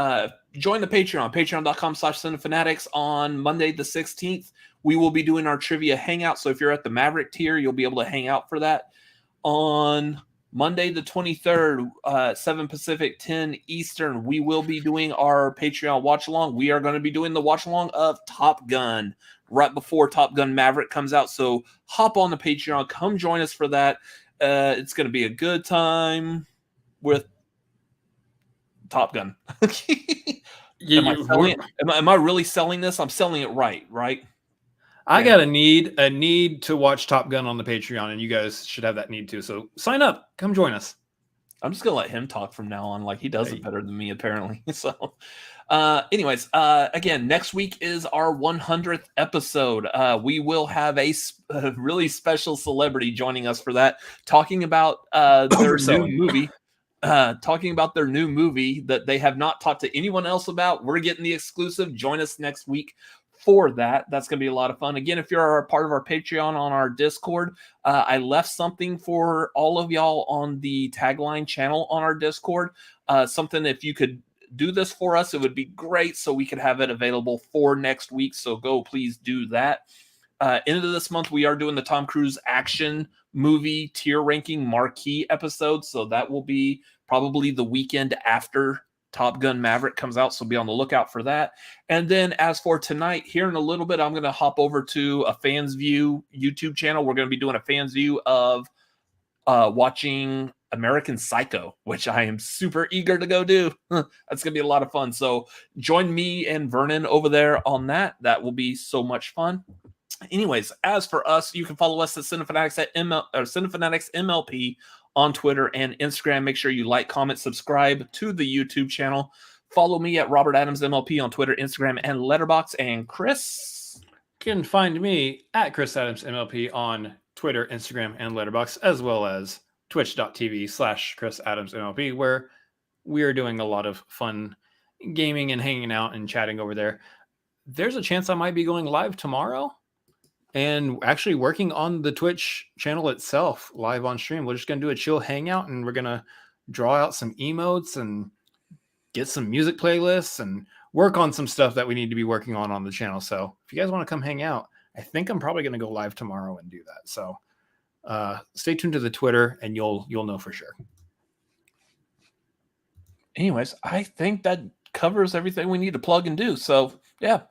Speaker 1: join the Patreon, patreon.com/cinefanatics. On Monday the 16th, we will be doing our trivia hangout. So if you're at the Maverick tier, you'll be able to hang out for that. On Monday the 23rd, 7 Pacific, 10 Eastern, we will be doing our Patreon watch along. We are going to be doing the watch along of Top Gun right before Top Gun Maverick comes out. So hop on the Patreon, come join us for that. It's going to be a good time with Top Gun. Am I really selling this? I'm selling it right?
Speaker 2: I got a need to watch Top Gun on the Patreon, and you guys should have that need too. So sign up, come join us.
Speaker 1: I'm just gonna let him talk from now on. Like he does it better than me, apparently. So, anyways, again, next week is our 100th episode. We will have a really special celebrity joining us for that, talking about their new movie. Talking about their new movie that they have not talked to anyone else about. We're getting the exclusive. Join us next week for that. That's going to be a lot of fun. Again, if you're a part of our Patreon on our Discord, I left something for all of y'all on the Tagline channel on our Discord. Something, if you could do this for us, it would be great so we could have it available for next week. So please do that. End of this month, we are doing the Tom Cruise action movie tier ranking marquee episode. So that will be probably the weekend after Top Gun Maverick comes out. So be on the lookout for that. And then as for tonight, here in a little bit, I'm going to hop over to a Fans View YouTube channel. We're going to be doing a Fans View of watching American Psycho, which I am super eager to go do. That's going to be a lot of fun. So join me and Vernon over there on that. That will be so much fun. Anyways, as for us, you can follow us at Cinefanatics at Cinefanatics MLP on Twitter and Instagram. Make sure you like, comment, subscribe to the YouTube channel. Follow me at Robert Adams MLP on Twitter, Instagram, and Letterboxd. And Chris,
Speaker 2: you can find me at Chris Adams MLP on Twitter, Instagram, and Letterboxd, as well as twitch.tv/Chris Adams MLP, where we are doing a lot of fun gaming and hanging out and chatting over there. There's a chance I might be going live tomorrow and actually working on the Twitch channel itself live on stream. We're just going to do a chill hangout, and we're going to draw out some emotes and get some music playlists and work on some stuff that we need to be working on the channel. So if you guys want to come hang out, I think I'm probably going to go live tomorrow and do that. So stay tuned to the Twitter and you'll know for sure.
Speaker 1: Anyways, I think that covers everything we need to plug and do. So yeah.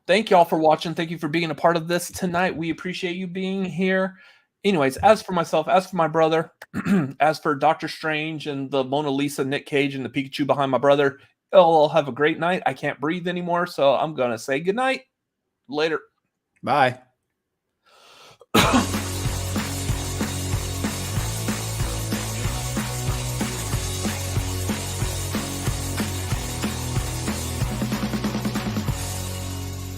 Speaker 1: Thank y'all for watching. Thank you for being a part of this tonight. We appreciate you being here. Anyways, as for myself, as for my brother, as for Doctor Strange and the Mona Lisa, Nick Cage, and the Pikachu behind my brother, y'all all have a great night. I can't breathe anymore, so I'm going to say good night. Later.
Speaker 2: Bye.